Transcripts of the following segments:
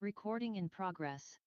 Recording in progress.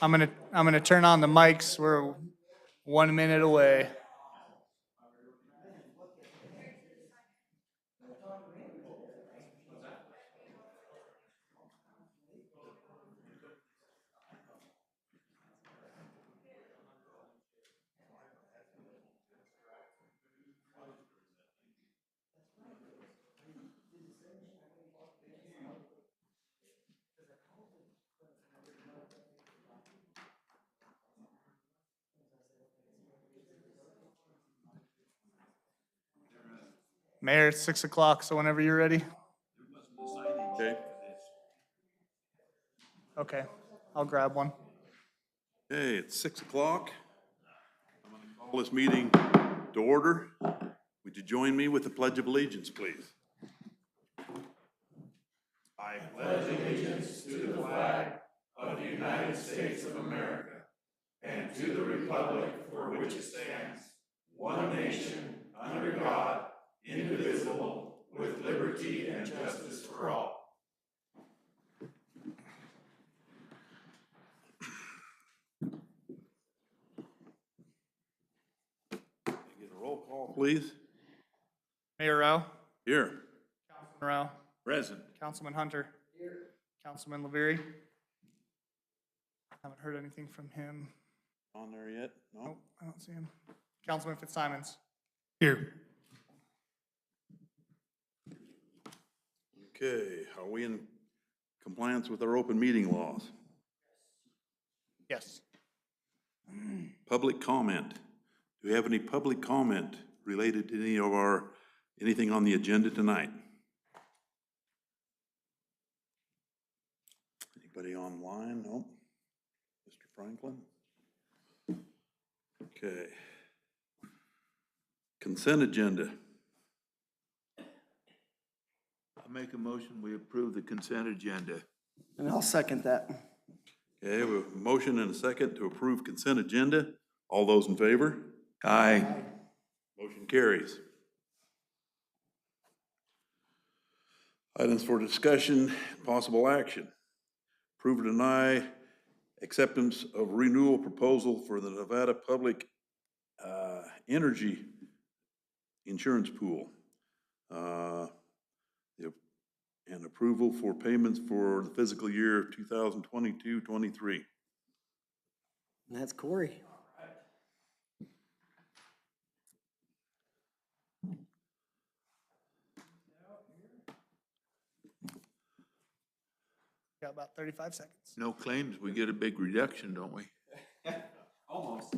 I'm gonna turn on the mics. We're 1 minute away. Mayor, it's 6 o'clock, so whenever you're ready. Okay. Okay, I'll grab one. Okay, it's 6 o'clock. I'm going to call this meeting to order. Would you join me with the Pledge of Allegiance, please? I pledge allegiance to the flag of the United States of America and to the republic for which it stands, one nation, under God, indivisible, with liberty and justice for all. Can I get a roll call, please? Mayor Rao, Here. Councilman Rao, Present. Councilman Hunter. Here. Councilman Laveri. Haven't heard anything from him. On there yet? No? Nope, I don't see him. Councilman Fitzsimons. Here. Okay, are we in compliance with our open meeting laws? Yes. Public comment. Do we have any public comment related to anything on the agenda tonight? Anybody online? No? Mr. Franklin? Okay. Consent agenda. I make a motion, we approve the consent agenda. And I'll second that. Okay, we have a motion and a second to approve consent agenda. All those in favor? Aye. Motion carries. Items for discussion, possible action. Approve or deny acceptance of renewal proposal for the Nevada Public Energy Insurance Pool. And approval for payments for the fiscal year 2022-23. And that's Corey. Got about 35 seconds. No claims, we get a big reduction, don't we? Almost.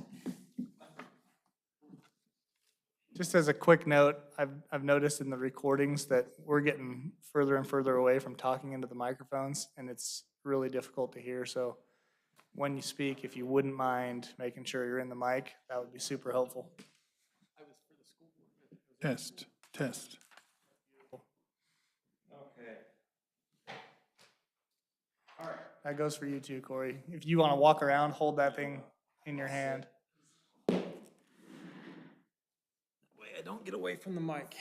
Just as a quick note, I've noticed in the recordings that we're getting further and further away from talking into the microphones, and it's really difficult to hear. So when you speak, if you wouldn't mind making sure you're in the mic, that would be super helpful. Test, test. Okay. All right. That goes for you too, Corey. If you want to walk around, hold that thing in your hand. Way I don't get away from the mic.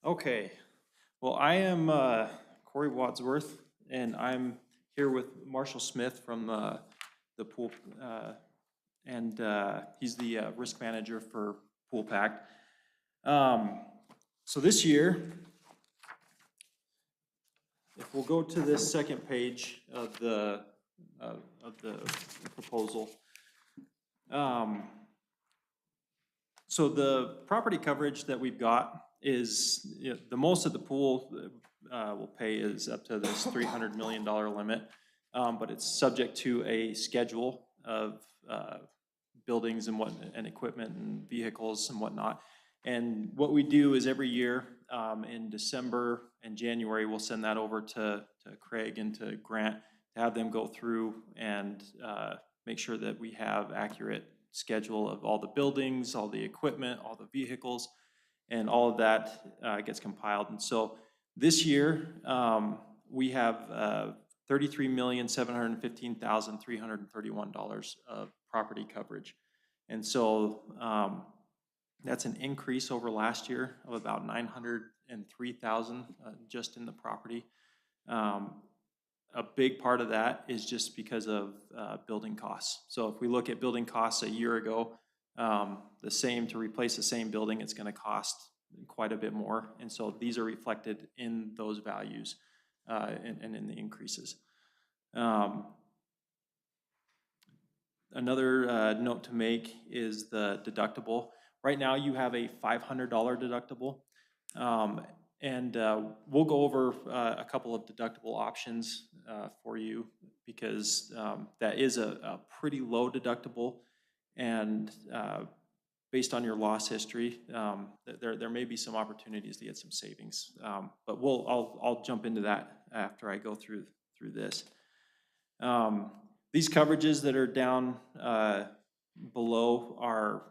Okay. Well, I am Corey Wadsworth, and I'm here with Marshall Smith from the pool, and he's the risk manager for Pool Pact. So this year, if we'll go to this second page of the proposal. So the property coverage that we've got is, the most that the pool will pay is up to this $300 million limit, but it's subject to a schedule of buildings and equipment and vehicles and whatnot. And what we do is every year in December and January, we'll send that over to Craig and to Grant to have them go through and make sure that we have accurate schedule of all the buildings, all the equipment, all the vehicles, and all of that gets compiled. And so this year, we have $33,715,331 of property coverage. And so that's an increase over last year of about $903,000 just in the property. A big part of that is just because of building costs. So if we look at building costs a year ago, to replace the same building, it's going to cost quite a bit more. And so these are reflected in those values and in the increases. Another note to make is the deductible. Right now you have a $500 deductible. And we'll go over a couple of deductible options for you because that is a pretty low deductible, and based on your loss history, there may be some opportunities to get some savings. But I'll jump into that after I go through this. These coverages that are down below are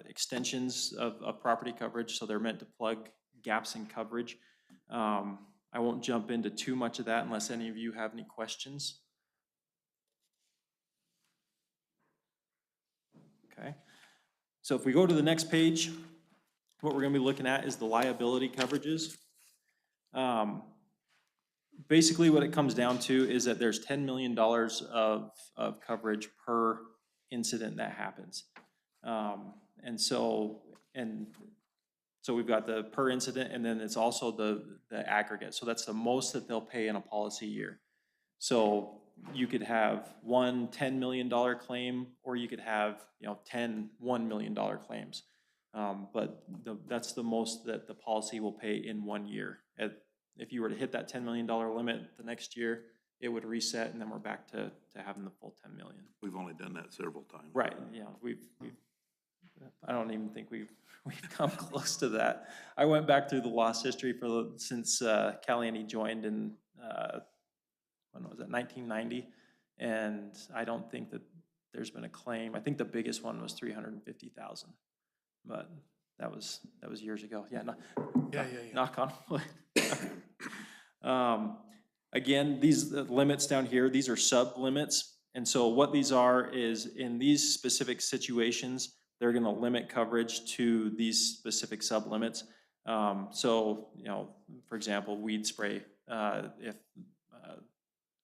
extensions of property coverage, so they're meant to plug gaps in coverage. I won't jump into too much of that unless any of you have any questions. Okay, so if we go to the next page, what we're going to be looking at is the liability coverages. Basically what it comes down to is that there's $10 million of coverage per incident that happens. And so we've got the per incident, and then it's also the aggregate. So that's the most that they'll pay in a policy year. So you could have one $10 million claim, or you could have 10 $1 million claims. But that's the most that the policy will pay in 1 year. If you were to hit that $10 million limit the next year, it would reset, and then we're back to having the full 10 million. We've only done that several times. Right, yeah, I don't even think we've come close to that. I went back through the loss history since Caliente joined in, when was it, 1990? And I don't think that there's been a claim. I think the biggest one was 350,000, but that was years ago. Yeah, knock on wood. Again, these limits down here, these are sub-limits. And so what these are is in these specific situations, they're gonna limit coverage to these specific sub-limits. So, for example, weed spray, if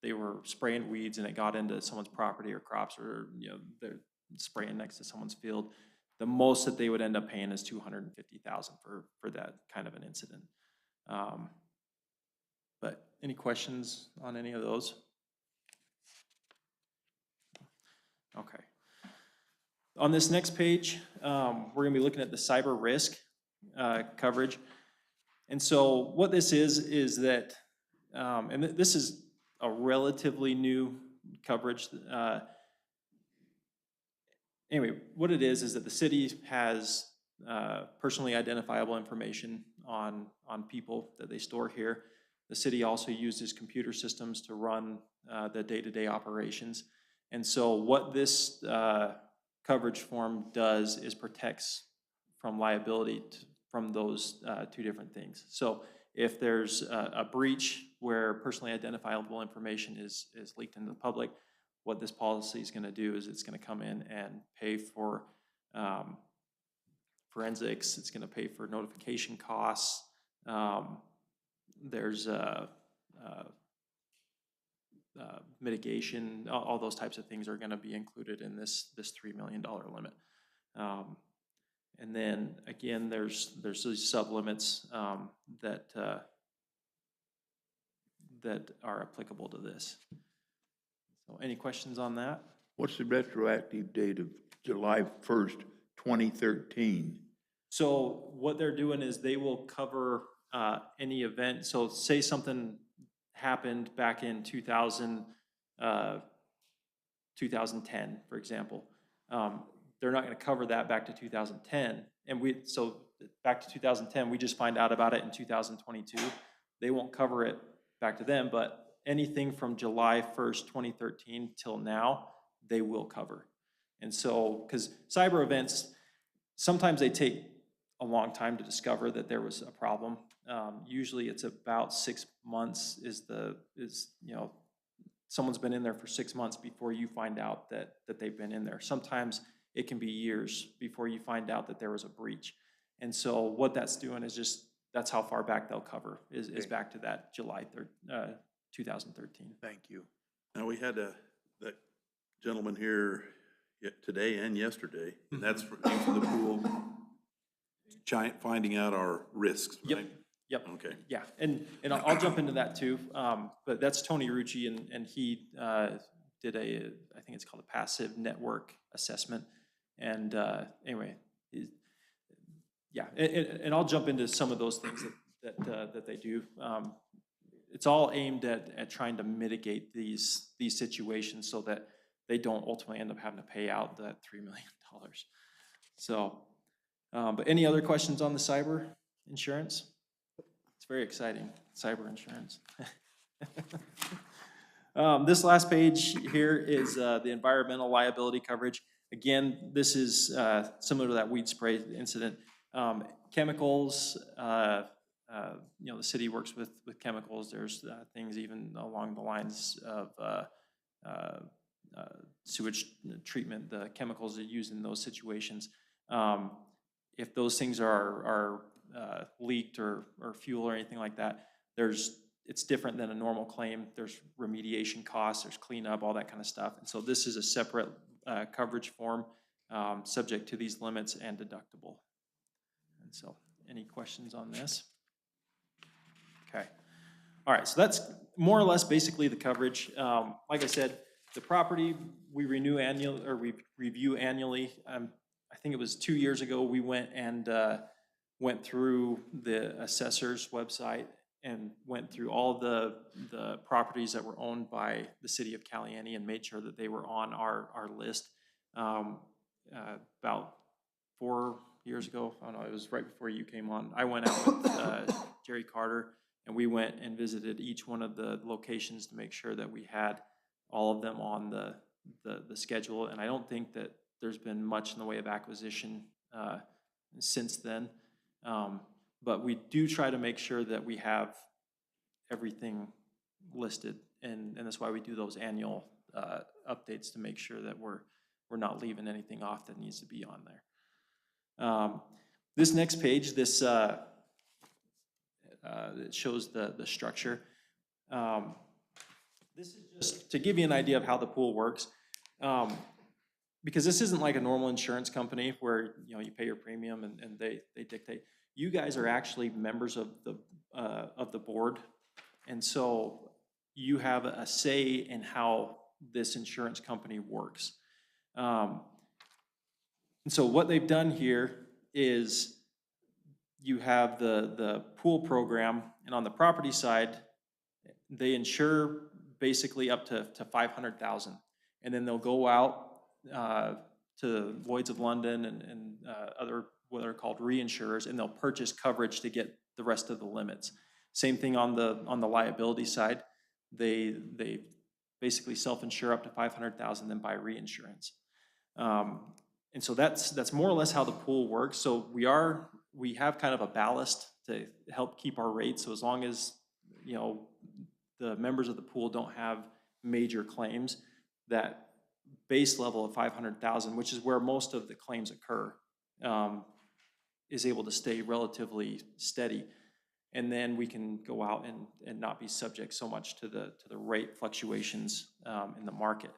they were spraying weeds and it got into someone's property or crops, or, they're spraying next to someone's field, the most that they would end up paying is $250,000 for that kind of an incident. But any questions on any of those? Okay. On this next page, we're gonna be looking at the cyber risk coverage. And so what this is that, and this is a relatively new coverage. Anyway, what it is that the city has personally identifiable information on people that they store here. The city also uses computer systems to run the day-to-day operations. And so what this coverage form does is protects from liability from those two different things. So if there's a breach where personally identifiable information is leaked into the public, what this policy is going to do is it's going to come in and pay for forensics. It's going to pay for notification costs. There's mitigation. All those types of things are going to be included in this $3 million limit. And then again, there's these sub-limits that are applicable to this. So any questions on that? What's the retroactive date of July 1st, 2013? So what they're doing is they will cover any event. So say something happened back in 2010, for example. They're not going to cover that back to 2010. And so back to 2010, we just find out about it in 2022. They won't cover it back to them, but anything from July 1st, 2013 till now, they will cover. And so, because cyber events, sometimes they take a long time to discover that there was a problem. Usually it's about 6 months someone's been in there for 6 months before you find out that they've been in there. Sometimes it can be years before you find out that there was a breach. And so what that's doing is that's how far back they'll cover, is back to that July 2013. Thank you. Now, we had that gentleman here today and yesterday, and that's from the pool, finding out our risks, right? Yep. Okay. Yeah, and I'll jump into that too. But that's Tony Rucci, and he did I think it's called a passive network assessment. And anyway, yeah, and I'll jump into some of those things that they do. It's all aimed at trying to mitigate these situations so that they don't ultimately end up having to pay out that $3 million. So, but any other questions on the cyber insurance? It's very exciting, cyber insurance. This last page here is the environmental liability coverage. Again, this is similar to that weed spray incident. Chemicals, the city works with chemicals. There's things even along the lines of sewage treatment, the chemicals that are used in those situations. If those things are leaked or fuel or anything like that, it's different than a normal claim. There's remediation costs, there's cleanup, all that kind of stuff. And so this is a separate coverage form subject to these limits and deductible. And so any questions on this? Okay. All right, so that's more or less basically the coverage. Like I said, the property we renew annually, or we review annually. I think it was 2 years ago, we went and went through the assessor's website and went through all the properties that were owned by the city of Caliente and made sure that they were on our list. About 4 years ago, I don't know, it was right before you came on, I went out with Jerry Carter, and we went and visited each one of the locations to make sure that we had all of them on the schedule. And I don't think that there's been much in the way of acquisition since then. But we do try to make sure that we have everything listed, and that's why we do those annual updates to make sure that we're not leaving anything off that needs to be on there. This next page, this it shows the structure. This is just to give you an idea of how the pool works. Because this isn't like a normal insurance company where, you know, you pay your premium and they dictate. You guys are actually members of the board, and so you have a say in how this insurance company works. And so what they've done here is you have the pool program, and on the property side, they insure basically up to 500,000, and then they'll go out to Lloyd's of London and other what are called reinsurers, and they'll purchase coverage to get the rest of the limits. Same thing on the liability side. They basically self-insure up to 500,000, then buy reinsurance. And so that's more or less how the pool works. So we have kind of a ballast to help keep our rates. So as long as, you know, the members of the pool don't have major claims, that base level of 500,000, which is where most of the claims occur, is able to stay relatively steady. And then we can go out and not be subject so much to the rate fluctuations in the market.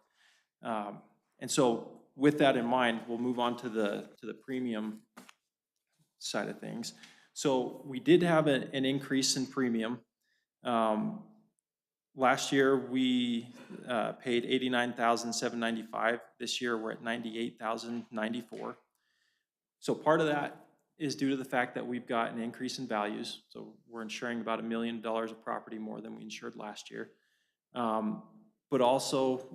And so with that in mind, we'll move on to the premium side of things. So we did have an increase in premium. Last year we paid $89,795. This year we're at $98,094. So part of that is due to the fact that we've got an increase in values. So we're insuring about $1 million of property more than we insured last year. But also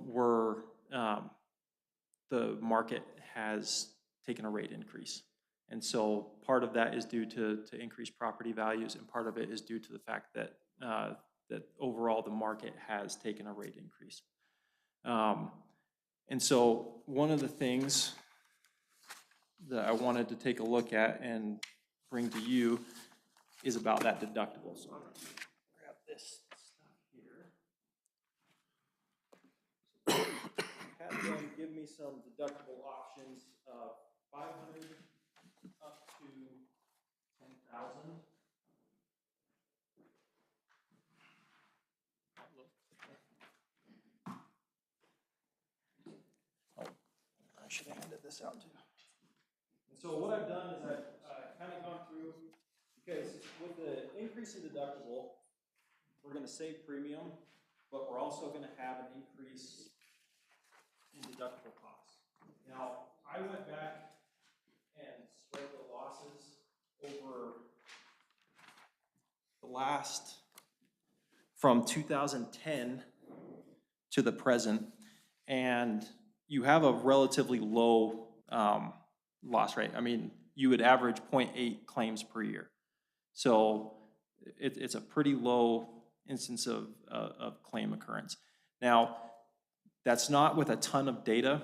the market has taken a rate increase. And so part of that is due to increased property values, and part of it is due to the fact that that overall the market has taken a rate increase. And so one of the things that I wanted to take a look at and bring to you is about that deductible. So I'm gonna grab this stuff here. Had them give me some deductible options of 500 up to 10,000. Oh, I should have handed this out too. And so what I've done is I've kind of gone through, because with the increase in deductible, we're going to save premium, but we're also going to have an increase in deductible costs. Now, I went back and spread the losses over the last, from 2010 to the present, and you have a relatively low loss rate. I mean, you would average 0.8 claims per year. So it's a pretty low instance of claim occurrence. Now, that's not with a ton of data.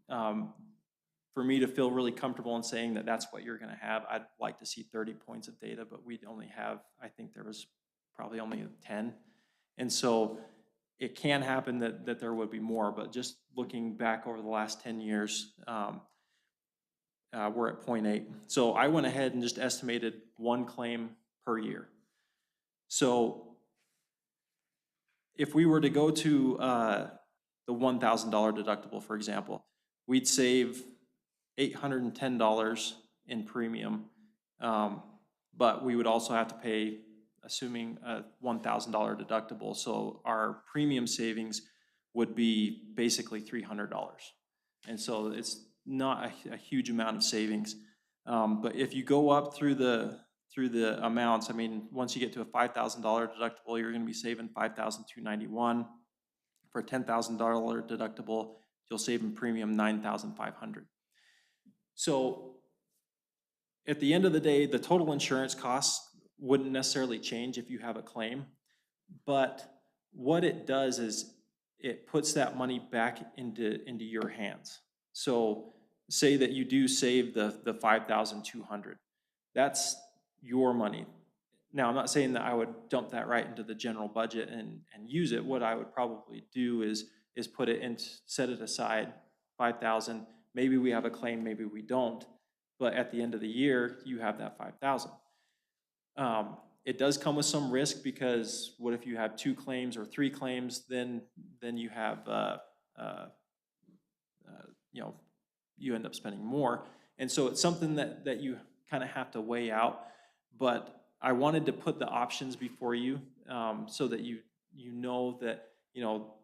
For me to feel really comfortable in saying that that's what you're going to have, I'd like to see 30 points of data, but we'd only have, I think there was probably only 10. And so it can happen that there would be more, but just looking back over the last 10 years, we're at 0.8. So I went ahead and just estimated one claim per year. So if we were to go to the $1,000 deductible, for example, we'd save $810 in premium, but we would also have to pay, assuming a $1,000 deductible. So our premium savings would be basically $300. And so not a huge amount of savings. But if you go up through the amounts, I mean, once you get to a $5,000 deductible, you're gonna be saving $5,291. For a $10,000 deductible, you'll save in premium $9,500. So at the end of the day, the total insurance costs wouldn't necessarily change if you have a claim, but what it does is it puts that money back into your hands. So say that you do save the 5,200. That's your money. Now, I'm not saying that I would dump that right into the general budget and use it. What I would probably do is put it in, set it aside, 5,000. Maybe we have a claim, maybe we don't. But at the end of the year, you have that 5,000. It does come with some risk, because what if you have 2 claims or 3 claims? Then you have you know, you end up spending more. And so it's something that you kind of have to weigh out. But I wanted to put the options before you, so that you know that, you know,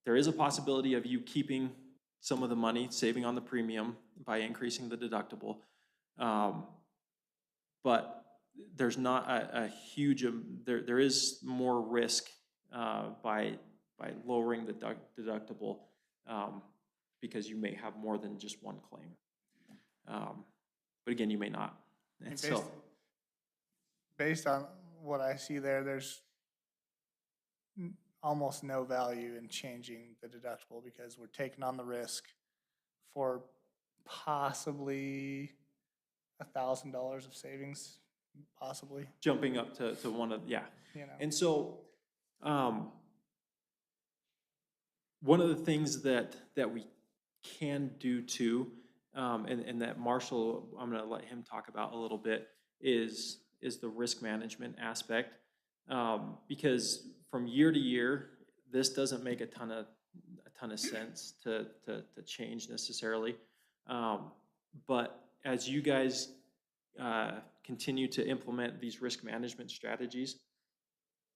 there is a possibility of you keeping some of the money, saving on the premium by increasing the deductible. But there's not a huge, there is more risk by lowering the deductible, because you may have more than just one claim. But again, you may not. And And so, based on what I see there, there's almost no value in changing the deductible, because we're taking on the risk for possibly $1,000 of savings, possibly, jumping up to one of, yeah. you know. And so, one of the things that we can do too, and that Marshall, I'm gonna let him talk about a little bit, is the risk management aspect. Because from year to year, this doesn't make a ton of sense to change necessarily. But as you guys continue to implement these risk management strategies,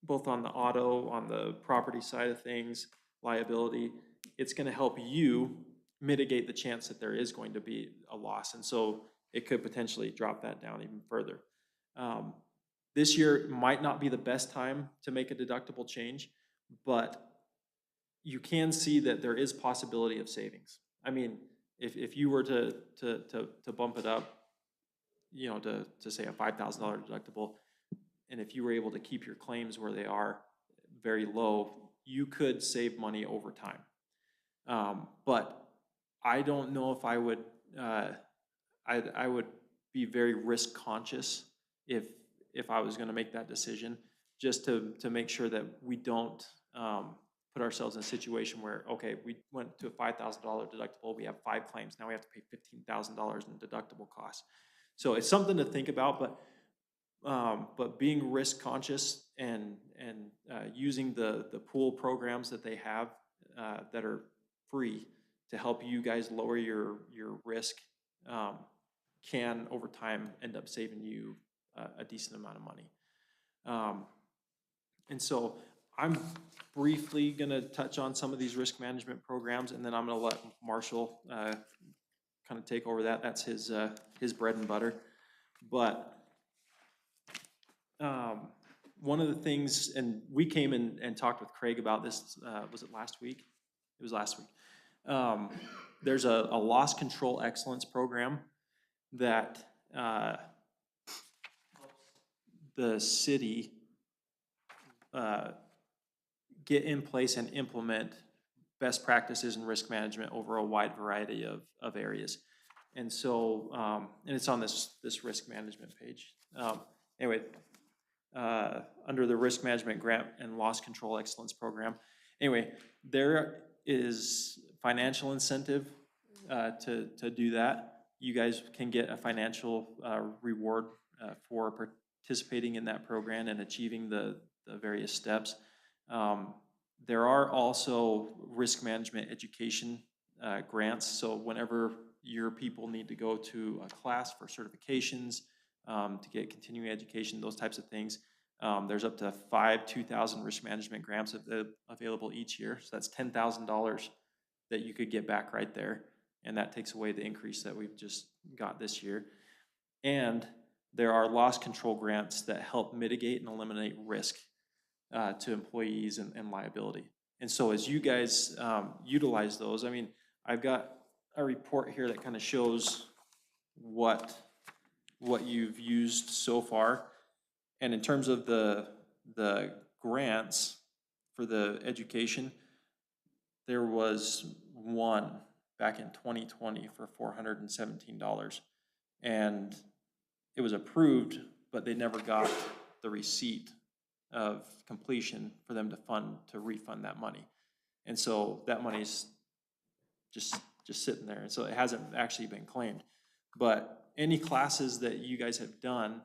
both on the auto, on the property side of things, liability, it's going to help you mitigate the chance that there is going to be a loss. And so it could potentially drop that down even further. This year might not be the best time to make a deductible change, but you can see that there is possibility of savings. I mean, if you were to bump it up, you know, to say a $5,000 deductible, and if you were able to keep your claims where they are very low, you could save money over time. But I don't know if I would, I would be very risk conscious if I was gonna make that decision, just to make sure that we don't put ourselves in a situation where, okay, we went to a $5,000 deductible, we have 5 claims, now we have to pay $15,000 in deductible costs. So it's something to think about, but being risk conscious and using the pool programs that they have that are free to help you guys lower your risk can over time end up saving you a decent amount of money. And so I'm briefly gonna touch on some of these risk management programs, and then I'm gonna let Marshall kind of take over that. That's his bread and butter. But one of the things, and we came in and talked with Craig about this, was it last week? It was last week. There's a loss control excellence program that the city get in place and implement best practices in risk management over a wide variety of areas. And so, and it's on this risk management page. Anyway, under the Risk Management Grant and Loss Control Excellence Program. Anyway, there is financial incentive to do that. You guys can get a financial reward for participating in that program and achieving the various steps. There are also risk management education grants. So whenever your people need to go to a class for certifications, to get continuing education, those types of things, there's up to 5 2,000 risk management grants available each year. So that's $10,000 that you could get back right there. and that takes away the increase that we've just got this year. And there are loss control grants that help mitigate and eliminate risk to employees and liability. And so as you guys utilize those, I mean, I've got a report here that kind of shows what you've used so far. And in terms of the grants for the education, there was one back in 2020 for $417. And it was approved, but they never got the receipt of completion for them to refund that money. And so that money's just sitting there. And so it hasn't actually been claimed. But any classes that you guys have done,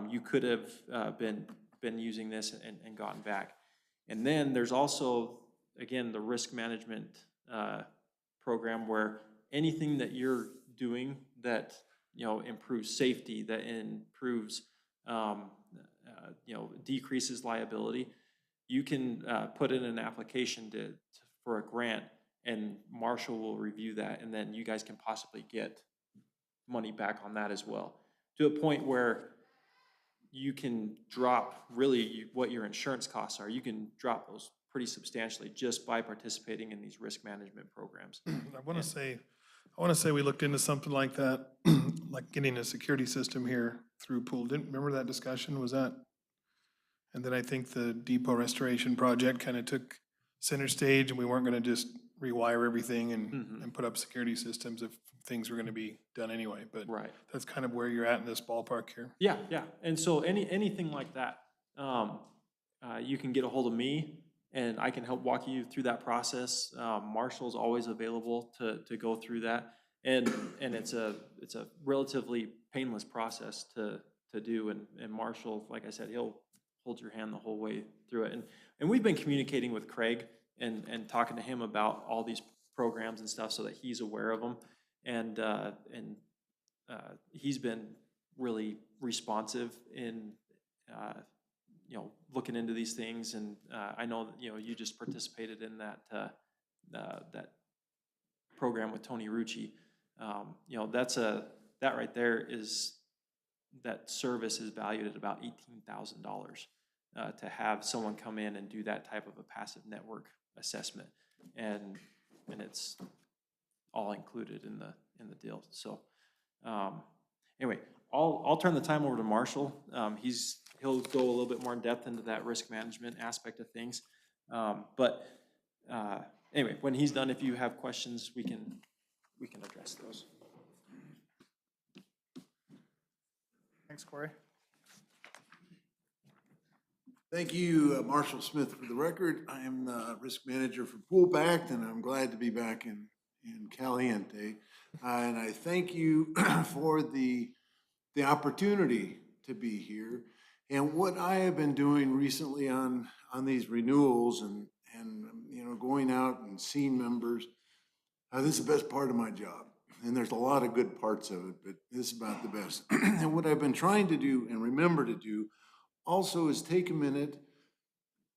you could have been using this and gotten back. And then there's also, again, the risk management program, where anything that you're doing that, you know, improves safety, that improves, you know, decreases liability, you can put in an application for a grant, and Marshall will review that, and then you guys can possibly get money back on that as well, to a point where you can drop really what your insurance costs are. You can drop those pretty substantially just by participating in these risk management programs. I want to say we looked into something like that, like getting a security system here through pool. Remember that discussion, was that? And then I think the depot restoration project kind of took center stage, and we weren't going to just rewire everything and put up security systems if things were going to be done anyway. But Right. that's kind of where you're at in this ballpark here. Yeah, yeah. And so anything like that, you can get a hold of me, and I can help walk you through that process. Marshall's always available to go through that. And it's a relatively painless process to do. And Marshall, like I said, he'll hold your hand the whole way through it. And we've been communicating with Craig and talking to him about all these programs and stuff so that he's aware of them. And he's been really responsive in, you know, looking into these things. And I know that, you know, you just participated in that program with Tony Rucci. You know, that right there is, that service is valued at about $18,000 to have someone come in and do that type of a passive network assessment, and it's all included in the deal. So anyway, I'll turn the time over to Marshall. He'll go a little bit more in depth into that risk management aspect of things. But anyway, when he's done, if you have questions, we can address those. Thanks, Corey. Thank you, Marshall Smith, for the record. I am the risk manager for Pool Pact, and I'm glad to be back in Caliente. And I thank you for the opportunity to be here. And what I have been doing recently on these renewals and you know, going out and seeing members, this is the best part of my job. And there's a lot of good parts of it, but this is about the best. And what I've been trying to do and remember to do also is take a minute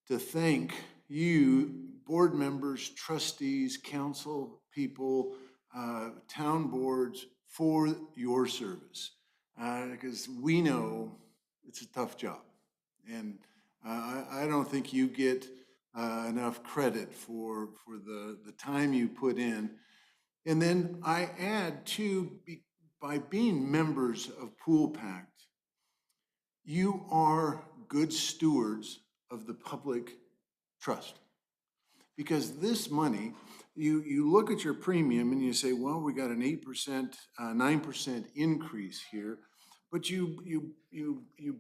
to thank you, board members, trustees, council people, town boards, for your service. Because we know it's a tough job. And I don't think you get enough credit for the time you put in. And then I add too, by being members of Pool Pact, you are good stewards of the public trust. Because this money, you look at your premium and you say, well, we got an 8%, 9% increase here, but you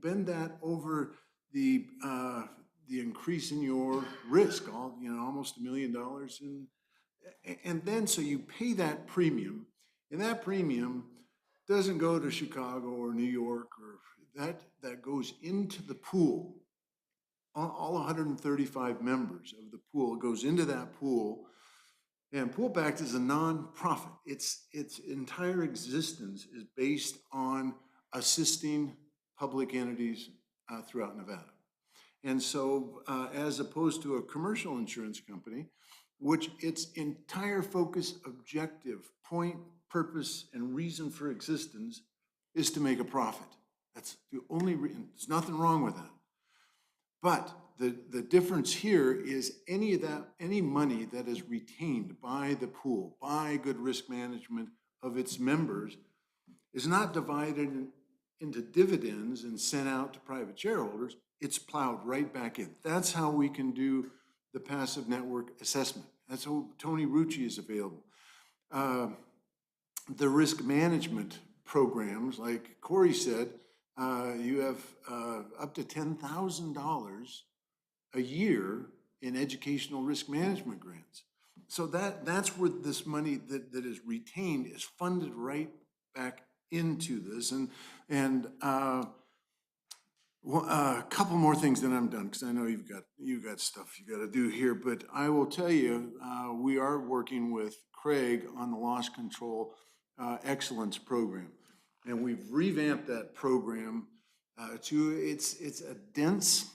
bend that over the increase in your risk, almost $1 million, and then so you pay that premium, and that premium doesn't go to Chicago or New York, or that goes into the pool. All 135 members of the pool, it goes into that pool. And Pool Pact is a nonprofit. Its entire existence is based on assisting public entities throughout Nevada. And so as opposed to a commercial insurance company, which its entire focus, objective, point, purpose, and reason for existence is to make a profit. That's the only reason. There's nothing wrong with that. But the difference here is any money that is retained by the pool, by good risk management of its members, is not divided into dividends and sent out to private shareholders. It's plowed right back in. That's how we can do the passive network assessment. That's how Tony Rucci is available. The risk management programs, like Corey said, you have up to $10,000 a year in educational risk management grants. So that's where this money that is retained is funded right back into this. And a couple more things, then I'm done, because I know you've got stuff you got to do here. But I will tell you, we are working with Craig on the loss control excellence program, and we've revamped that program it's a dense,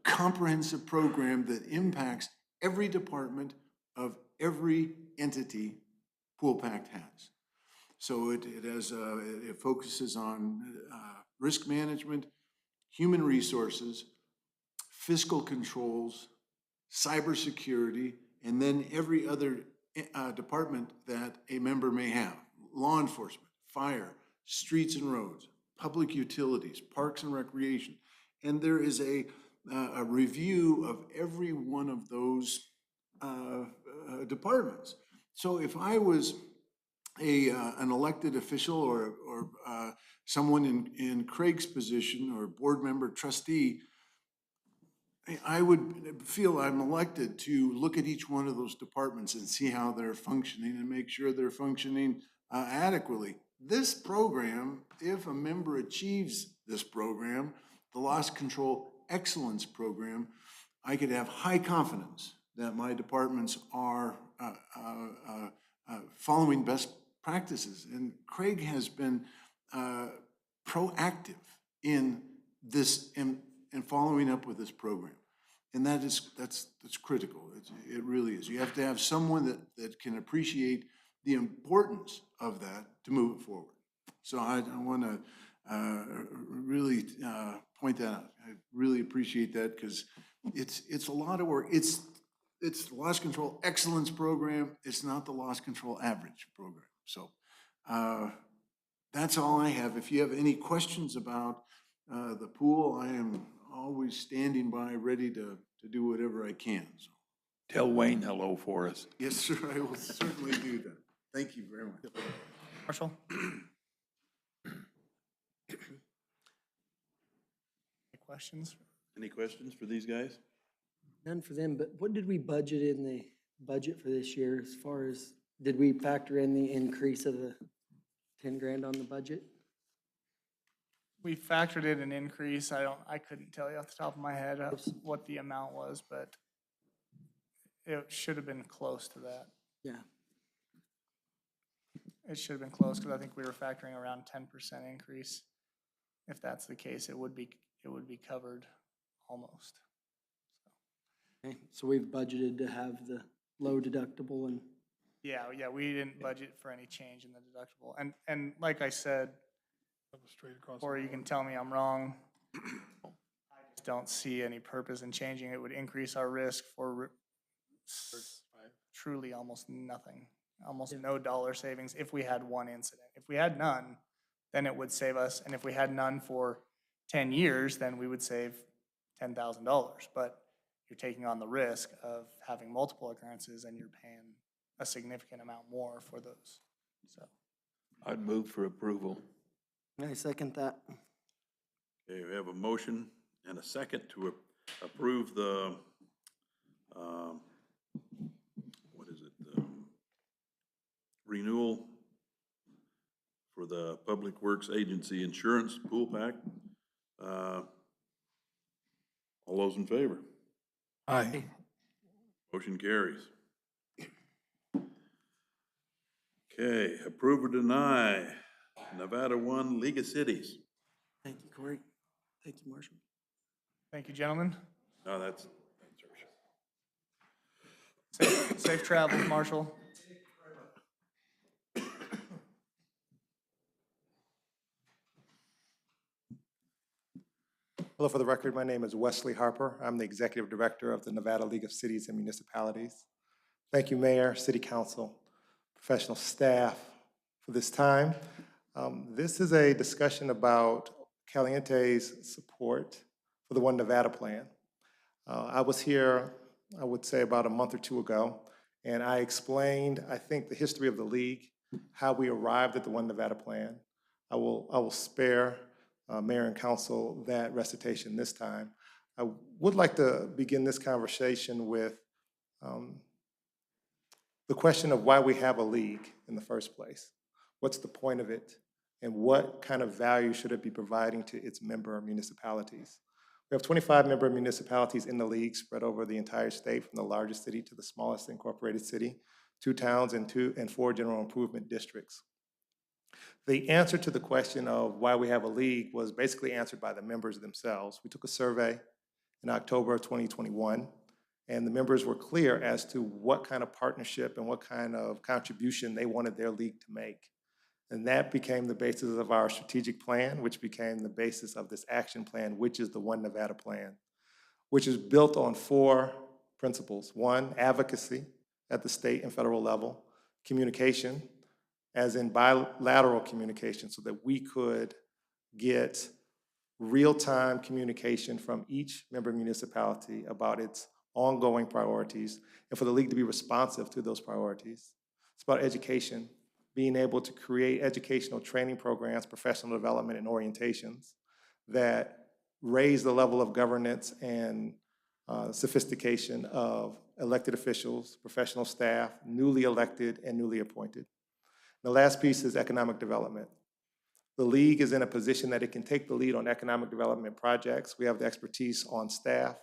comprehensive program that impacts every department of every entity Pool Pact has. So it focuses on risk management, human resources, fiscal controls, cybersecurity, and then every other department that a member may have. Law enforcement, fire, streets and roads, public utilities, parks and recreation. And there is a review of every one of those departments. So if I was an elected official or someone in Craig's position or board member trustee, I would feel I'm elected to look at each one of those departments and see how they're functioning and make sure they're functioning adequately. This program, if a member achieves this program, the Loss Control Excellence Program, I could have high confidence that my departments are following best practices. And Craig has been proactive in this and following up with this program. And that's critical. It really is. You have to have someone that can appreciate the importance of that to move it forward. So I want to really point that out. I really appreciate that, because it's a lot of work. It's the Loss Control Excellence Program. It's not the Loss Control Average Program. So that's all I have. If you have any questions about the pool, I am always standing by, ready to do whatever I can. So. Tell Wayne hello for us. Yes, sir, I will certainly do that. Thank you very much. Marshall? Any questions? Any questions for these guys? None for them, but what did we budget in the budget for this year as far as, did we factor in the increase of the 10 grand on the budget? We factored in an increase. I couldn't tell you off the top of my head what the amount was, but it should have been close to that. Yeah. It should have been close, because I think we were factoring around 10% increase. If that's the case, it would be covered almost. Okay, so we've budgeted to have the low deductible and. Yeah, we didn't budget for any change in the deductible. And like I said, Straight across. or you can tell me I'm wrong, I just don't see any purpose in changing. It would increase our risk for truly almost nothing, almost no dollar savings if we had one incident. If we had none, then it would save us. And if we had none for 10 years, then we would save $10,000. But you're taking on the risk of having multiple occurrences, and you're paying a significant amount more for those. So I'd move for approval. I second that. Okay, we have a motion and a second to approve the, renewal for the Public Works Agency Insurance Pool Pact. All those in favor? Aye. Motion carries. Okay, approve or deny Nevada One League of Cities. Thank you, Corey. Thank you, Marshall. thank you, gentlemen. No, that's ours. Safe travels, Marshall. Hello, for the record, my name is Wesley Harper. I'm the Executive Director of the Nevada League of Cities and Municipalities. Thank you, Mayor, City Council, professional staff for this time. This is a discussion about Caliente's support for the One Nevada plan. I was here, I would say about a month or two ago, and I explained, I think, the history of the league, how we arrived at the One Nevada plan. I will spare Mayor and Council that recitation this time. I would like to begin this conversation with the question of why we have a league in the first place. What's the point of it? And what kind of value should it be providing to its member municipalities? We have 25 member municipalities in the league spread over the entire state, from the largest city to the smallest incorporated city, 2 towns and 4 general improvement districts. The answer to the question of why we have a league was basically answered by the members themselves. We took a survey in October of 2021, and the members were clear as to what kind of partnership and what kind of contribution they wanted their league to make. And that became the basis of our strategic plan, which became the basis of this action plan, which is the One Nevada plan, which is built on 4 principles. 1, advocacy at the state and federal level, communication, as in bilateral communication, so that we could get real-time communication from each member municipality about its ongoing priorities, and for the league to be responsive to those priorities. It's about education, being able to create educational training programs, professional development, and orientations that raise the level of governance and sophistication of elected officials, professional staff, newly elected and newly appointed. The last piece is economic development. The league is in a position that it can take the lead on economic development projects. We have the expertise on staff,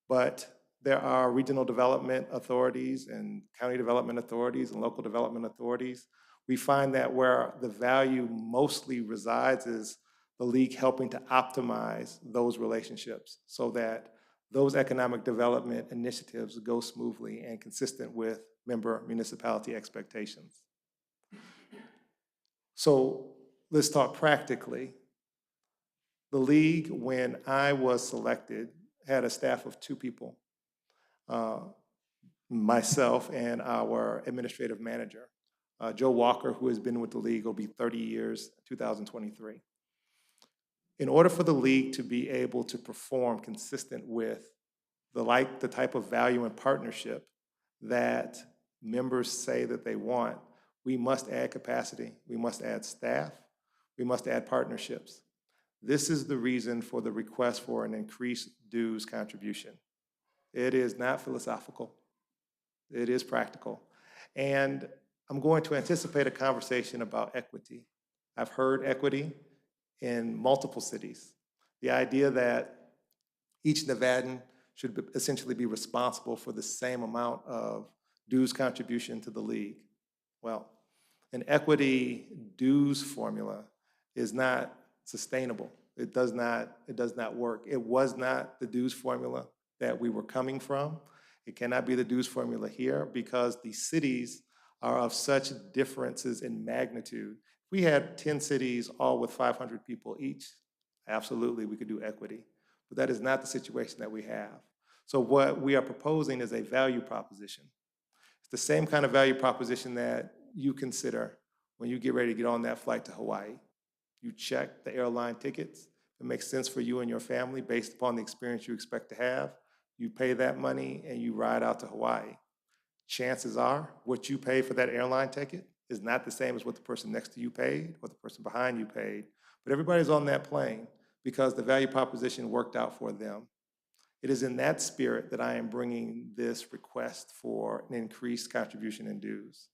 but there are regional development authorities and county development authorities and local development authorities. We find that where the value mostly resides is the league helping to optimize those relationships so that those economic development initiatives go smoothly and consistent with member municipality expectations. So let's talk practically. The league, when I was selected, had a staff of 2 people, myself and our administrative manager. Joe Walker, who has been with the league, will be 30 years, 2023. In order for the league to be able to perform consistent with the type of value and partnership that members say that they want, we must add capacity, we must add staff, we must add partnerships. This is the reason for the request for an increased dues contribution. It is not philosophical, it is practical. And I'm going to anticipate a conversation about equity. I've heard equity in multiple cities. The idea that each Nevadan should essentially be responsible for the same amount of dues contribution to the league. Well, an equity dues formula is not sustainable. It does not work. It was not the dues formula that we were coming from. It cannot be the dues formula here because the cities are of such differences in magnitude. If we had 10 cities, all with 500 people each, absolutely we could do equity. But that is not the situation that we have. So what we are proposing is a value proposition. It's the same kind of value proposition that you consider when you get ready to get on that flight to Hawaii. You check the airline tickets. If it makes sense for you and your family based upon the experience you expect to have, you pay that money and you ride out to Hawaii. Chances are what you pay for that airline ticket is not the same as what the person next to you paid or the person behind you paid, but everybody's on that plane because the value proposition worked out for them. It is in that spirit that I am bringing this request for an increased contribution in dues.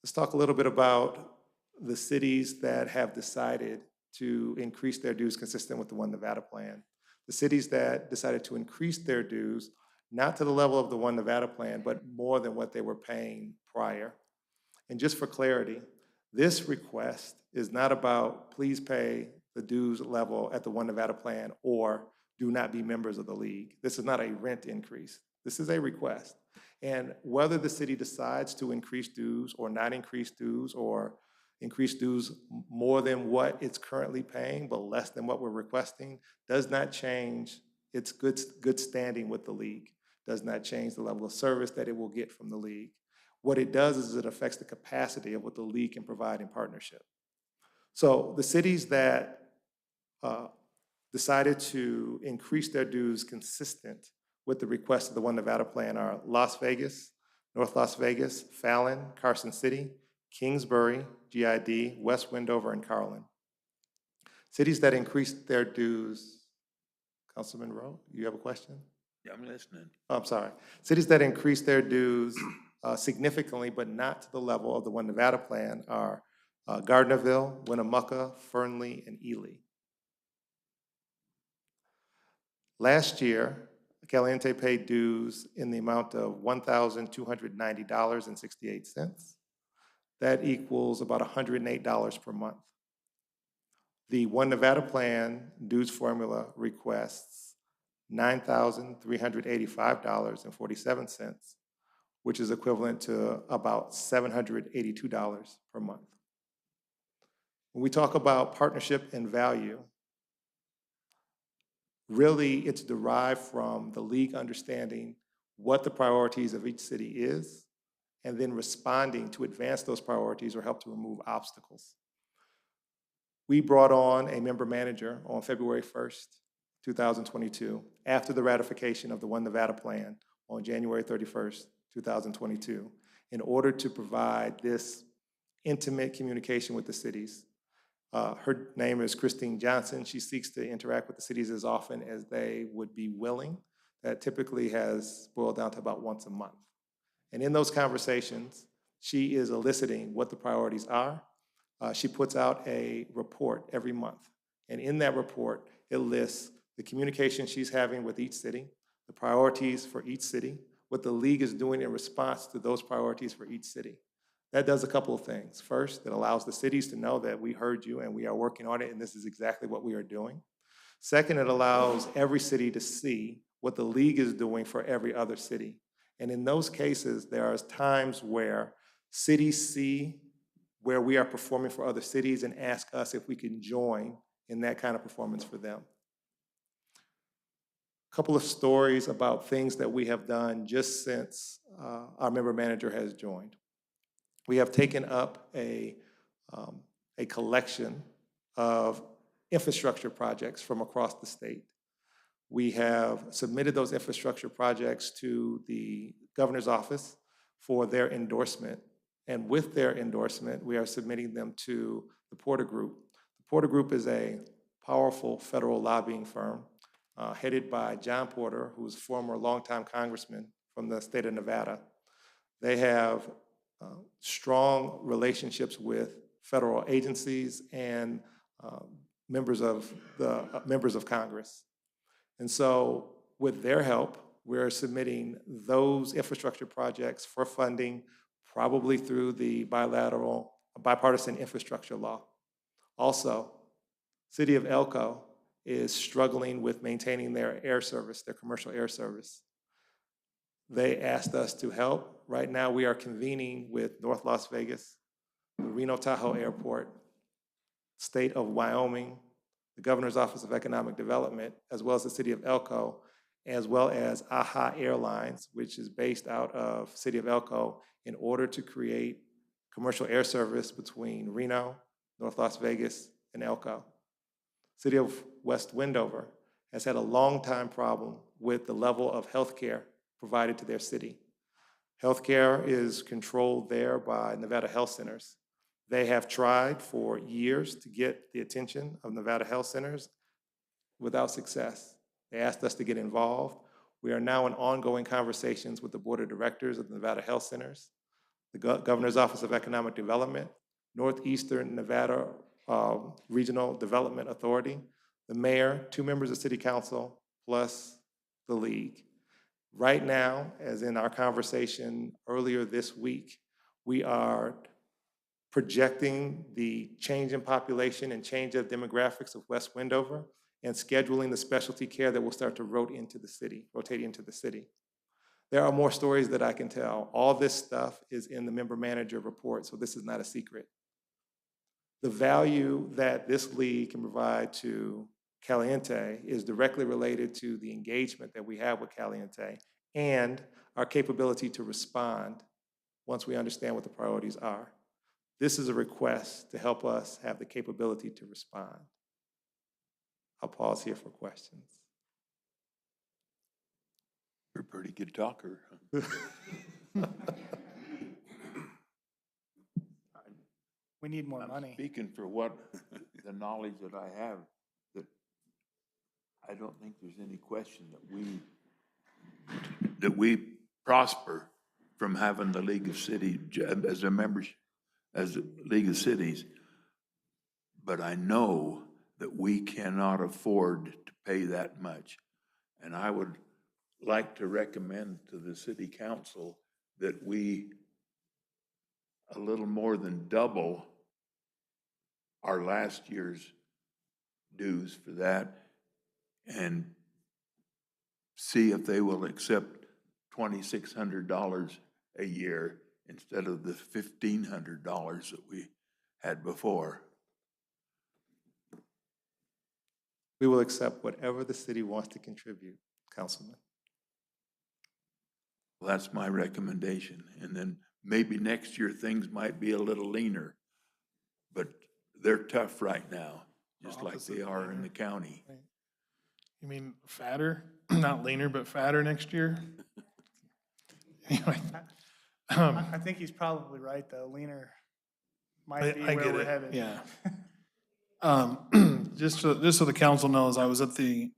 Let's talk a little bit about the cities that have decided to increase their dues consistent with the One Nevada plan. The cities that decided to increase their dues, not to the level of the One Nevada plan, but more than what they were paying prior. And just for clarity, this request is not about please pay the dues level at the One Nevada plan or do not be members of the league. This is not a rent increase. This is a request. And whether the city decides to increase dues or not increase dues, or increase dues more than what it's currently paying, but less than what we're requesting, does not change its good standing with the league, does not change the level of service that it will get from the league. What it does is it affects the capacity of what the league can provide in partnership. So the cities that decided to increase their dues consistent with the request of the One Nevada Plan are Las Vegas, North Las Vegas, Fallon, Carson City, Kingsbury, GID, West Wendover, and Carlin. Cities that increased their dues, Councilman Rowe, you have a question? Yeah, I'm listening. Oh, I'm sorry. Cities that increased their dues significantly, but not to the level of the One Nevada Plan are Gardnerville, Winnemucca, Fernley, and Ely. Last year, Caliente paid dues in the amount of $1,290.68. That equals about $108 per month. The One Nevada Plan dues formula requests $9,385.47, which is equivalent to about $782 per month. When we talk about partnership and value, really it's derived from the league understanding what the priorities of each city is, and then responding to advance those priorities or help to remove obstacles. We brought on a member manager on February 1st, 2022, after the ratification of the One Nevada Plan on January 31st, 2022, in order to provide this intimate communication with the cities. Her name is Christine Johnson. She seeks to interact with the cities as often as they would be willing. That typically has boiled down to about once a month. And in those conversations, she is eliciting what the priorities are. She puts out a report every month. And in that report, it lists the communication she's having with each city, the priorities for each city, what the league is doing in response to those priorities for each city. That does a couple of things. First, it allows the cities to know that we heard you and we are working on it, and this is exactly what we are doing. Second, it allows every city to see what the league is doing for every other city. And in those cases, there are times where cities see where we are performing for other cities and ask us if we can join in that kind of performance for them. A couple of stories about things that we have done just since our member manager has joined. We have taken up a collection of infrastructure projects from across the state. We have submitted those infrastructure projects to the governor's office for their endorsement. And with their endorsement, we are submitting them to the Porter Group. The Porter Group is a powerful federal lobbying firm headed by John Porter, who is a former longtime congressman from the state of Nevada. They have strong relationships with federal agencies and members of Congress. And so with their help, we're submitting those infrastructure projects for funding, probably through the bipartisan infrastructure law. Also, City of Elko is struggling with maintaining their air service, their commercial air service. They asked us to help. Right now, we are convening with North Las Vegas, the Reno Tahoe Airport, State of Wyoming, the Governor's Office of Economic Development, as well as the City of Elko, as well as AHA Airlines, which is based out of City of Elko, in order to create commercial air service between Reno, North Las Vegas, and Elko. City of West Wendover has had a long time problem with the level of healthcare provided to their city. Healthcare is controlled there by Nevada Health Centers. They have tried for years to get the attention of Nevada Health Centers without success. They asked us to get involved. We are now in ongoing conversations with the board of directors of the Nevada Health Centers, the Governor's Office of Economic Development, Northeastern Nevada Regional Development Authority, the mayor, 2 members of city council, plus the league. Right now, as in our conversation earlier this week, we are projecting the change in population and change of demographics of West Wendover and scheduling the specialty care that will start to rotate into the city. There are more stories that I can tell. All this stuff is in the member manager report, so this is not a secret. The value that this league can provide to Caliente is directly related to the engagement that we have with Caliente and our capability to respond once we understand what the priorities are. This is a request to help us have the capability to respond. I'll pause here for questions. You're a pretty good talker. We need more I'm money. speaking for what, the knowledge that I have, that I don't think there's any question that we prosper from having the League of Cities as a membership, as a League of Cities. But I know that we cannot afford to pay that much. And I would like to recommend to the city council that we a little more than double our last year's dues for that and see if they will accept $2,600 a year instead of the $1,500 that we had before. We will accept whatever the city wants to contribute, Councilman. Well, that's my recommendation. And then maybe next year things might be a little leaner, but they're tough right now, just like they are in the county. You mean fatter? Not leaner, but fatter next year? Anyway. I think he's probably right, though. Leaner might be I where get we're it, headed. yeah. Just so the council knows, I was at the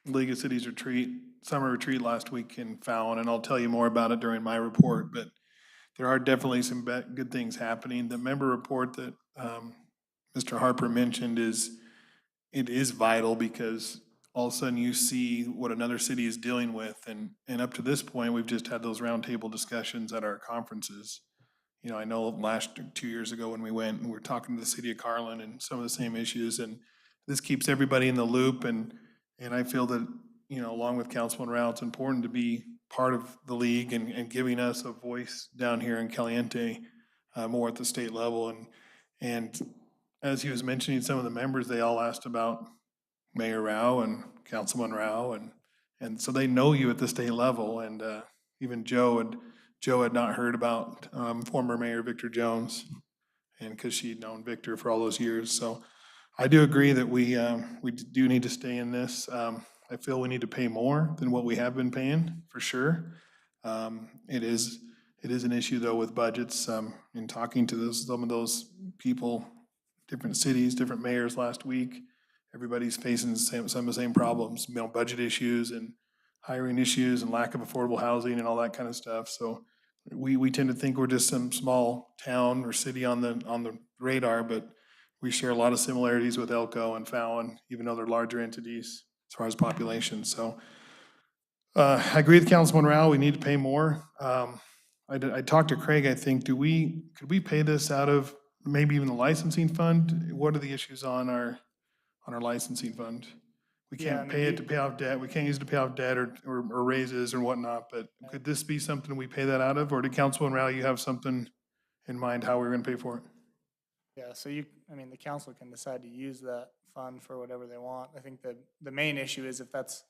League of Cities retreat, summer retreat last week in Fallon, and I'll tell you more about it during my report, but there are definitely some good things happening. The member report that Mr. Harper mentioned is vital because all of a sudden you see what another city is dealing with, and up to this point, we've just had those roundtable discussions at our conferences. You know, I know 2 years ago when we went and we were talking to the city of Carlin and some of the same issues, and this keeps everybody in the loop, and I feel that, you know, along with Councilman Rao, it's important to be part of the league and giving us a voice down here in Caliente, more at the state level, and as he was mentioning, some of the members, they all asked about Mayor Rao and Councilman Rao, and so they know you at the state level, and even Joe had not heard about former Mayor Victor Jones, and because she'd known Victor for all those years. So I do agree that we do need to stay in this. I feel we need to pay more than what we have been paying, for sure. It is an issue, though, with budgets. In talking to some of those people, different cities, different mayors last week, everybody's facing some of the same problems, you know, budget issues and hiring issues and lack of affordable housing and all that kind of stuff. So we tend to think we're just some small town or city on the radar, but we share a lot of similarities with Elko and Fallon, even though they're larger entities as far as population. So I agree with Councilman Rao, we need to pay more. I talked to Craig, I think, could we pay this out of maybe even the licensing fund? What are the issues on our licensing fund? We Yeah, I can't mean, pay it to pay off debt, we can't use it to pay off debt or raises or whatnot, but could this be something we pay that out of? Or did Councilman Rao, you have something in mind how we're gonna pay for it? Yeah, so the council can decide to use that fund for whatever they want. I think the main issue is if that's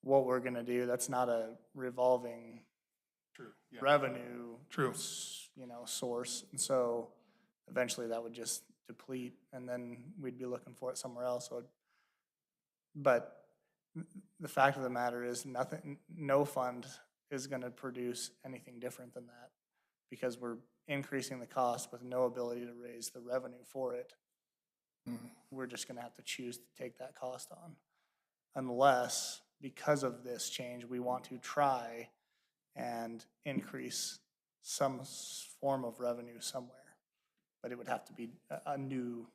what we're gonna do, that's not a revolving True. revenue. True. Source. And so eventually that would just deplete and then we'd be looking for it somewhere else. But the fact of the matter is no fund is gonna produce anything different than that because we're increasing the cost with no ability to raise the revenue for it. We're just gonna have to choose to take that cost on. Unless, because of this change, we want to try and increase some form of revenue somewhere. But it would have to be a new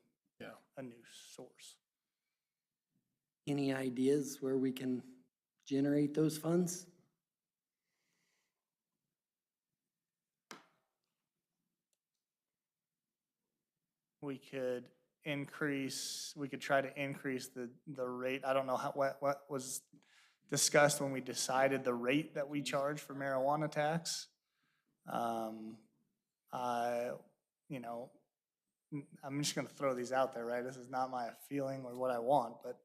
source. Any ideas where we can generate those funds? We could try to increase the rate. I don't know what was discussed when we decided the rate that we charge for marijuana tax. You know, I'm just gonna throw these out there, right? This is not my feeling or what I want, but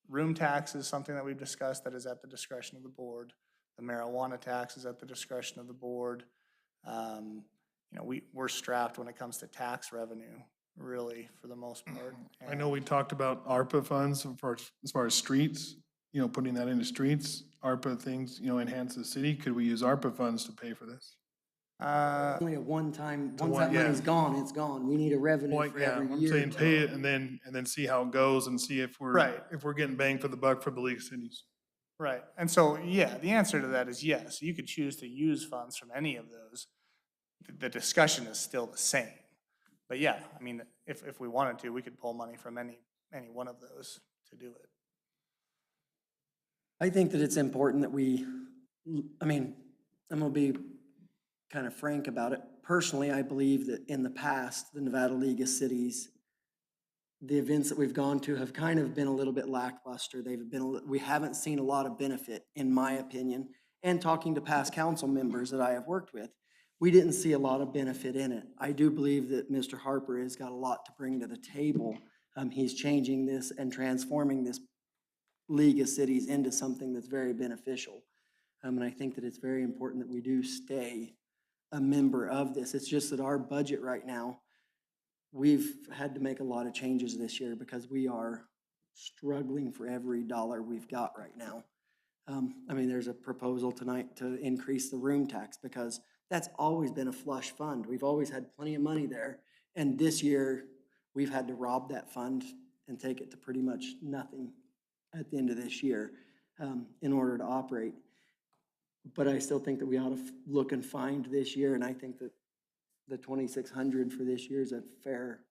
room tax is something that we've discussed that is at the discretion of the board. The marijuana tax is at the discretion of the board. You know, we're strapped when it comes to tax revenue, really, for the most part. I know we talked about ARPA funds as far as streets, you know, putting that into streets, ARPA things, you know, enhance the city. Could we use ARPA funds to pay for this? Only a one-time, once one- that money's yeah. gone, it's gone. We need a revenue Point, for yeah, every I'm year. saying pay it and then see how it goes and see if Right. if we're getting bang for the buck for the League of Cities. Right, and so, yeah, the answer to that is yes. You could choose to use funds from any of those. The discussion is still the same. But yeah, I mean, if we wanted to, we could pull money from any one of those to do it. I think that it's important that I mean, I'm gonna be kind of frank about it. Personally, I believe that in the past, the Nevada League of Cities, the events that we've gone to have kind of been a little bit lackluster. We haven't seen a lot of benefit, in my opinion, and talking to past council members that I have worked with, we didn't see a lot of benefit in it. I do believe that Mr. Harper has got a lot to bring to the table. He's changing this and transforming this League of Cities into something that's very beneficial. And I think that it's very important that we do stay a member of this. It's just that our budget right now, we've had to make a lot of changes this year because we are struggling for every dollar we've got right now. I mean, there's a proposal tonight to increase the room tax because that's always been a flush fund. We've always had plenty of money there. And this year, we've had to rob that fund and take it to pretty much nothing at the end of this year in order to operate. But I still think that we ought to look and find this year, and I think that the 2,600 for this year is a fair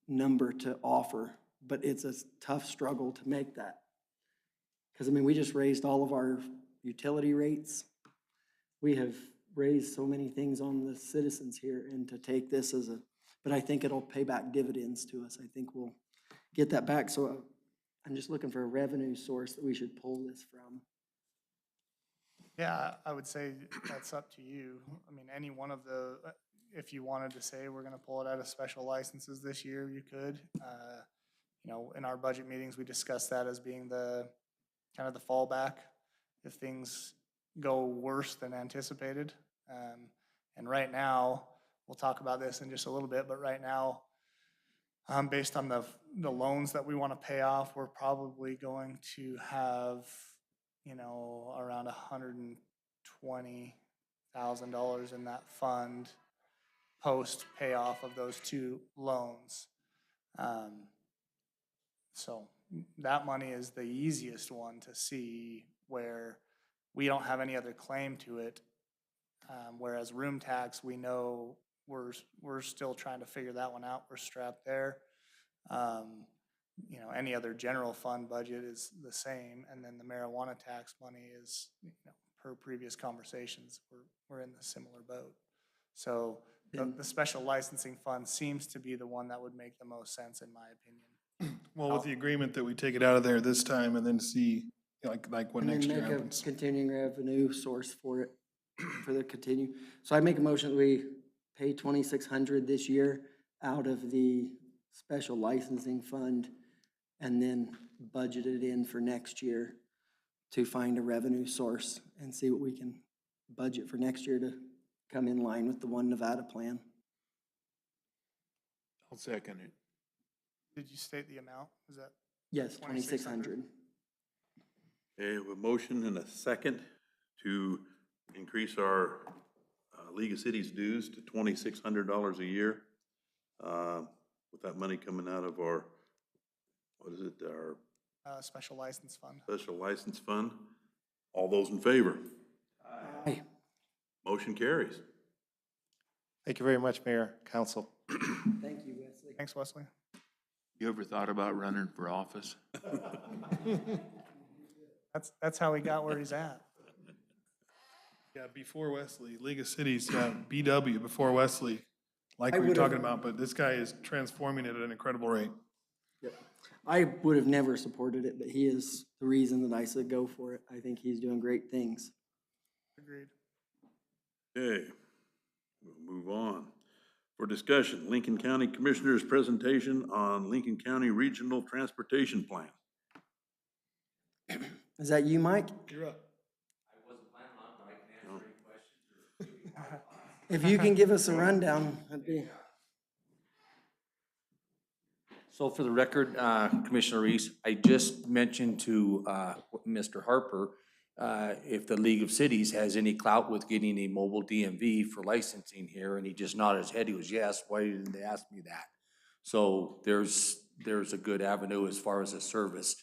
number to offer, but it's a tough struggle to make that. Because, I mean, we just raised all of our utility rates. We have raised so many things on the citizens here, and to take this but I think it'll pay back dividends to us. I think we'll get that back. So I'm just looking for a revenue source that we should pull this from. Yeah, I would say that's up to you. I mean, any one of if you wanted to say we're gonna pull it out of special licenses this year, you could. You know, in our budget meetings, we discussed that as being kind of the fallback if things go worse than anticipated. And right now, we'll talk about this in just a little bit, but right now, based on the loans that we want to pay off, we're probably going to have, you know, around $120,000 in that fund post payoff of those two loans. So that money is the easiest one to see where we don't have any other claim to it. Whereas room tax, we know we're still trying to figure that one out. We're strapped there. You know, any other general fund budget is the same, and then the marijuana tax money is, you know, per previous conversations, we're in the similar boat. So the special licensing fund seems to be the one that would make the most sense, in my opinion. Well, with the agreement that we take it out of there this time and then see, like what And next then year make a happens. continuing revenue source for it, for the continue. So I make a motion that we pay 2,600 this year out of the special licensing fund and then budget it in for next year to find a revenue source and see what we can budget for next year to come in line with the One Nevada plan. I'll second it. Did you state the amount? Is that? Yes, 2,600. 2,600. Okay, we have a motion and a second to increase our League of Cities dues to $2,600 a year. With that money coming out of our, what is it, our Special license fund. special license fund. All those in favor? Aye. Motion carries. Thank you very much, Mayor, Council. Thank you, Wesley. Thanks, Wesley. You ever thought about running for office? That's how he got where he's at. Yeah, before Wesley, League of Cities, BW before Wesley, like I we were would've- talking about, but this guy is transforming it at an incredible rate. I would have never supported it, but he is the reason that I said go for it. I think he's doing great things. Agreed. Okay, we'll move on. For discussion, Lincoln County Commissioners' presentation on Lincoln County Regional Transportation Plan. Is that you, Mike? You're up. If you can give us a rundown, that'd be. So for the record, Commissioner Reese, I just mentioned to Mr. Harper, if the League of Cities has any clout with getting a mobile DMV for licensing here, and he just nodded his head, he goes, yes, why didn't they ask me that? So there's a good avenue as far as a service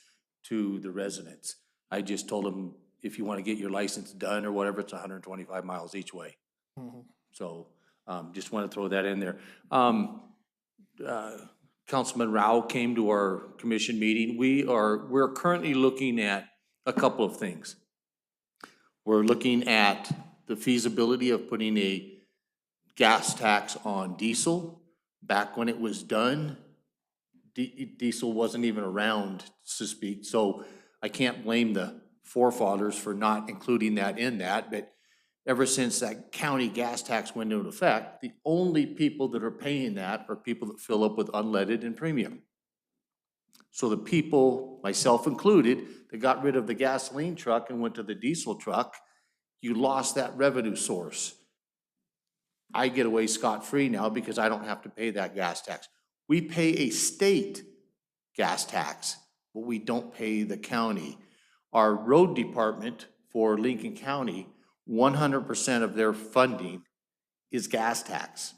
to the residents. I just told him, if you want to get your license done or whatever, it's 125 miles each way. So just want to throw that in there. Councilman Rao came to our commission meeting. We're currently looking at a couple of things. We're looking at the feasibility of putting a gas tax on diesel. Back when it was done, diesel wasn't even around, so to speak. So I can't blame the forefathers for not including that in that, but ever since that county gas tax went into effect, the only people that are paying that are people that fill up with unleaded and premium. So the people, myself included, that got rid of the gasoline truck and went to the diesel truck, you lost that revenue source. I get away scot-free now because I don't have to pay that gas tax. We pay a state gas tax, but we don't pay the county. Our road department for Lincoln County, 100% of their funding is gas tax.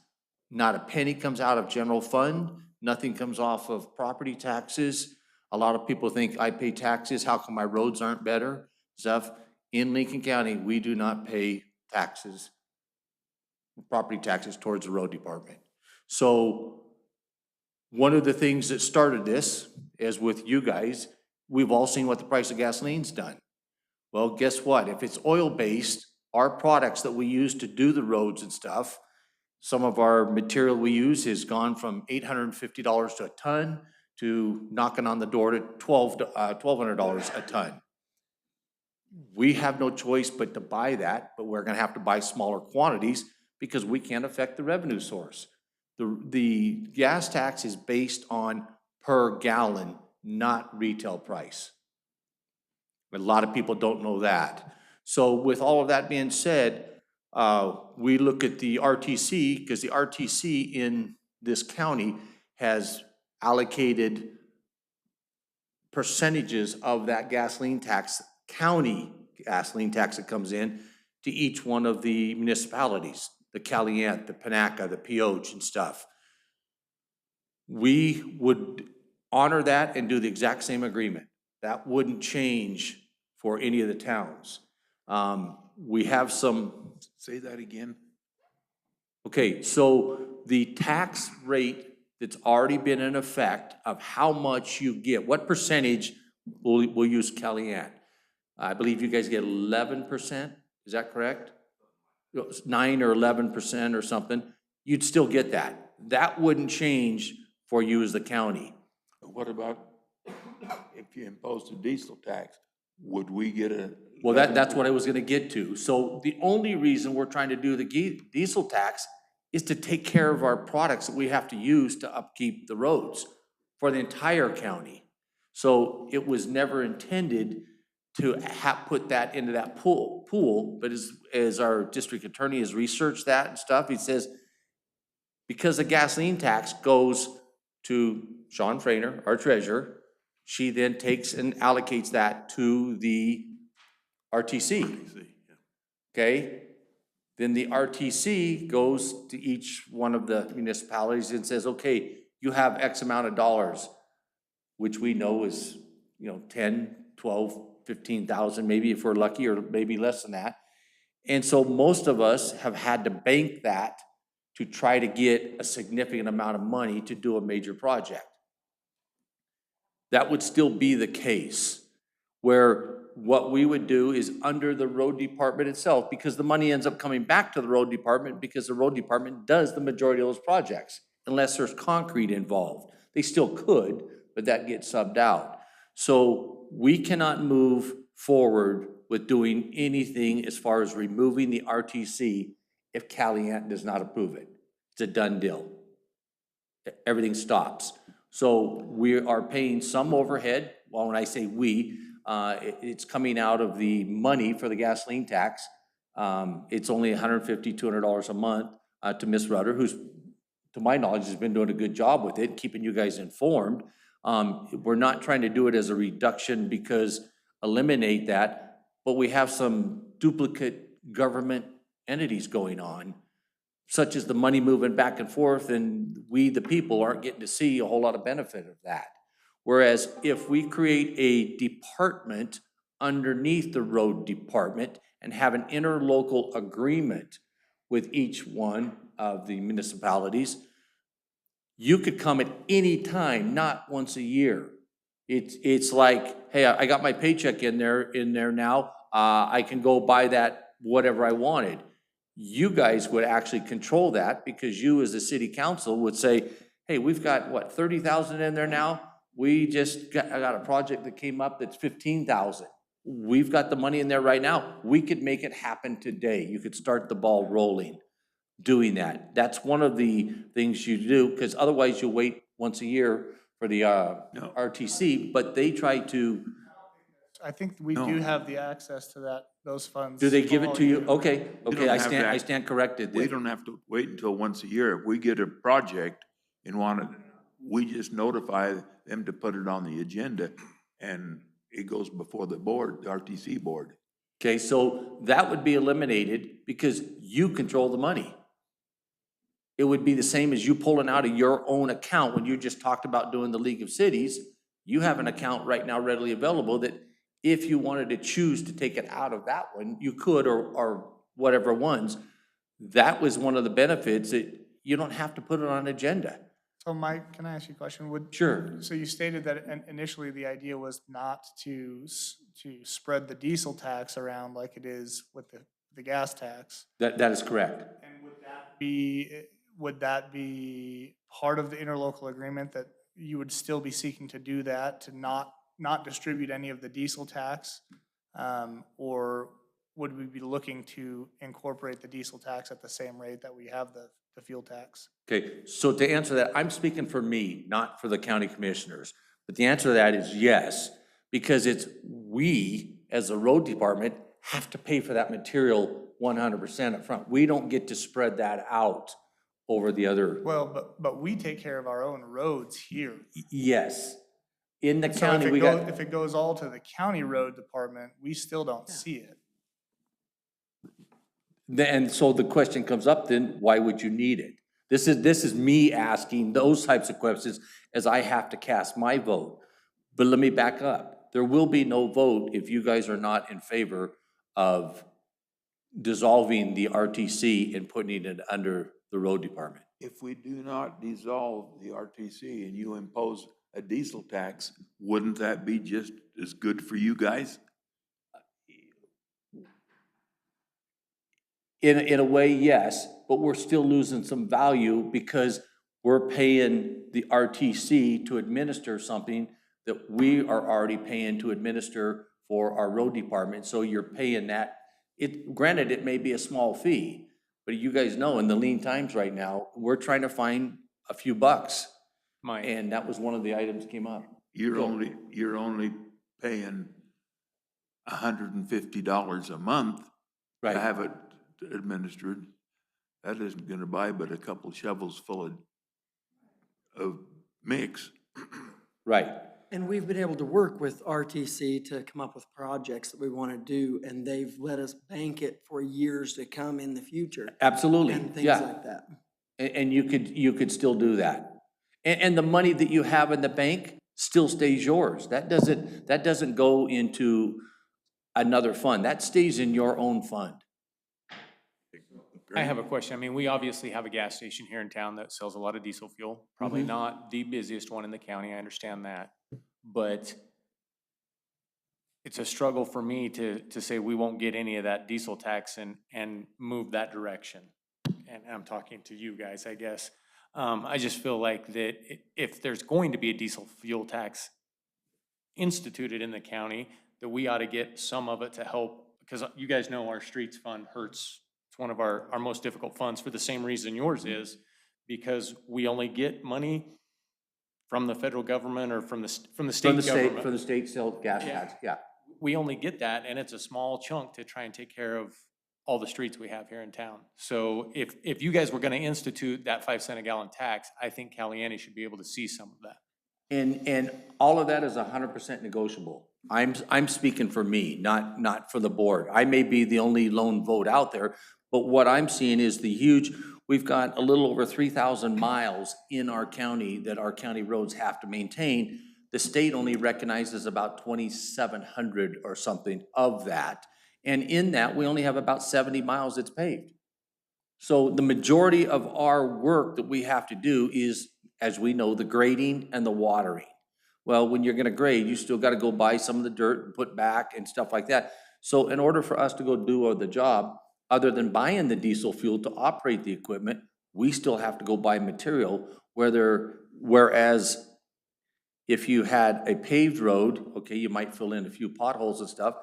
Not a penny comes out of general fund, nothing comes off of property taxes. A lot of people think I pay taxes, how come my roads aren't better? Stuff. In Lincoln County, we do not pay taxes, property taxes towards the road department. So one of the things that started this, as with you guys, we've all seen what the price of gasoline's done. Well, guess what? If it's oil-based, our products that we use to do the roads and stuff, some of our material we use has gone from $850 to a ton to knocking on the door to $1,200 a ton. We have no choice but to buy that, but we're gonna have to buy smaller quantities because we can't affect the revenue source. The gas tax is based on per gallon, not retail price. A lot of people don't know that. So with all of that being said, we look at the RTC, because the RTC in this county has allocated percentages of that gasoline tax, county gasoline tax that comes in, to each one of the municipalities, the Caliente, the Panaca, the Pioche and stuff. We would honor that and do the exact same agreement. That wouldn't change for any of the towns. We have some. Say that again. Okay, so the tax rate that's already been in effect of how much you get, what percentage, we'll use Caliente. I believe you guys get 11%, is that correct? 9 or 11% or something, you'd still get that. That wouldn't change for you as the county. What about if you imposed a diesel tax? Would we get a? Well, that's what I was gonna get to. So the only reason we're trying to do the diesel tax is to take care of our products that we have to use to upkeep the roads for the entire county. So it was never intended to put that into that pool, but as our district attorney has researched that and stuff, he says, because the gasoline tax goes to Sean Frainer, our treasurer, she then takes and allocates that to the RTC. Okay? Then the RTC goes to each one of the municipalities and says, okay, you have X amount of dollars, which we know is, 10, 12, 15,000, maybe if we're lucky, or maybe less than that. And so most of us have had to bank that to try to get a significant amount of money to do a major project. That would still be the case, where what we would do is under the road department itself, because the money ends up coming back to the road department because the road department does the majority of those projects, unless there's concrete involved. They still could, but that gets subbed out. So we cannot move forward with doing anything as far as removing the RTC if Caliant does not approve it. It's a done deal. Everything stops. So we are paying some overhead. Well, when I say we, it's coming out of the money for the gasoline tax. It's only $150, $200 a month to Ms. Rudder, who's, to my knowledge, has been doing a good job with it, keeping you guys informed. We're not trying to do it as a reduction because eliminate that, but we have some duplicate government entities going on, such as the money moving back and forth, and we, the people, aren't getting to see a whole lot of benefit of that. Whereas if we create a department underneath the road department and have an interlocal agreement with each one of the municipalities, you could come at any time, not once a year. It's like, hey, I got my paycheck in there now. I can go buy that whatever I wanted. You guys would actually control that because you as the city council would say, hey, we've got what, 30,000 in there now? We just got a project that came up that's 15,000. We've got the money in there right now. We could make it happen today. You could start the ball rolling doing that. That's one of the things you do, because otherwise you'll wait once a year for the RTC, but they try to. I think we No. do have the access to those funds. Do they give it all to you? year. Okay, don't okay, I have stand, that. I stand corrected We then. don't have to wait until once a year. If we get a project and want it, we just notify them to put it on the agenda, and it goes before the board, the RTC board. Okay, so that would be eliminated because you control the money. It would be the same as you pulling out of your own account when you just talked about doing the League of Cities. You have an account right now readily available that if you wanted to choose to take it out of that one, you could, or whatever ones. That was one of the benefits, that you don't have to put it on an agenda. So Mike, can I ask you a question? Sure. So you stated that initially the idea was not to spread the diesel tax around like it is with the gas tax. That is correct. And would that be part of the interlocal agreement that you would still be seeking to do that, to not distribute any of the diesel tax? Or would we be looking to incorporate the diesel tax at the same rate that we have the fuel tax? Okay, so to answer that, I'm speaking for me, not for the county commissioners. But the answer to that is yes, because it's we, as a road department, have to pay for that material 100% up front. We don't get to spread that out over the other. Well, but we take care of our own roads here. Yes. In the So county, if it goes all to the county road department, we still don't see it. and so the question comes up then, why would you need it? This is me asking those types of questions as I have to cast my vote. But let me back up. There will be no vote if you guys are not in favor of dissolving the RTC and putting it under the road department. If we do not dissolve the RTC and you impose a diesel tax, wouldn't that be just as good for you guys? In a way, yes, but we're still losing some value because we're paying the RTC to administer something that we are already paying to administer for our road department. So you're paying that. Granted, it may be a small fee, but you guys know in the lean times right now, we're trying to find a few bucks. And that was one of the items came up. You're only paying $150 a month Right. to have it administered. That isn't gonna buy but a couple shovels full of mix. Right. And we've been able to work with RTC to come up with projects that we want to do, and they've let us bank it for years to come in the future. Absolutely, And things yeah. like that. And you could still do that. And the money that you have in the bank still stays yours. That doesn't go into another fund. That stays in your own fund. I have a question. I mean, we obviously have a gas station here in town that sells a lot of diesel fuel. Probably not the busiest one in the county, I understand that. But it's a struggle for me to say we won't get any of that diesel tax and move that direction. And I'm talking to you guys, I guess. I just feel like that if there's going to be a diesel fuel tax instituted in the county, that we ought to get some of it to help, because you guys know our streets fund hurts. It's one of our most difficult funds for the same reason yours is, because we only get money from the federal government or from the state government. For the state sale gas Yeah. tax, yeah. We only get that, and it's a small chunk to try and take care of all the streets we have here in town. So if you guys were gonna institute that 5 cent a gallon tax, I think Caliente should be able to see some of that. And all of that is 100% negotiable. I'm speaking for me, not for the board. I may be the only lone vote out there, but what I'm seeing is the huge, we've got a little over 3,000 miles in our county that our county roads have to maintain. The state only recognizes about 2,700 or something of that. And in that, we only have about 70 miles that's paved. So the majority of our work that we have to do is, as we know, the grading and the watering. Well, when you're gonna grade, you still gotta go buy some of the dirt and put back and stuff like that. So in order for us to go do the job, other than buying the diesel fuel to operate the equipment, we still have to go buy material, whereas if you had a paved road, okay, you might fill in a few potholes and stuff,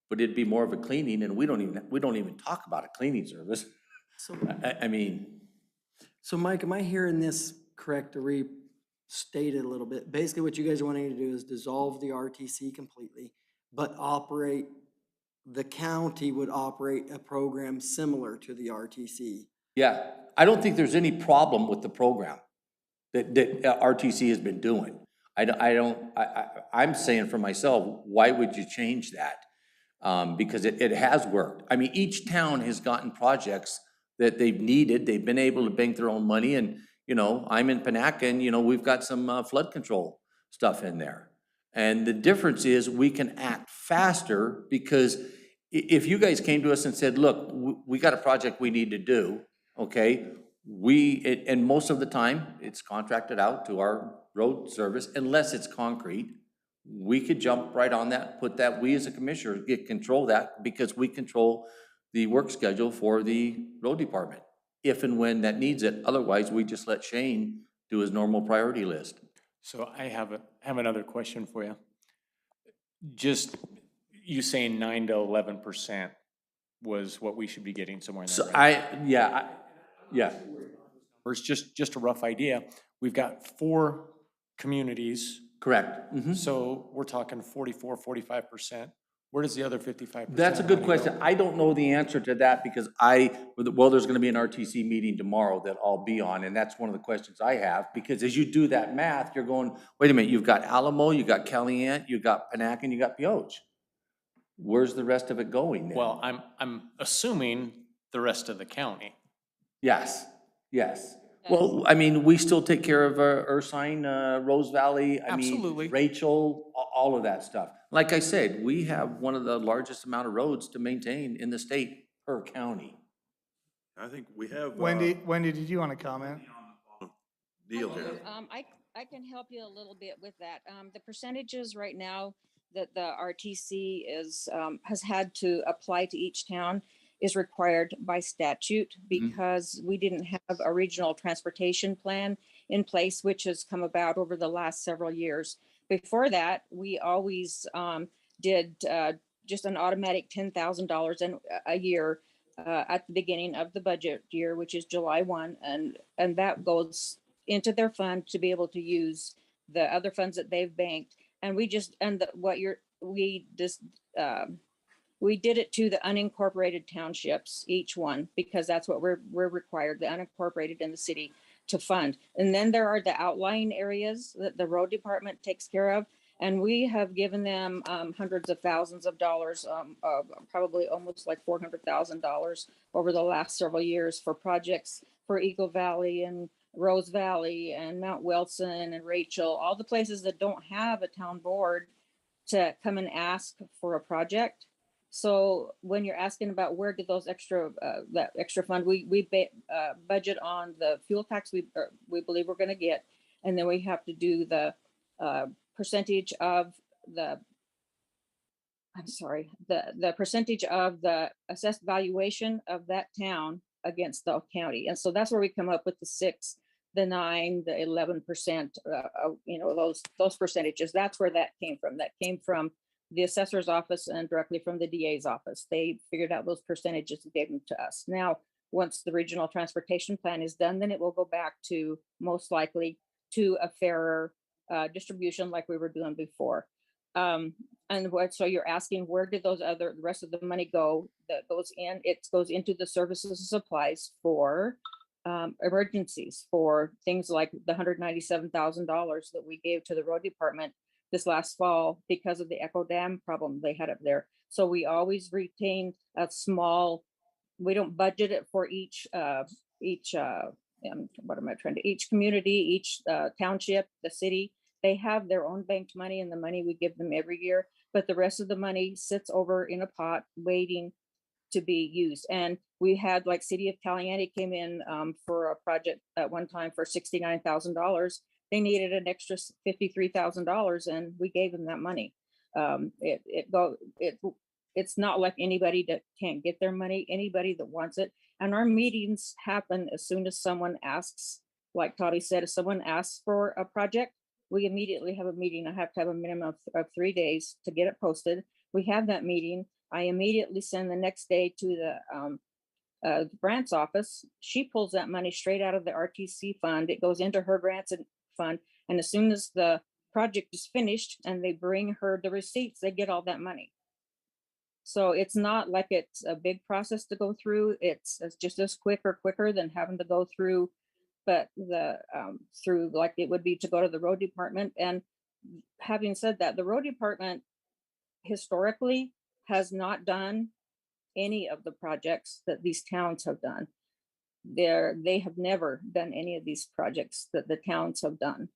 but it'd be more of a cleaning, and we don't even talk about a cleaning service. So, I mean, so Mike, am I hearing this correct to restate it a little bit? Basically, what you guys are wanting to do is dissolve the RTC completely, but the county would operate a program similar to the RTC. yeah, I don't think there's any problem with the program that RTC has been doing. I'm saying for myself, why would you change that? Because it has worked. I mean, each town has gotten projects that they've needed. They've been able to bank their own money, and, you know, I'm in Panaca, and, you know, we've got some flood control stuff in there. And the difference is we can act faster, because if you guys came to us and said, look, we got a project we need to do, okay? And most of the time, it's contracted out to our road service, unless it's concrete. We could jump right on that, put that, we as a commissioner get control of that, because we control the work schedule for the road department, if and when that needs it. Otherwise, we just let Shane do his normal priority list. So I have another question for you. Just you saying 9 to 11% was what we should be getting somewhere in So that range. yeah. Or it's just a rough idea. We've got 4 communities, Correct. so we're talking 44, 45%. Where does the other 55%? That's a good money go? question. I don't know the answer to that, because there's gonna be an RTC meeting tomorrow that I'll be on, and that's one of the questions I have, because as you do that math, you're going, wait a minute, you've got Alamo, you got Caliente, you got Panaca, and you got Pioche. Where's the rest of it going then? Well, I'm assuming the rest of the county. Yes. Well, I mean, we still take care of Ursine, Rose Valley, Absolutely. Rachel, all of that stuff. Like I said, we have one of the largest amount of roads to maintain in the state per county. I think we have. Wendy, did you want to comment? Deal here. I can help you a little bit with that. The percentages right now that the RTC has had to apply to each town is required by statute, because we didn't have a regional transportation plan in place, which has come about over the last several years. Before that, we always did just an automatic $10,000 a year at the beginning of the budget year, which is July 1, and that goes into their fund to be able to use the other funds that they've banked. And we did it to the unincorporated townships, each one, because that's what we're required, the unincorporated in the city, to fund. And then there are the outlying areas that the road department takes care of. And we have given them hundreds of thousands of dollars, probably almost like $400,000 over the last several years for projects for Eagle Valley and Rose Valley and Mount Wilson and Rachel, all the places that don't have a town board to come and ask for a project. So when you're asking about where did those that extra fund, we budget on the fuel tax we believe we're going to get, and then we have to do the percentage of the percentage of the assessed valuation of that town against the county, and so that's where we come up with the the 9, the 11%, you know, those percentages. That's where that came from. That came from the assessor's office and directly from the DA's office. They figured out those percentages and gave them to us. Now, once the regional transportation plan is done, then it will go back to, most likely, to a fairer distribution like we were doing before. And what, so you're asking, where did the rest of the money go that goes in? It goes into the services and supplies for emergencies, for things like the $197,000 that we gave to the road department this last fall because of the Echo Dam problem they had up there. So we always retain a small, we don't budget it for each each community, each township, the city. They have their own banked money, and the money we give them every year, but the rest of the money sits over in a pot waiting to be used. And we had, like, City of Caliente came in for a project at one time for $69,000. They needed an extra $53,000, and we gave them that money. It's not like anybody that can't get their money, anybody that wants it. And our meetings happen as soon as someone asks, like Toddy said, if someone asks for a project, we immediately have a meeting. I have to have a minimum of 3 days to get it posted. We have that meeting. I immediately send the next day to the grants office. She pulls that money straight out of the RTC fund. It goes into her grants fund. And as soon as the project is finished and they bring her the receipts, they get all that money. So it's not like it's a big process to go through. It's just as quicker than having to go through, but through, like it would be to go to the road department. And having said that, the road department historically has not done any of the projects that these towns have done. They have never done any of these projects that the towns have done.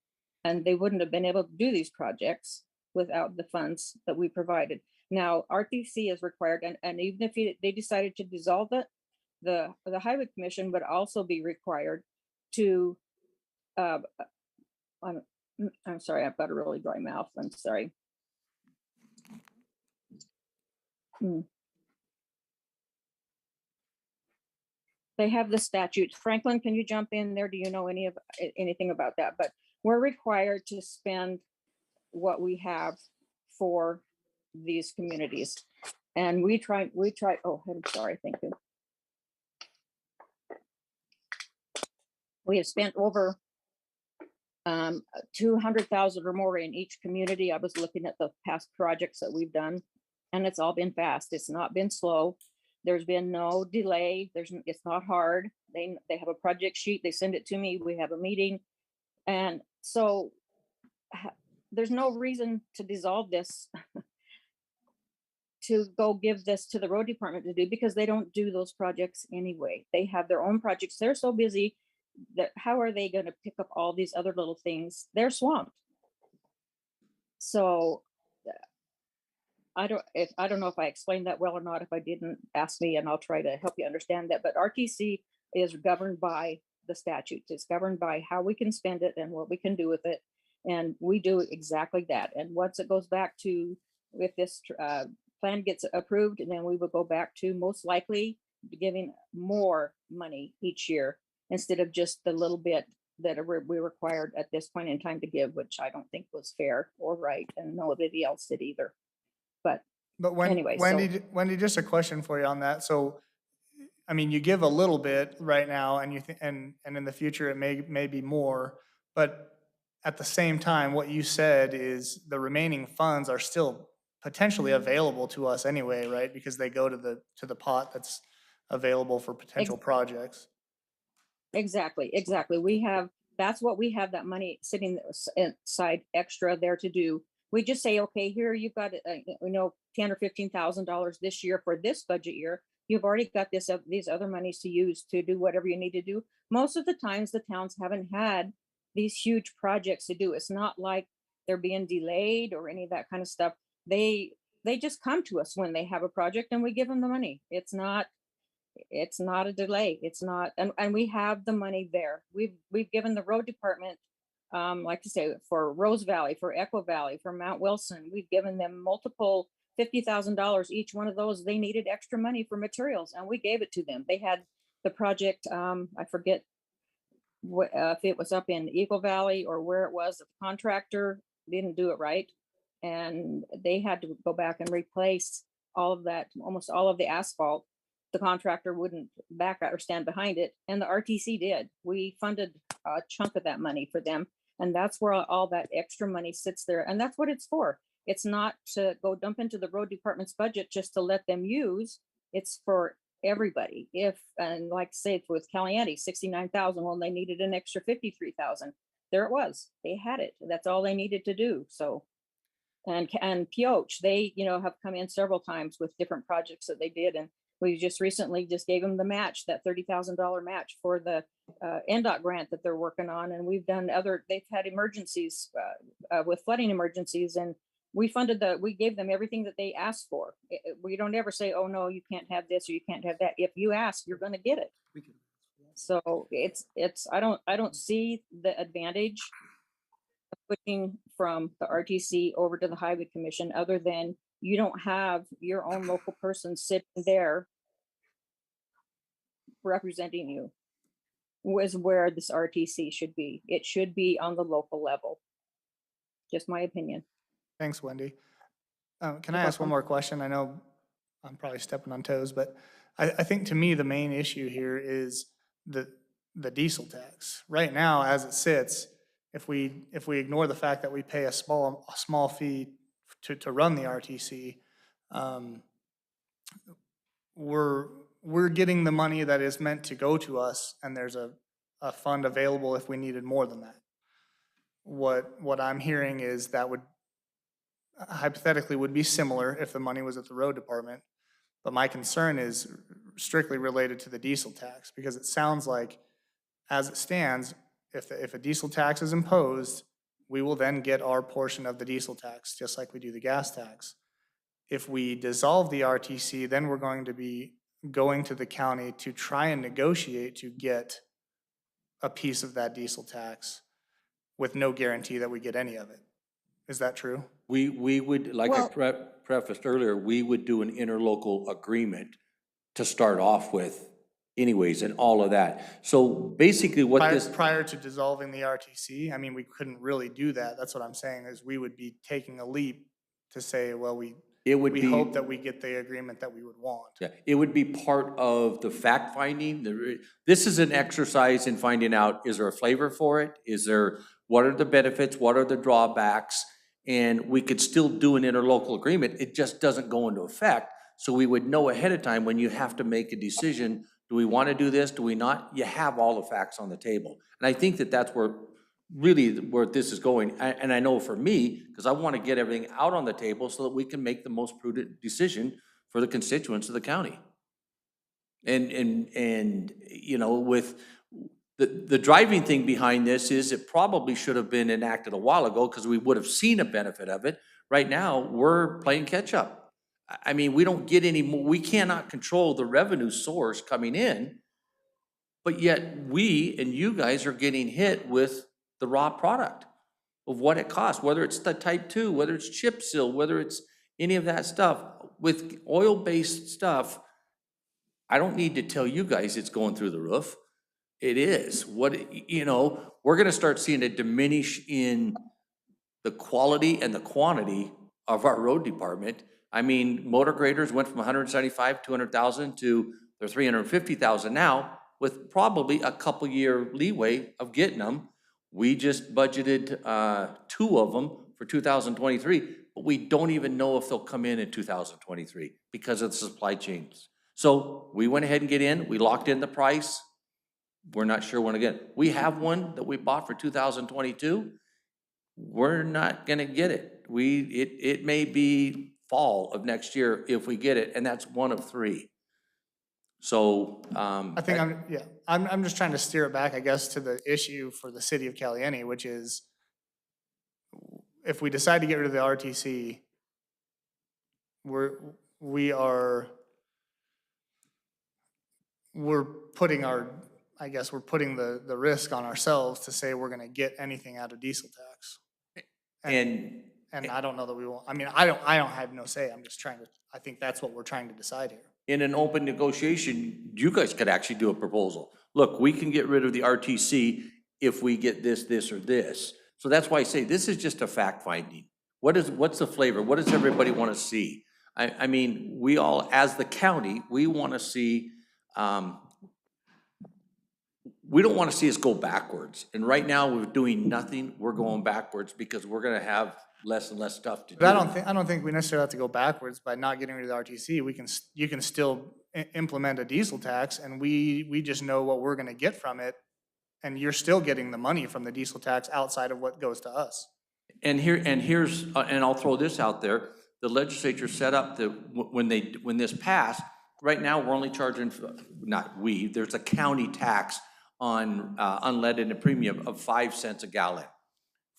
And they wouldn't have been able to do these projects without the funds that we provided. Now, RTC is required, and even if they decided to dissolve it, the Highway Commission would also be required to, I'm sorry, I've got a really dry mouth, I'm sorry. They have the statutes. Franklin, can you jump in there? Do you know anything about that? But we're required to spend what we have for these communities. And we try, oh, I'm sorry, thank you. We have spent over 200,000 or more in each community. I was looking at the past projects that we've done, and it's all been fast. It's not been slow. There's been no delay. It's not hard. They have a project sheet. They send it to me. We have a meeting. And so there's no reason to dissolve this to go give this to the road department to do, because they don't do those projects anyway. They have their own projects. They're so busy that how are they going to pick up all these other little things? They're swamped. So I don't know if I explained that well or not. If I didn't, ask me and I'll try to help you understand that. But RTC is governed by the statutes. It's governed by how we can spend it and what we can do with it. And we do exactly that. And once it goes back to, if this plan gets approved, and then we will go back to most likely giving more money each year instead of just the little bit that we required at this point in time to give, which I don't think was fair or right, and nobody else did either. But anyway, Wendy, just a question for you on that. So, I mean, you give a little bit right now, and and in the future it may be more, but at the same time, what you said is the remaining funds are still potentially available to us anyway, right? Because they go to the pot that's available for potential projects. Exactly. That's what we have, that money sitting aside extra there to do. We just say, okay, here you've got, $10,000 or $15,000 this year for this budget year. You've already got these other monies to use to do whatever you need to do. Most of the times the towns haven't had these huge projects to do. It's not like they're being delayed or any of that kind of stuff. They just come to us when they have a project and we give them the money. It's not a delay. It's not, and we have the money there. We've given the road department, like I say, for Rose Valley, for Echo Valley, for Mount Wilson, we've given them multiple $50,000 each one of those. They needed extra money for materials, and we gave it to them. They had the project, I forget if it was up in Eagle Valley or where it was, the contractor didn't do it right. And they had to go back and replace all of that, almost all of the asphalt. The contractor wouldn't back out or stand behind it, and the RTC did. We funded a chunk of that money for them, and that's where all that extra money sits there, and that's what it's for. It's not to go dump into the road department's budget just to let them use. It's for everybody. If, and like say with Caliente, 69,000, well, they needed an extra 53,000. There it was. They had it. That's all they needed to do. So, and Pioche, they, have come in several times with different projects that they did. And we just recently just gave them the match, that $30,000 match for the NDOT grant that they're working on. And we've done they've had emergencies with flooding emergencies, and we gave them everything that they asked for. We don't ever say, oh no, you can't have this or you can't have that. If you ask, you're going to get it. So I don't see the advantage of switching from the RTC over to the Highway Commission, other than you don't have your own local person sitting there representing you. Was where this RTC should be. It should be on the local level. Just my opinion. Thanks, Wendy. Can I ask one more question? I know I'm probably stepping on toes, but I think to me, the main issue here is the diesel tax. Right now, as it sits, if we ignore the fact that we pay a small fee to run the RTC, we're getting the money that is meant to go to us, and there's a fund available if we needed more than that. What I'm hearing is that would hypothetically would be similar if the money was at the road department. But my concern is strictly related to the diesel tax, because it sounds like, as it stands, if a diesel tax is imposed, we will then get our portion of the diesel tax, just like we do the gas tax. If we dissolve the RTC, then we're going to be going to the county to try and negotiate to get a piece of that diesel tax with no guarantee that we get any of it. Is that true? We would, like I prefaced earlier, we would do an interlocal agreement to start off with anyways, and all of that. So basically what Prior to dissolving the RTC, I mean, we couldn't really do that. That's what I'm saying, is we would be taking a leap to say, well, we hope that we get the agreement that we would want. Yeah, it would be part of the fact finding. This is an exercise in finding out, is there a flavor for it? What are the benefits? What are the drawbacks? And we could still do an interlocal agreement. It just doesn't go into effect. So we would know ahead of time when you have to make a decision. Do we want to do this? Do we not? You have all the facts on the table. And I think that that's where this is going. And I know for me, because I want to get everything out on the table so that we can make the most prudent decision for the constituents of the county. And with the driving thing behind this is it probably should have been enacted a while ago, because we would have seen a benefit of it. Right now, we're playing catch up. I mean, we don't get any more, we cannot control the revenue source coming in, but yet we and you guys are getting hit with the raw product of what it costs, whether it's the type 2, whether it's chip seal, whether it's any of that stuff. With oil-based stuff, I don't need to tell you guys it's going through the roof. It is. We're going to start seeing a diminish in the quality and the quantity of our road department. I mean, motor graders went from 175, 200,000 to they're 350,000 now, with probably a couple year leeway of getting them. We just budgeted 2 of them for 2023, but we don't even know if they'll come in 2023 because of the supply chains. So we went ahead and get in. We locked in the price. We're not sure when again. We have one that we bought for 2022. We're not going to get it. It may be fall of next year if we get it, and that's one of 3. So I think I'm just trying to steer it back, I guess, to the issue for the city of Caliente, which is if we decide to get rid of the RTC, we're putting the risk on ourselves to say we're going to get anything out of diesel tax. And I don't know that we won't. I mean, I don't have no say. I'm just I think that's what we're trying to decide here. in an open negotiation, you guys could actually do a proposal. Look, we can get rid of the RTC if we get this, this, or this. So that's why I say this is just a fact finding. What's the flavor? What does everybody want to see? I mean, we all, as the county, we want to see, we don't want to see us go backwards. And right now, we're doing nothing, we're going backwards because we're gonna have less and less stuff to do. But I don't think we necessarily have to go backwards by not getting rid of the RTC. You can still implement a diesel tax, and we just know what we're gonna get from it. And you're still getting the money from the diesel tax outside of what goes to us. And here's, and I'll throw this out there, the legislature set up when this passed, right now, we're only charging, there's a county tax on unleaded and premium of 5 cents a gallon.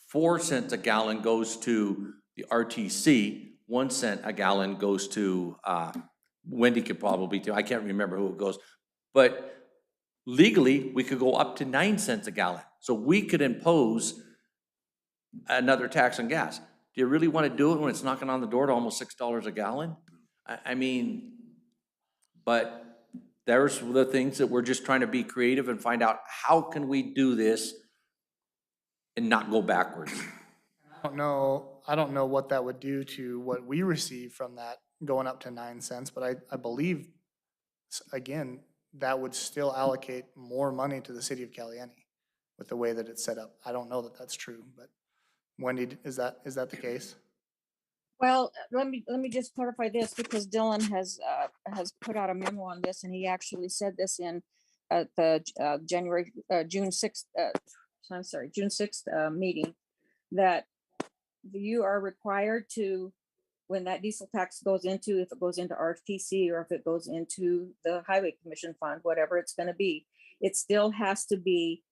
4 cents a gallon goes to the RTC, 1 cent a gallon goes to, Wendy could probably too, I can't remember who it goes, but legally, we could go up to 9 cents a gallon. So we could impose another tax on gas. Do you really want to do it when it's knocking on the door to almost $6 a gallon? I mean, but there's the things that we're just trying to be creative and find out how can we do this and not go backwards. I don't know what that would do to what we receive from that going up to 9 cents, but I believe, again, that would still allocate more money to the city of Caliente with the way that it's set up. I don't know that that's true, but Wendy, is that the case? Well, let me just clarify this because Dylan has put out a memo on this, and he actually said this in the June 6th meeting, that you are required to, when that diesel tax goes into, if it goes into RTC or if it goes into the Highway Commission Fund, whatever it's going to be, it still has to be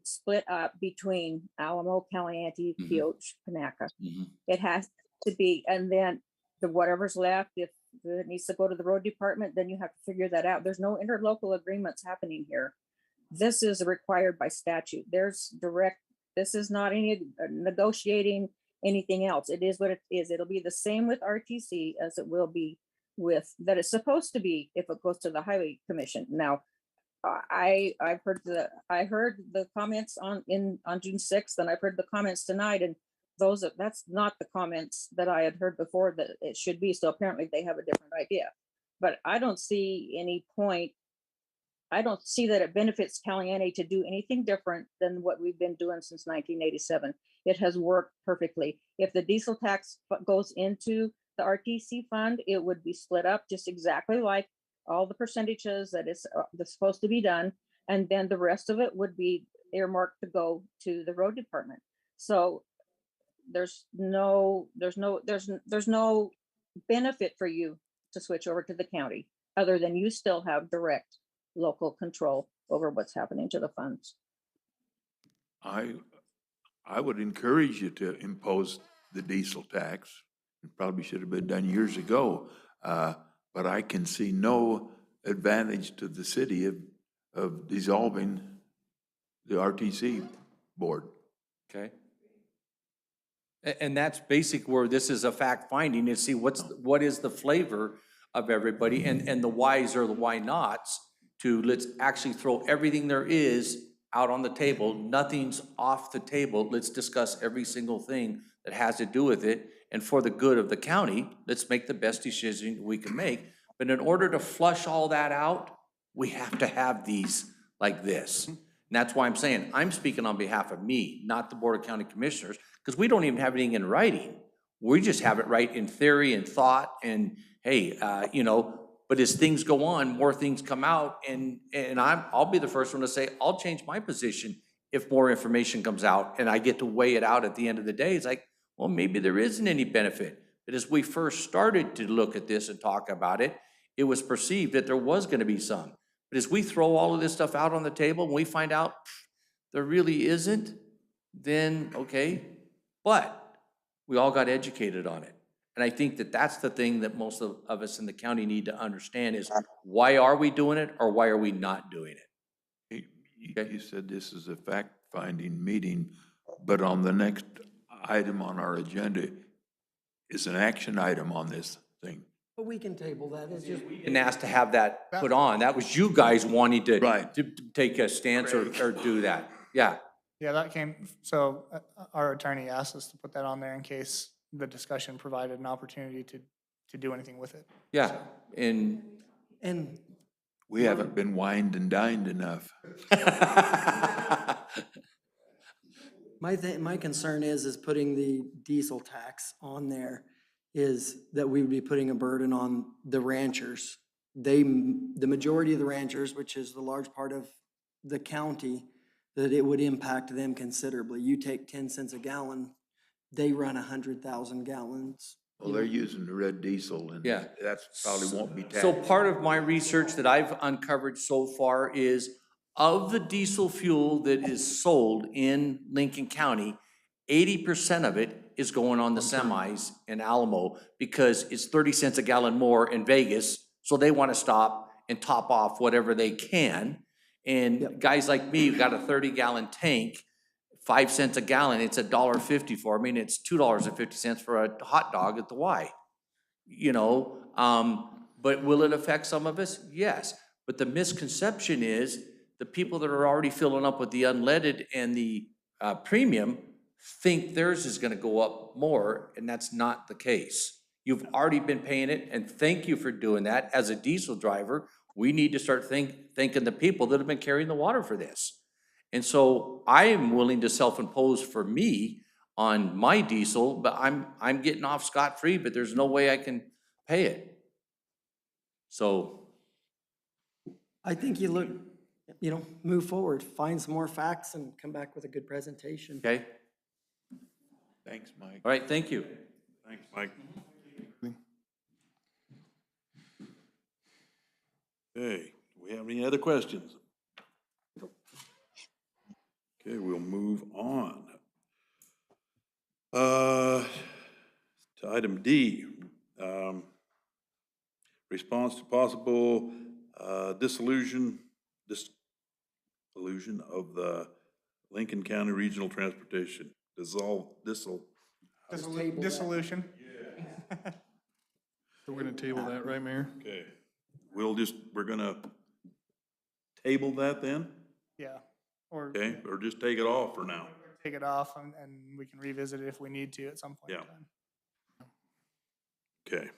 split up between Alamo, Caliente, Pioche, Panaca. It has to be, and then whatever's left, if it needs to go to the road department, then you have to figure that out. There's no interlocal agreements happening here. This is required by statute. This is not any negotiating anything else. It is what it is. It'll be the same with RTC as it will be with, that it's supposed to be if it goes to the Highway Commission. Now, I heard the comments on June 6th, and I've heard the comments tonight, and that's not the comments that I had heard before that it should be. So apparently they have a different idea. But I don't see any point. I don't see that it benefits Caliente to do anything different than what we've been doing since 1987. It has worked perfectly. If the diesel tax goes into the RTC fund, it would be split up just exactly like all the percentages that's supposed to be done. And then the rest of it would be earmarked to go to the road department. So there's no benefit for you to switch over to the county, other than you still have direct local control over what's happening to the funds. I would encourage you to impose the diesel tax. It probably should have been done years ago, but I can see no advantage to the city of dissolving the RTC board. Okay. And that's basic where this is a fact finding, is see what is the flavor of everybody and the whys or the why nots, to let's actually throw everything there is out on the table. Nothing's off the table. Let's discuss every single thing that has to do with it. And for the good of the county, let's make the best decision we can make. But in order to flush all that out, we have to have these like this. And that's why I'm saying, I'm speaking on behalf of me, not the Board of County Commissioners, because we don't even have anything in writing. We just have it right in theory and thought and, hey, but as things go on, more things come out, and I'll be the first one to say, I'll change my position if more information comes out and I get to weigh it out at the end of the day. It's like, well, maybe there isn't any benefit. But as we first started to look at this and talk about it, it was perceived that there was going to be some. But as we throw all of this stuff out on the table and we find out there really isn't, then okay, but we all got educated on it. And I think that that's the thing that most of us in the county need to understand is, why are we doing it or why are we not doing it? You said this is a fact-finding meeting, but on the next item on our agenda is an action item on this thing. But we can table that, it's just, and asked to have that put on. That was you guys wanting to. Right. To take a stance or do that. Yeah. Yeah, that came, so our attorney asked us to put that on there in case the discussion provided an opportunity to do anything with it. Yeah. And and We haven't been wined and dined enough. my concern is putting the diesel tax on there, is that we would be putting a burden on the ranchers. The majority of the ranchers, which is the large part of the county, that it would impact them considerably. You take 10 cents a gallon, they run 100,000 gallons. Well, they're using the red diesel and Yeah. that's probably won't be taxed. so part of my research that I've uncovered so far is of the diesel fuel that is sold in Lincoln County, 80% of it is going on the semis in Alamo because it's 30 cents a gallon more in Vegas. So they want to stop and top off whatever they can. And guys like me who got a 30-gallon tank, 5 cents a gallon, it's $1.50 for me, and it's $2.50 for a hot dog at the Y. You know, but will it affect some of us? Yes. But the misconception is the people that are already filling up with the unleaded and the premium think theirs is gonna go up more, and that's not the case. You've already been paying it, and thank you for doing that. As a diesel driver, we need to start thanking the people that have been carrying the water for this. And so I am willing to self-impose for me on my diesel, but I'm getting off scot-free, but there's no way I can pay it. So, I think move forward, find some more facts and come back with a good presentation. okay, Thanks, Mike. all right, thank you. Thanks, Mike. Okay, do we have any other questions? Okay, we'll move on. To item D, response to possible dissolution of the Lincoln County Regional Transportation. Dissolution. So we're gonna table that, right, Mayor? Okay, we're gonna table that then, Yeah, or okay, or just take it off for now? take it off and we can revisit it if we need to at some point in Yeah. time. Okay.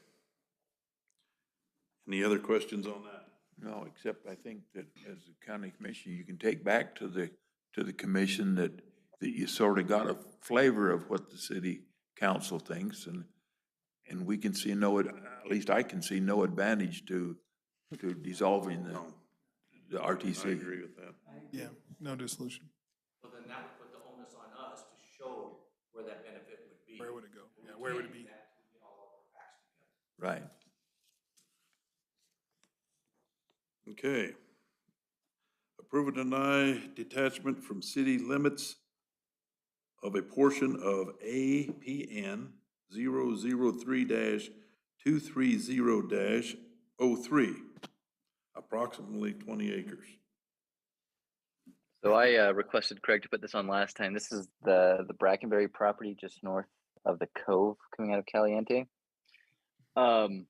Any other questions on that? No, except I think that as a county commissioner, you can take back to the commission that you sort of got a flavor of what the city council thinks, and we can see at least I can see no advantage to dissolving the RTC. I agree with that. Yeah, no dissolution. Well, then that would put the onus on us to show where that benefit would be. Where would it go? Yeah, where would it be? Right. Okay. Approve or deny detachment from city limits of a portion of APN 003-230-03, approximately 20 acres. So I requested Craig to put this on last time. This is the Brackenberry property just north of the Cove coming out of Caliente. So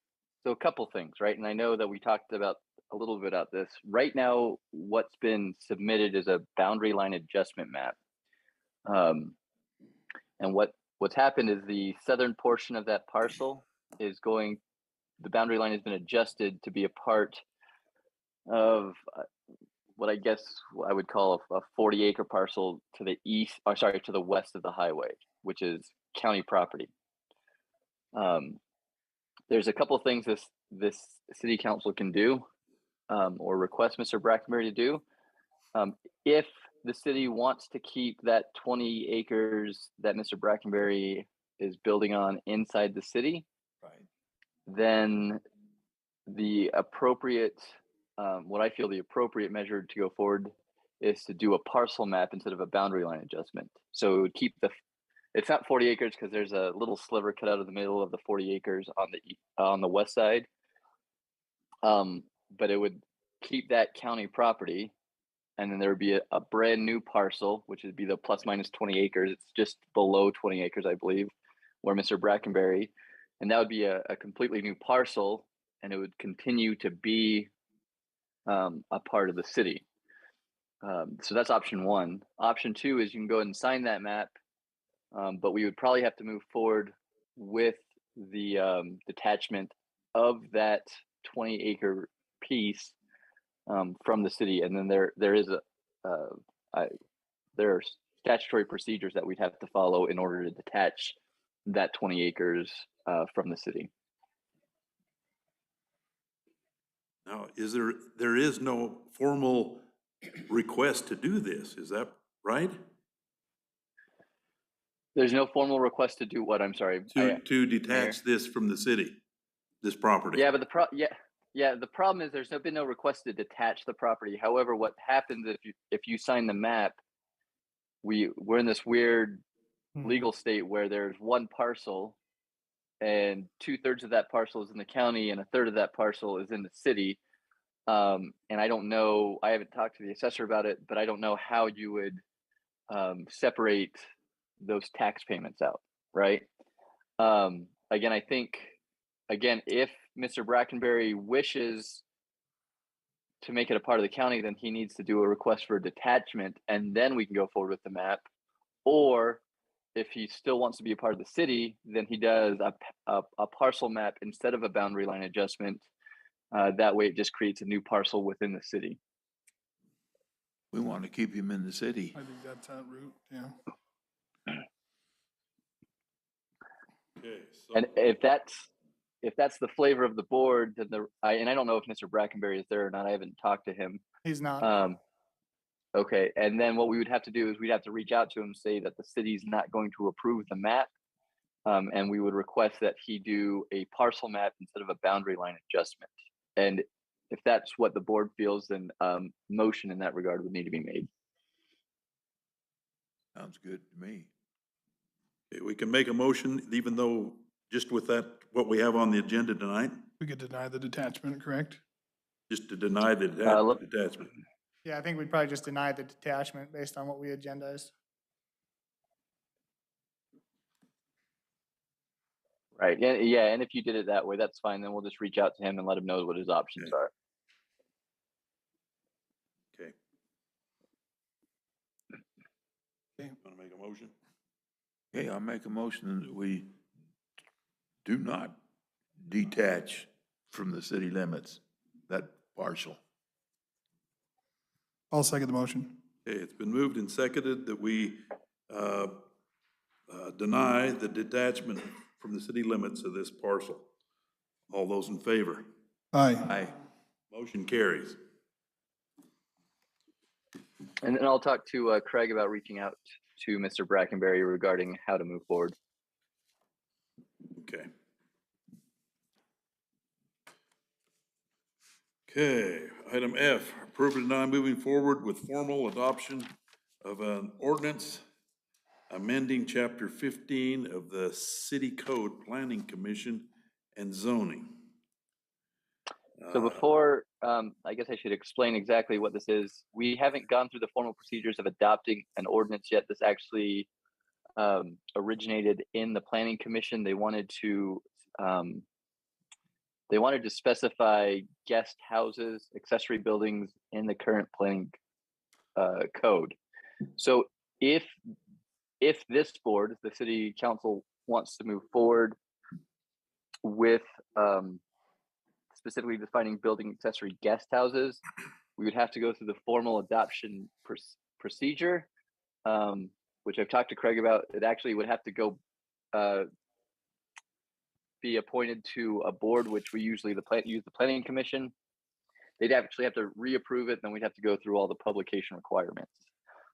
a couple things, right? And I know that we talked about a little bit about this. Right now, what's been submitted is a boundary line adjustment map. And what's happened is the southern portion of that parcel is the boundary line has been adjusted to be a part of what I guess I would call a 40-acre parcel to the to the west of the highway, which is county property. There's a couple of things this city council can do, or request Mr. Brackenberry to do. If the city wants to keep that 20 acres that Mr. Brackenberry is building on inside the city, Right. then the appropriate, what I feel the appropriate measure to go forward is to do a parcel map instead of a boundary line adjustment. So it would keep it's not 40 acres because there's a little sliver cut out of the middle of the 40 acres on the west side. But it would keep that county property, and then there would be a brand new parcel, which would be the plus minus 20 acres. It's just below 20 acres, I believe, where Mr. Brackenberry And that would be a completely new parcel, and it would continue to be a part of the city. So that's option one. Option two is you can go ahead and sign that map, but we would probably have to move forward with the detachment of that 20-acre piece from the city. And then there are statutory procedures that we'd have to follow in order to detach that 20 acres from the city. Now, there is no formal request to do this, is that right? There's no formal request to do what? I'm sorry. To detach this from the city, this property? Yeah, but the problem is there's been no request to detach the property. However, what happens if you sign the map, we're in this weird legal state where there's one parcel and 2/3 of that parcel is in the county and 1/3 of that parcel is in the city. And I don't know, I haven't talked to the assessor about it, but I don't know how you would separate those tax payments out, right? Again, I think, if Mr. Brackenberry wishes to make it a part of the county, then he needs to do a request for a detachment, and then we can go forward with the map. Or if he still wants to be a part of the city, then he does a parcel map instead of a boundary line adjustment. That way it just creates a new parcel within the city. We want to keep him in the city. I think that's that route, yeah. Okay, so. And if that's the flavor of the board, then I don't know if Mr. Brackenberry is there or not. I haven't talked to him. He's not. Okay, and then what we would have to do is we'd have to reach out to him, say that the city's not going to approve the map, and we would request that he do a parcel map instead of a boundary line adjustment. And if that's what the board feels, then motion in that regard would need to be made. Sounds good to me. Okay, we can make a motion, even though just with that, what we have on the agenda tonight, We could deny the detachment, correct? just to deny the look- detachment. Yeah, I think we'd probably just deny the detachment based on what we agendized. Right. Yeah. And if you did it that way, that's fine. Then we'll just reach out to him and let him know what his options are. Okay. Okay. Want to make a motion? Okay, I'll make a motion that we do not detach from the city limits, that parcel. I'll second the motion. Okay, it's been moved and seconded that we deny the detachment from the city limits of this parcel. All those in favor? Aye. Aye. Motion carries. And then I'll talk to Craig about reaching out to Mr. Brackenberry regarding how to move forward. Okay. Okay, item F, approve or deny moving forward with formal adoption of an ordinance amending chapter 15 of the City Code Planning Commission and zoning. So before, I guess I should explain exactly what this is. We haven't gone through the formal procedures of adopting an ordinance yet. This actually originated in the Planning Commission. They wanted to specify guest houses, accessory buildings in the current planning code. So if this board, the city council, wants to move forward with specifically defining building accessory guest houses, we would have to go through the formal adoption procedure, which I've talked to Craig about. It actually would have to go be appointed to a board, which we usually use the Planning Commission. They'd actually have to reapprove it, and then we'd have to go through all the publication requirements.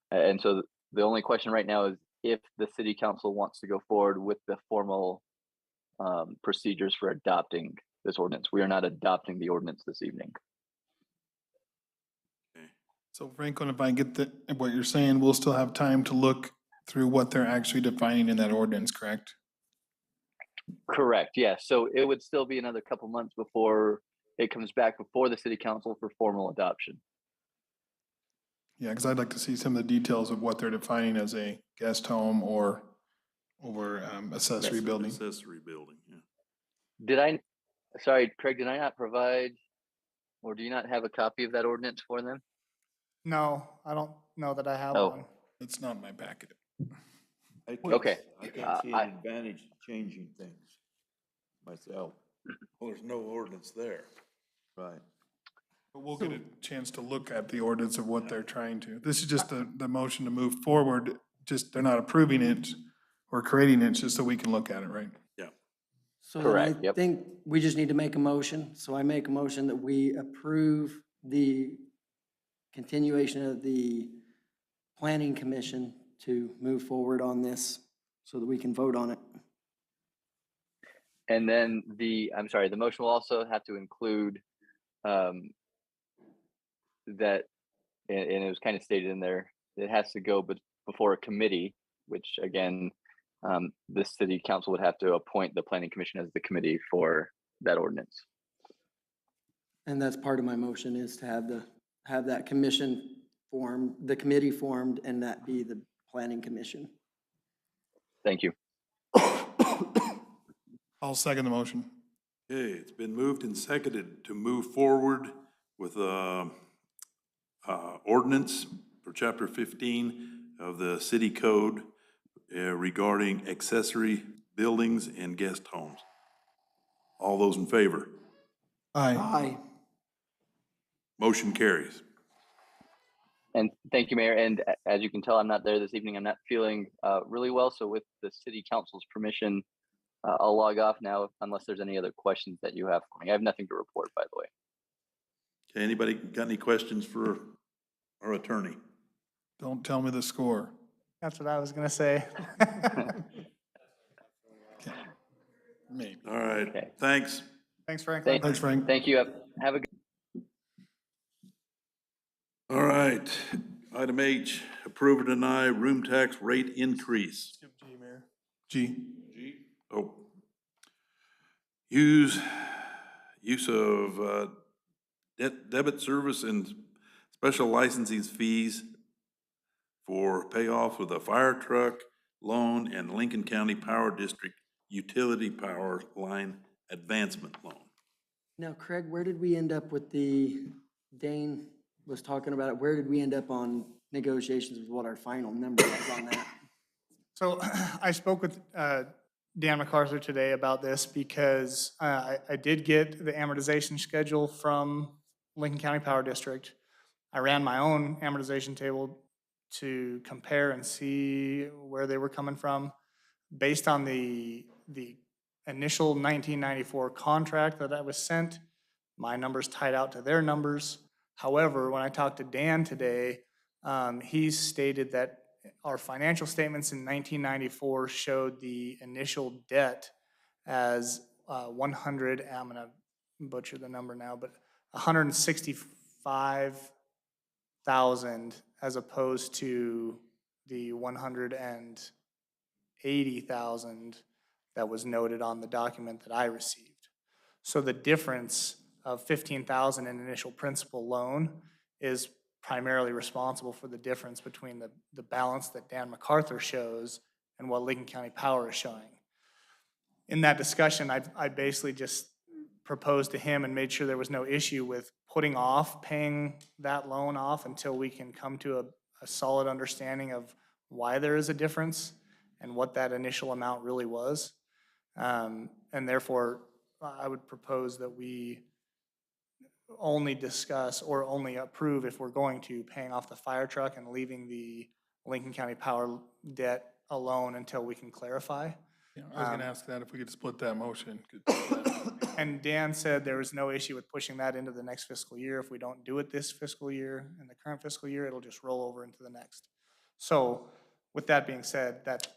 And so the only question right now is if the city council wants to go forward with the formal procedures for adopting this ordinance. We are not adopting the ordinance this evening. So Franklin, if I get what you're saying, we'll still have time to look through what they're actually defining in that ordinance, correct? Correct, yes. So it would still be another couple months before it comes back before the city council for formal adoption. Yeah, because I'd like to see some of the details of what they're defining as a guest home or accessory building. Accessory building, yeah. Sorry, Craig, did I not provide, or do you not have a copy of that ordinance for them? No, I don't know that I have Oh. one. It's not in my packet. Okay. I can't see I- an advantage to changing things myself. Well, there's no ordinance there. Right. But we'll get a chance to look at the ordinance of what they're trying to. This is just the motion to move forward, just they're not approving it or creating it, just so we can look at it, right? So then I Correct, yep. think we just need to make a motion. So I make a motion that we approve the continuation of the planning commission to move forward on this so that we can vote on it. And then I'm sorry, the motion will also have to include that, and it was kind of stated in there, it has to go before a committee, which again, the city council would have to appoint the planning commission as the committee for that ordinance. And that's part of my motion is to have that commission formed, the committee formed, and that be the planning commission. Thank you. I'll second the motion. Okay, it's been moved and seconded to move forward with ordinance for chapter 15 of the city code regarding accessory buildings and guest homes. All those in favor? Aye. Aye. Motion carries. And thank you, Mayor. And as you can tell, I'm not there this evening. I'm not feeling really well. So with the city council's permission, I'll log off now unless there's any other questions that you have for me. I have nothing to report, by the way. Okay, anybody got any questions for our attorney? Don't tell me the score. That's what I was gonna say. Maybe. All right, Okay. thanks. Thanks, Franklin. Thanks, Frank. Thank you. Have a good. All right, item H, approve or deny room tax rate increase. G, Mayor. G. Oh. Use of debit service and special licensing fees for payoff of the fire truck loan and Lincoln County Power District utility power line advancement loan. Now, Craig, where did we end up with Dane was talking about it, where did we end up on negotiations with what our final number was on that? So I spoke with Dan MacArthur today about this because I did get the amortization schedule from Lincoln County Power District. I ran my own amortization table to compare and see where they were coming from. Based on the initial 1994 contract that I was sent, my numbers tied out to their numbers. However, when I talked to Dan today, he stated that our financial statements in 1994 showed the initial debt as 100, I'm gonna butcher the number now, but 165,000 as opposed to the 180,000 that was noted on the document that I received. So the difference of 15,000 in initial principal loan is primarily responsible for the difference between the balance that Dan MacArthur shows and what Lincoln County Power is showing. In that discussion, I basically just proposed to him and made sure there was no issue with putting off paying that loan off until we can come to a solid understanding of why there is a difference and what that initial amount really was. And therefore, I would propose that we only discuss or only approve if we're going to paying off the fire truck and leaving the Lincoln County Power debt alone until we can clarify. Yeah, I was gonna ask that if we could split that motion. And Dan said there was no issue with pushing that into the next fiscal year. If we don't do it this fiscal year, in the current fiscal year, it'll just roll over into the next. So with that being said, that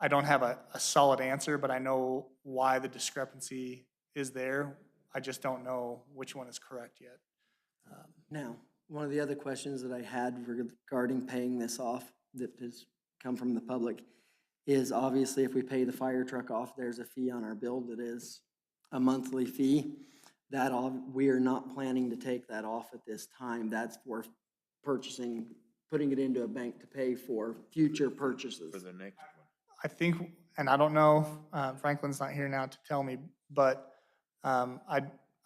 I don't have a solid answer, but I know why the discrepancy is there. I just don't know which one is correct yet. Now, one of the other questions that I had regarding paying this off that has come from the public is obviously if we pay the fire truck off, there's a fee on our bill that is a monthly fee. That we are not planning to take that off at this time. That's for purchasing, putting it into a bank to pay for future purchases. For the next one. I think, and I don't know, Franklin's not here now to tell me, but I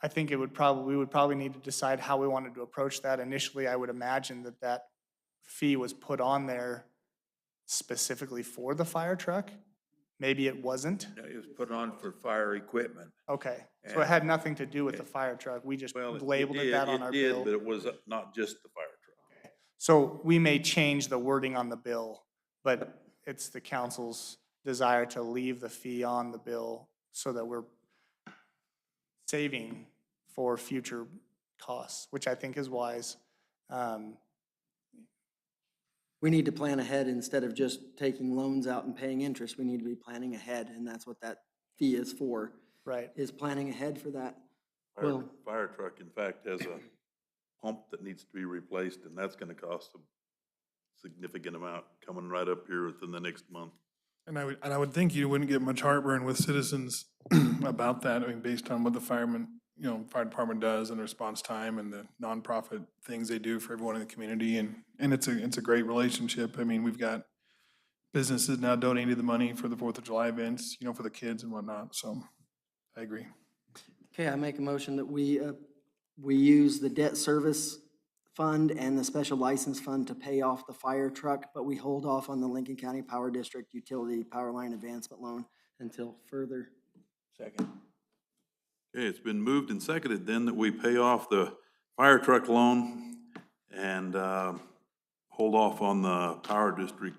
think we would probably need to decide how we wanted to approach that. Initially, I would imagine that that fee was put on there specifically for the fire truck. Maybe it wasn't. It was put on for fire equipment. Okay, so it had nothing to do with the fire truck. We just Well, labeled it that on our It did, bill. but it was not just the fire truck. So we may change the wording on the bill, but it's the council's desire to leave the fee on the bill so that we're saving for future costs, which I think is wise. We need to plan ahead instead of just taking loans out and paying interest. We need to be planning ahead, and that's what that fee is for, Right. is planning ahead for that. Well- Fire truck, in fact, has a pump that needs to be replaced, and that's gonna cost a significant amount coming right up here within the next month. And I would think you wouldn't get much heartburn with citizens about that, I mean, based on what the firemen, fire department does and the response time and the nonprofit things they do for everyone in the community, and it's a great relationship. I mean, we've got businesses now donating the money for the 4th of July events, for the kids and whatnot, so I agree. Okay, I make a motion that we use the debt service fund and the special license fund to pay off the fire truck, but we hold off on the Lincoln County Power District Utility Power Line Advancement Loan until further. Second. Okay, it's been moved and seconded then that we pay off the fire truck loan and hold off on the power district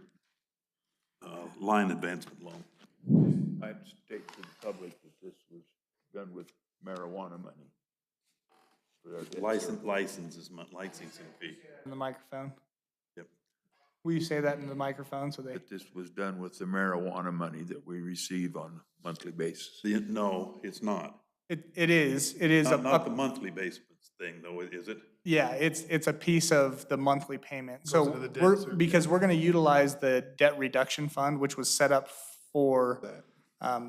line advancement loan. I'd state to the public that this was done with marijuana money. For our debt Licensing fee. In the microphone. Yep. Will you say that in the microphone so they? That this was done with the marijuana money that we receive on a monthly basis. No, it's not. It is Not the monthly basis thing, though, is it? Yeah, it's a piece of the monthly payment. So into the debt service. because we're gonna utilize the debt reduction fund, which was set up for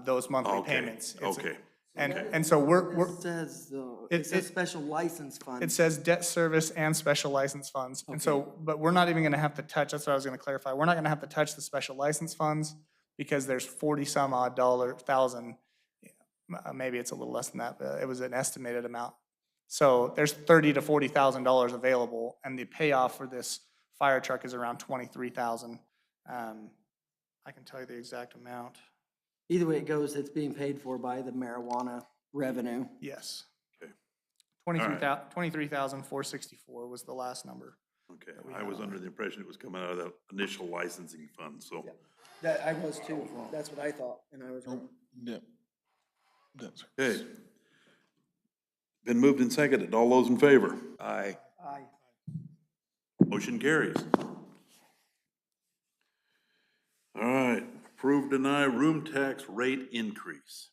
those monthly Okay, payments. It's- okay. And so we're, It says, though, It- it says it- special license fund. it says debt service and special license funds. And so, but we're not even gonna have to touch, that's what I was gonna clarify. We're not gonna have to touch the special license funds because there's 40 some odd thousand. Maybe it's a little less than that, but it was an estimated amount. So there's $30,000 to $40,000 available, and the payoff for this fire truck is around 23,000. I can tell you the exact amount. Either way it goes, it's being paid for by the marijuana revenue. Yes. Okay. 23,464 was the last number. Okay, I was under the impression it was coming out of the initial licensing fund, so. That, I was too. That's what I thought, and I was wrong. Yep. That's Okay. Been moved and seconded. All those in favor? Aye. Aye. Motion carries. All right, approve, deny room tax rate increase.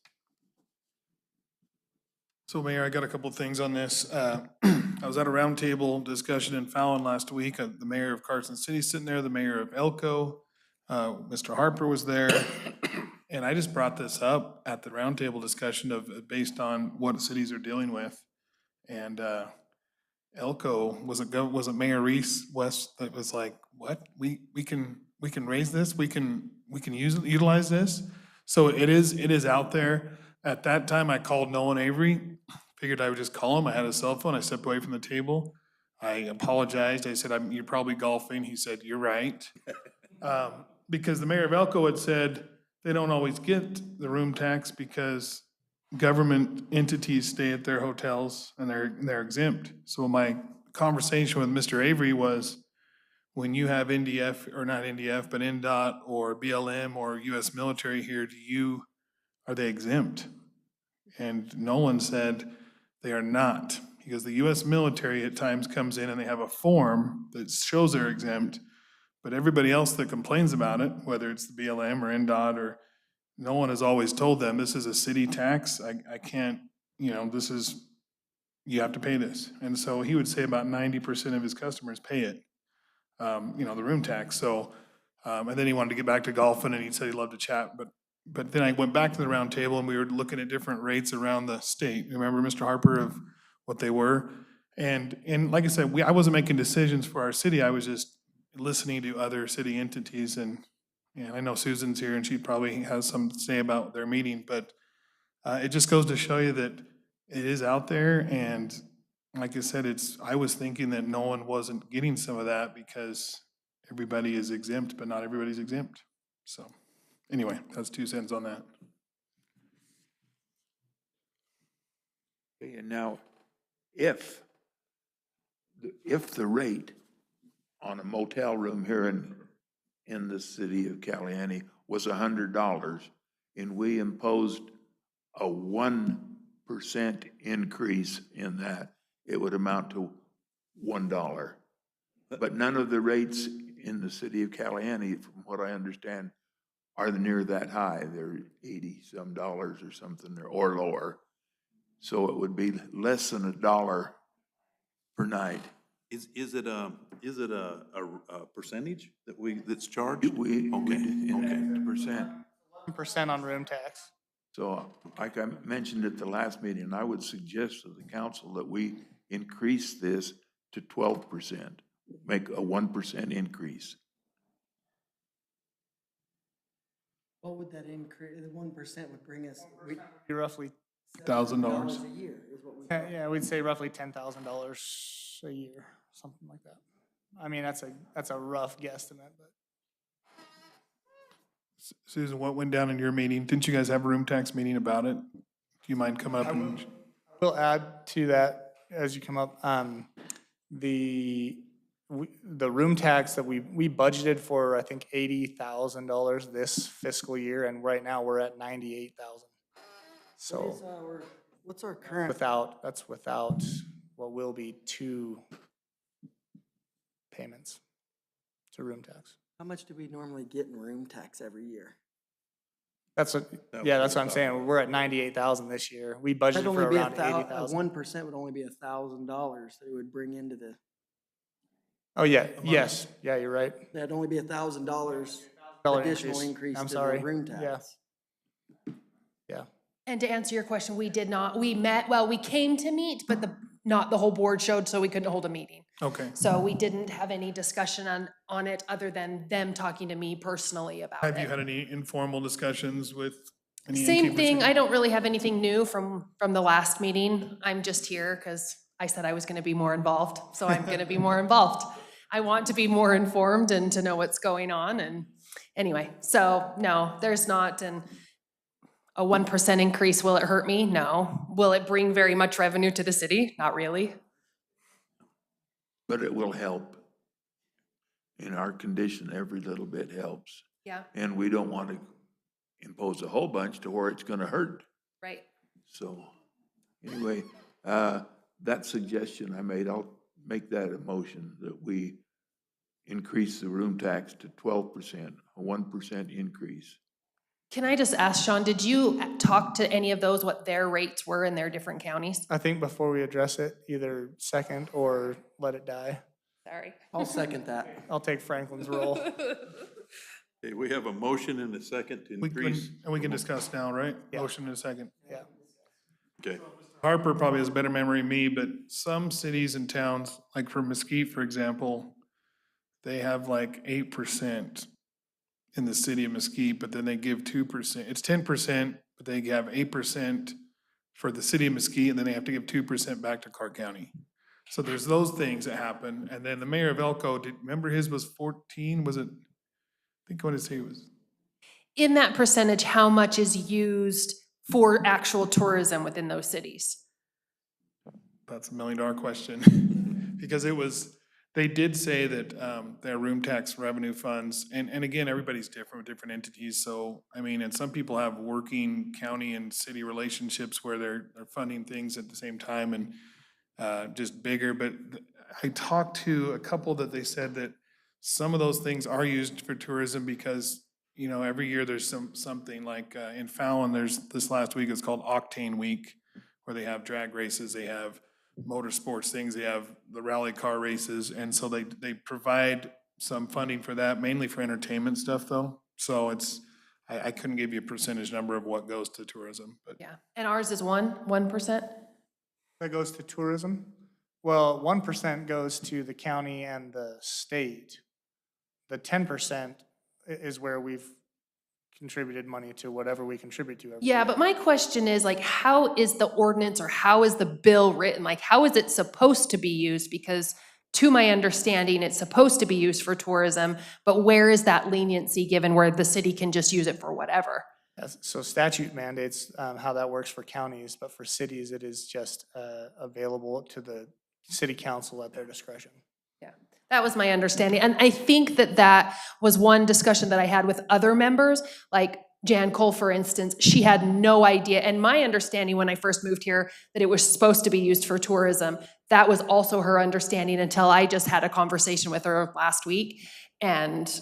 So Mayor, I got a couple of things on this. I was at a roundtable discussion in Fallon last week. The mayor of Carson City sitting there, the mayor of Elko, Mr. Harper was there. And I just brought this up at the roundtable discussion of, based on what cities are dealing with. And Elko, was it Mayor Reese West that was like, what? We can raise this? We can utilize this? So it is out there. At that time, I called Nolan Avery, figured I would just call him. I had a cell phone. I stepped away from the table. I apologized. I said, you're probably golfing. He said, you're right. Because the mayor of Elko had said they don't always get the room tax because government entities stay at their hotels and they're exempt. So my conversation with Mr. Avery was, when you have NDF, or not NDF, but NDOT or BLM or US military here, are they exempt? And Nolan said, they are not. Because the US military at times comes in and they have a form that shows they're exempt, but everybody else that complains about it, whether it's the BLM or NDOT, or no one has always told them, this is a city tax, I can't, you have to pay this. And so he would say about 90% of his customers pay it, the room tax. So, and then he wanted to get back to golfing and he said he'd love to chat, but then I went back to the round table and we were looking at different rates around the state. Remember Mr. Harper of what they were? And like I said, I wasn't making decisions for our city. I was just listening to other city entities and And I know Susan's here and she probably has some to say about their meeting, but it just goes to show you that it is out there. And like I said, I was thinking that no one wasn't getting some of that because everybody is exempt, but not everybody's exempt. So anyway, that's 2 cents on that. Okay, and now, if the rate on a motel room here in the city of Caliani was $100, and we imposed a 1% increase in that, it would amount to $1. But none of the rates in the city of Caliani, from what I understand, are near that high. They're 80-some dollars or something, or lower. So it would be less than $1 per night. Is it a percentage that's charged? We, Okay, in percent. 1% on room tax. So like I mentioned at the last meeting, I would suggest to the council that we increase this to 12%, make a 1% increase. What would that increase, the 1% would bring us, Be roughly, $1,000. a year is what we. yeah, we'd say roughly $10,000 a year, something like that. I mean, that's a rough guesstimate, but. Susan, what went down in your meeting? Didn't you guys have a room tax meeting about it? Do you mind coming up and? We'll add to that as you come up. The room tax that we budgeted for, I think, $80,000 this fiscal year, and right now we're at $98,000. So What's our current? that's without what will be 2 payments to room tax. How much do we normally get in room tax every year? That's what I'm saying. We're at 98,000 this year. We budgeted That'd for only be around 80,000. 1% would only be $1,000 that it would bring into the, Oh, yeah, yes, yeah, you're right. that'd only be $1,000 Dollar additional increase I'm to sorry. the room Yeah. tax. Yeah. And to answer your question, we did not, we met, well, we came to meet, but not the whole board showed, so we couldn't hold a meeting. Okay. So we didn't have any discussion on it other than them talking to me personally about it. Have you had any informal discussions with any Same innkeepers? thing, I don't really have anything new from the last meeting. I'm just here because I said I was gonna be more involved, so I'm gonna be more involved. I want to be more informed and to know what's going on, and anyway, so no, there's not a 1% increase. Will it hurt me? No. Will it bring very much revenue to the city? Not really. But it will help. In our condition, every little bit helps. Yeah, And we don't want to impose a whole bunch to where it's gonna hurt. right. So, anyway, that suggestion I made, I'll make that a motion, that we increase the room tax to 12%, a 1% increase. Can I just ask, Sean, did you talk to any of those, what their rates were in their different counties? I think before we address it, either second or let it die. Sorry. I'll second that. I'll take Franklin's role. Okay, we have a motion and a second to increase. And we can discuss now, right? Yeah. Motion in a second. Yeah. Okay, Harper probably has a better memory than me, but some cities and towns, like for Mesquite, for example, they have like 8% in the city of Mesquite, but then they give 2%. It's 10%, but they have 8% for the city of Mesquite, and then they have to give 2% back to Clark County. So there's those things that happen. And then the mayor of Elko, remember his was 14, was it? I think what did it say it was? In that percentage, how much is used for actual tourism within those cities? That's $1 million question. Because it was, they did say that their room tax revenue funds, and again, everybody's different with different entities. So, I mean, and some people have working county and city relationships where they're funding things at the same time and just bigger. But I talked to a couple that they said that some of those things are used for tourism because, you know, every year there's something like in Fallon, there's this last week, it's called Octane Week, where they have drag races, they have motorsports things, they have the rally car races, and so they provide some funding for that, mainly for entertainment stuff though. So it's, I couldn't give you a percentage number of what goes to tourism, but. Yeah, and ours is 1%? That goes to tourism? Well, 1% goes to the county and the state. The 10% is where we've contributed money to whatever we contribute to. Every Yeah, year. but my question is like, how is the ordinance or how is the bill written? Like, how is it supposed to be used? Because to my understanding, it's supposed to be used for tourism, but where is that leniency given where the city can just use it for whatever? Yes, so statute mandates how that works for counties, but for cities, it is just available to the city council at their discretion. Yeah, that was my understanding. And I think that that was one discussion that I had with other members, like Jan Cole, for instance. She had no idea. And my understanding when I first moved here, that it was supposed to be used for tourism. That was also her understanding until I just had a conversation with her last week. And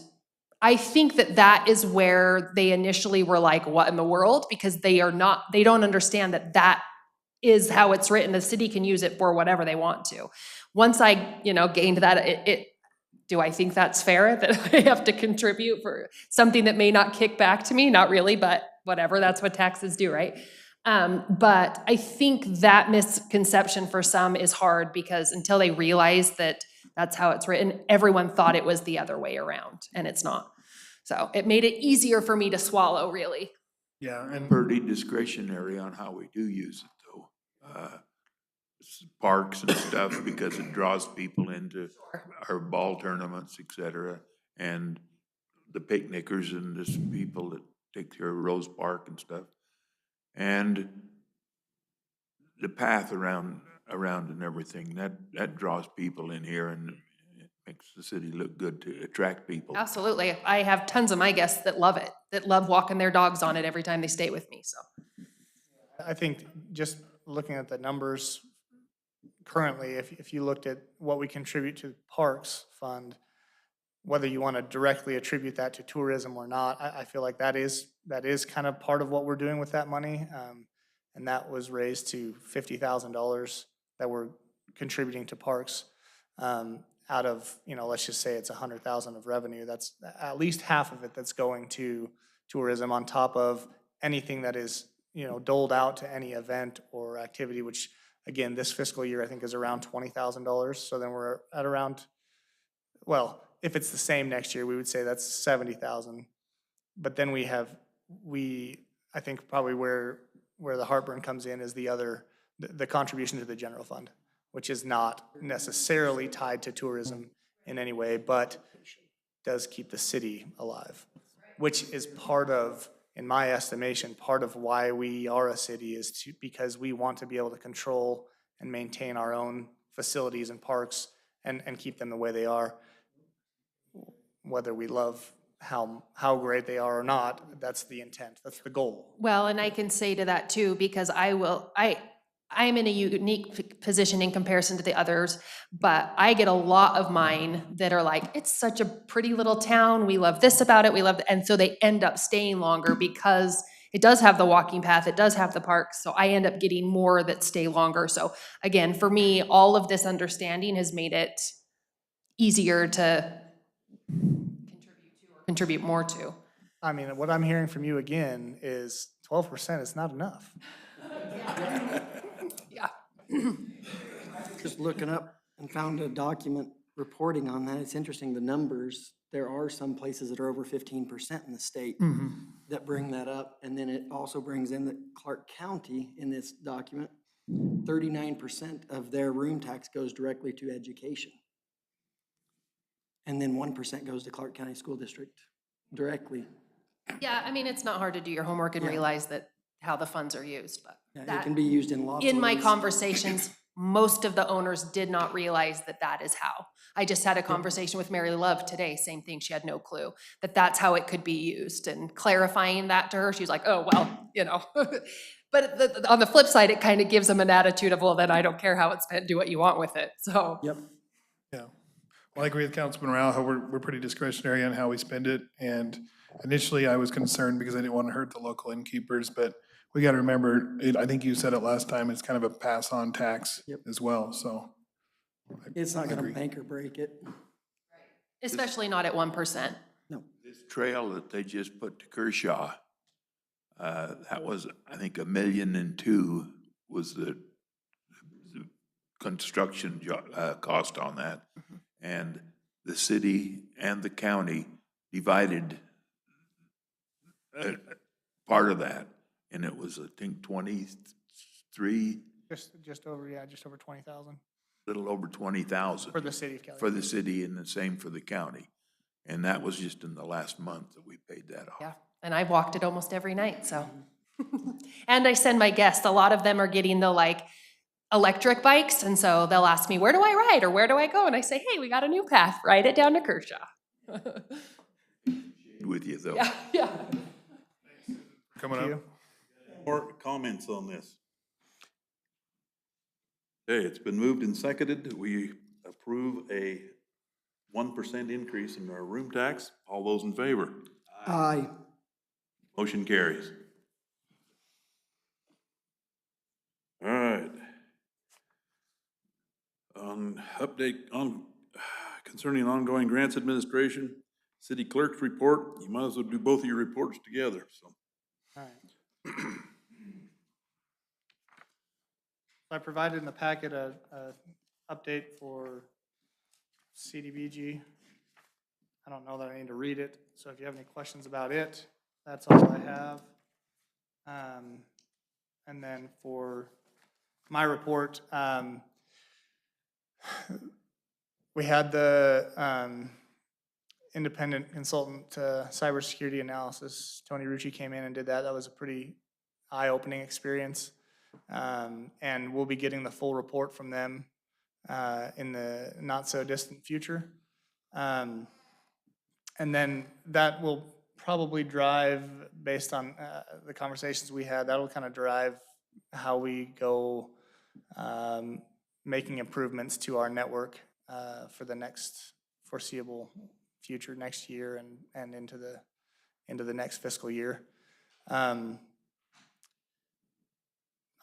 I think that that is where they initially were like, what in the world? Because they don't understand that that is how it's written. The city can use it for whatever they want to. Once I, gained that, do I think that's fair that I have to contribute for something that may not kick back to me? Not really, but whatever, that's what taxes do, right? But I think that misconception for some is hard because until they realize that that's how it's written, everyone thought it was the other way around, and it's not. So it made it easier for me to swallow, really. Yeah, and Pretty discretionary on how we do use it, though. Parks and stuff, because it draws people into our ball tournaments, et cetera, and the picnickers and just people that take care of Rose Park and stuff. And the path around and everything, that draws people in here and it makes the city look good to attract people. Absolutely. I have tons of my guests that love it, that love walking their dogs on it every time they stay with me, so. I think just looking at the numbers currently, if you looked at what we contribute to the Parks Fund, whether you want to directly attribute that to tourism or not, I feel like that is kind of part of what we're doing with that money. And that was raised to $50,000 that we're contributing to parks out of, let's just say it's 100,000 of revenue. That's at least half of it that's going to tourism on top of anything that is, doled out to any event or activity, which again, this fiscal year, I think is around $20,000. So then we're at around, well, if it's the same next year, we would say that's 70,000. But then I think probably where the heartburn comes in is the contribution to the general fund, which is not necessarily tied to tourism in any way, but does keep the city alive, which is part of, in my estimation, part of why we are a city is because we want to be able to control and maintain our own facilities and parks and keep them the way they are. Whether we love how great they are or not, that's the intent, that's the goal. Well, and I can say to that too, because I'm in a unique position in comparison to the others, but I get a lot of mine that are like, it's such a pretty little town, we love this about it, and so they end up staying longer because it does have the walking path, it does have the parks, so I end up getting more that stay longer. So again, for me, all of this understanding has made it easier to contribute more to. I mean, what I'm hearing from you again is 12% is not enough. Yeah. Just looking up and found a document reporting on that. It's interesting, the numbers. There are some places that are over 15% in the state that bring that up. And then it also brings in that Clark County in this document, 39% of their room tax goes directly to education. And then 1% goes to Clark County School District directly. Yeah, I mean, it's not hard to do your homework and realize that how the funds are used, but Yeah, it can be used in lots of ways. in my conversations, most of the owners did not realize that that is how. I just had a conversation with Mary Love today, same thing, she had no clue that that's how it could be used, and clarifying that to her, she's like, oh, well, But on the flip side, it kind of gives them an attitude of, well, then I don't care how it's spent, do what you want with it, so. Yep. yeah. Well, I agree with Councilman Rao, how we're pretty discretionary on how we spend it. And initially I was concerned because I didn't want to hurt the local innkeepers, but we got to remember, I think you said it last time, it's kind of a pass-on tax as well, so. It's not gonna make or break it. Especially not at 1%. This trail that they just put to Kershaw, that was, I think, $1.2 million was the construction cost on that. And the city and the county divided part of that, and it was, I think, 23, Just over, yeah, just over 20,000 little over 20,000 for the city of Kelly. for the city, and the same for the county. And that was just in the last month that we paid that off. Yeah, and I've walked it almost every night, so. And I send my guests, a lot of them are getting the like electric bikes, and so they'll ask me, where do I ride or where do I go? And I say, hey, we got a new path, ride it down to Kershaw. With you, though. Yeah, yeah. Coming Thank up. you. More comments on this? Okay, it's been moved and seconded that we approve a 1% increase in our room tax. All those in favor? Aye. Motion carries. All right. Update on concerning ongoing grants administration, city clerk's report. You might as well do both of your reports together, so. All right. I provided in the packet a update for CDBG. I don't know that I need to read it, so if you have any questions about it, that's all I have. And then for my report, we had the independent consultant cybersecurity analysis. Tony Rucci came in and did that. That was a pretty eye-opening experience. And we'll be getting the full report from them in the not-so-distant future. And then that will probably drive, based on the conversations we had, that'll kind of drive how we go making improvements to our network for the next foreseeable future, next year and into the next fiscal year.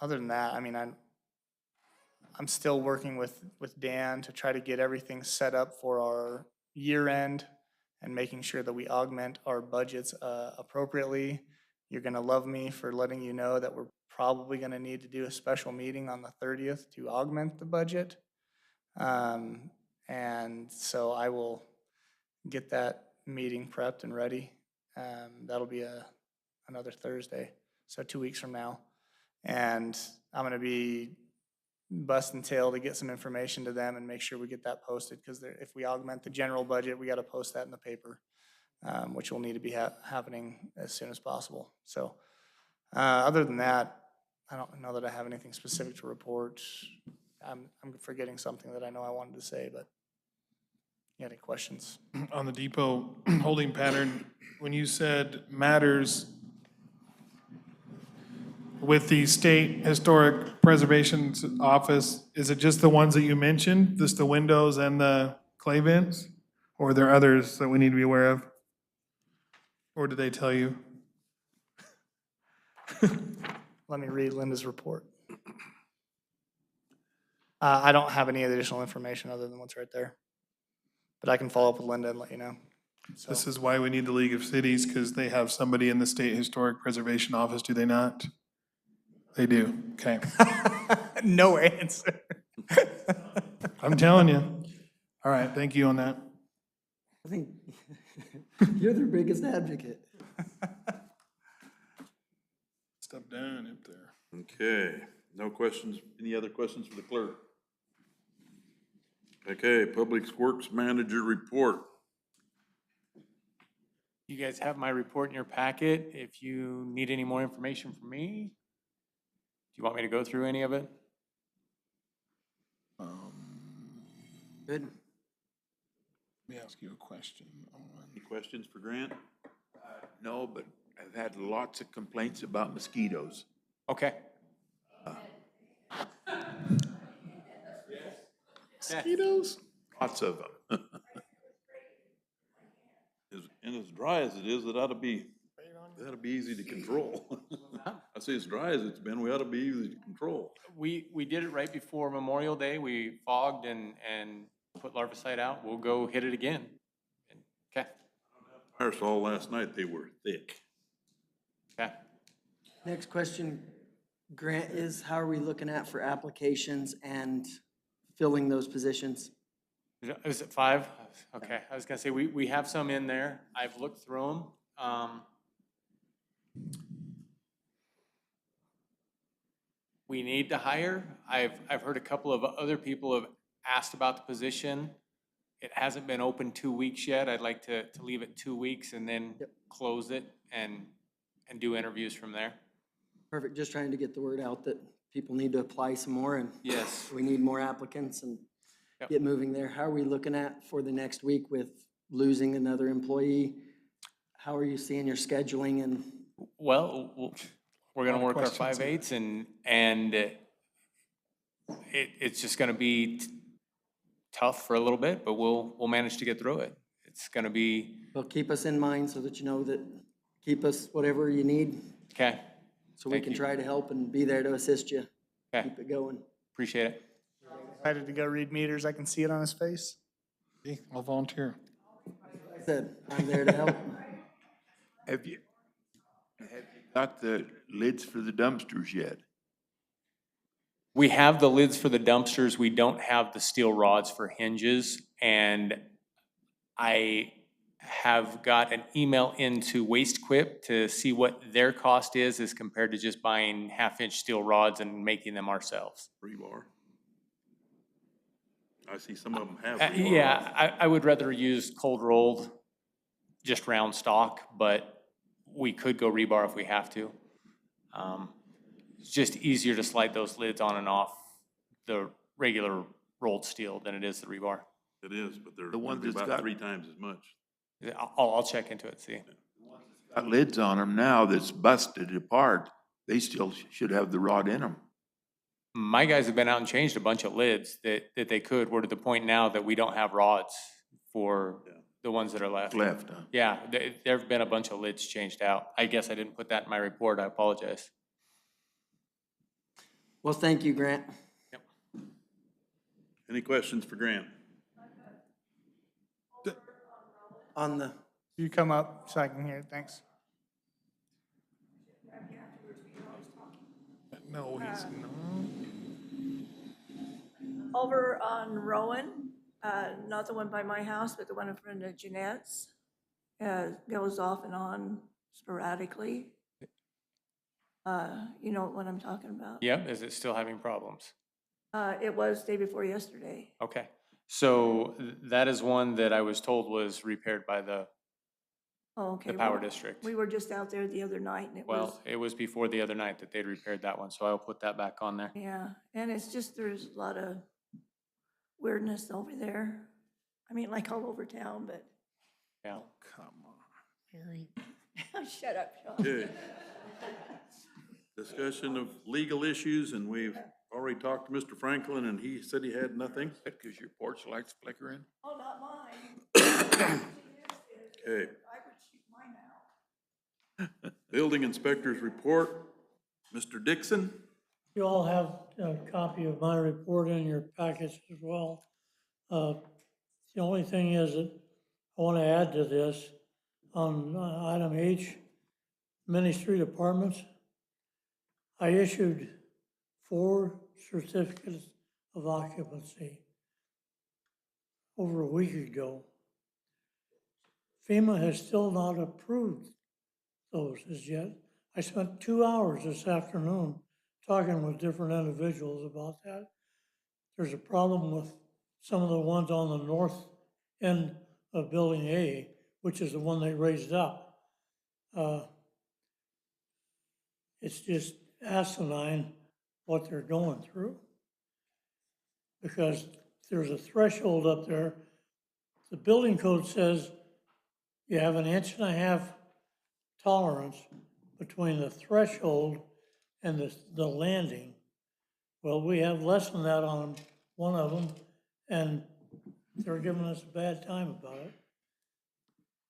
Other than that, I mean, I'm still working with Dan to try to get everything set up for our year end and making sure that we augment our budgets appropriately. You're gonna love me for letting you know that we're probably gonna need to do a special meeting on the 30th to augment the budget. And so I will get that meeting prepped and ready. That'll be another Thursday, so 2 weeks from now. And I'm gonna be busting tail to get some information to them and make sure we get that posted, because if we augment the general budget, we gotta post that in the paper, which will need to be happening as soon as possible. So, other than that, I don't know that I have anything specific to report. I'm forgetting something that I know I wanted to say, but you got any questions? On the depot holding pattern, when you said matters with the State Historic Preservation Office, is it just the ones that you mentioned, just the windows and the clay vents? Or are there others that we need to be aware of? Or did they tell you? Let me read Linda's report. I don't have any additional information other than what's right there, but I can follow up with Linda and let you know. So, This is why we need the League of Cities, because they have somebody in the State Historic Preservation Office, do they not? They do, okay. no answer. I'm telling you. All right, thank you on that. I think you're their biggest advocate. Step down up there. Okay, no questions. Any other questions for the clerk? Okay, Public Works Manager report. You guys have my report in your packet. If you need any more information from me, do you want me to go through any of it? Good. Let me ask you a question. Any questions for Grant? No, but I've had lots of complaints about mosquitoes. Okay. Mosquitoes? Lots of them. And as dry as it is, it ought to be easy to control. I say as dry as it's been, we ought to be easy to control. We did it right before Memorial Day. We fogged and put larvicide out. We'll go hit it again. Okay. I saw last night, they were thick. Okay. Next question, Grant, is how are we looking at for applications and filling those positions? Is it 5? Okay, I was gonna say, we have some in there. I've looked through them. We need to hire. I've heard a couple of other people have asked about the position. It hasn't been open 2 weeks yet. I'd like to leave it 2 weeks and then close it and do interviews from there. Perfect, just trying to get the word out that people need to apply some more and Yes. we need more applicants and Yep. get moving there. How are we looking at for the next week with losing another employee? How are you seeing your scheduling and? Well, we're gonna Lot of work our questions here. 5/8 and it's just gonna be tough for a little bit, but we'll manage to get through it. It's gonna be, Well, keep us in mind so that you know that, keep us whatever you need, okay, so we Thank can you. try to help and be there to assist you. okay, Keep it going. appreciate it. Excited to go read meters. I can see it on his face. Okay, I'll volunteer. Like I said, I'm there to help. Have you got the lids for the dumpsters yet? We have the lids for the dumpsters. We don't have the steel rods for hinges. And I have got an email into Waste Quip to see what their cost is as compared to just buying 1/2-inch steel rods and making them ourselves. Rebar. I see some of them have rebar. Yeah, I would rather use cold rolled, just round stock, but we could go rebar if we have to. It's just easier to slide those lids on and off the regular rolled steel than it is the rebar. It is, but they're The ones gonna be that's about got- 3 times as much. I'll check into it, see. Got lids on them now that's busted apart. They still should have the rod in them. My guys have been out and changed a bunch of lids that they could. We're to the point now that we don't have rods for the ones that are left. Left, huh? Yeah, there've been a bunch of lids changed out. I guess I didn't put that in my report. I apologize. Well, thank you, Grant. Any questions for Grant? On the, You come up so I can hear it. Thanks. No, he's not. Over on Rowan, not the one by my house, but the one in front of Jeanette's, goes off and on sporadically. You know what I'm talking about? Yep, is it still having problems? It was day before yesterday. Okay, so that is one that I was told was repaired by the Oh, okay. power well, district. We were just out there the other night and it was, Well, it was before the other night that they'd repaired that one, so I'll put that back on there. yeah, and it's just, there's a lot of weirdness over there. I mean, like all over town, but, Yeah. Come on, Mary. shut up, Sean. Okay. Discussion of legal issues, and we've already talked to Mr. Franklin, and he said he had nothing. Because your porch lights flickering? Oh, not mine. Okay. I would shoot mine out. Building inspector's report. Mr. Dixon? You all have a copy of my report in your package as well. The only thing is that I want to add to this on item H, many street apartments. I issued 4 certificates of occupancy over a week ago. FEMA has still not approved those as yet. I spent 2 hours this afternoon talking with different individuals about that. There's a problem with some of the ones on the north end of Building A, which is the one they raised up. It's just asinine what they're going through. Because there's a threshold up there. The building code says you have 1.5 inch tolerance between the threshold and the landing. Well, we have less than that on one of them, and they're giving us a bad time about it.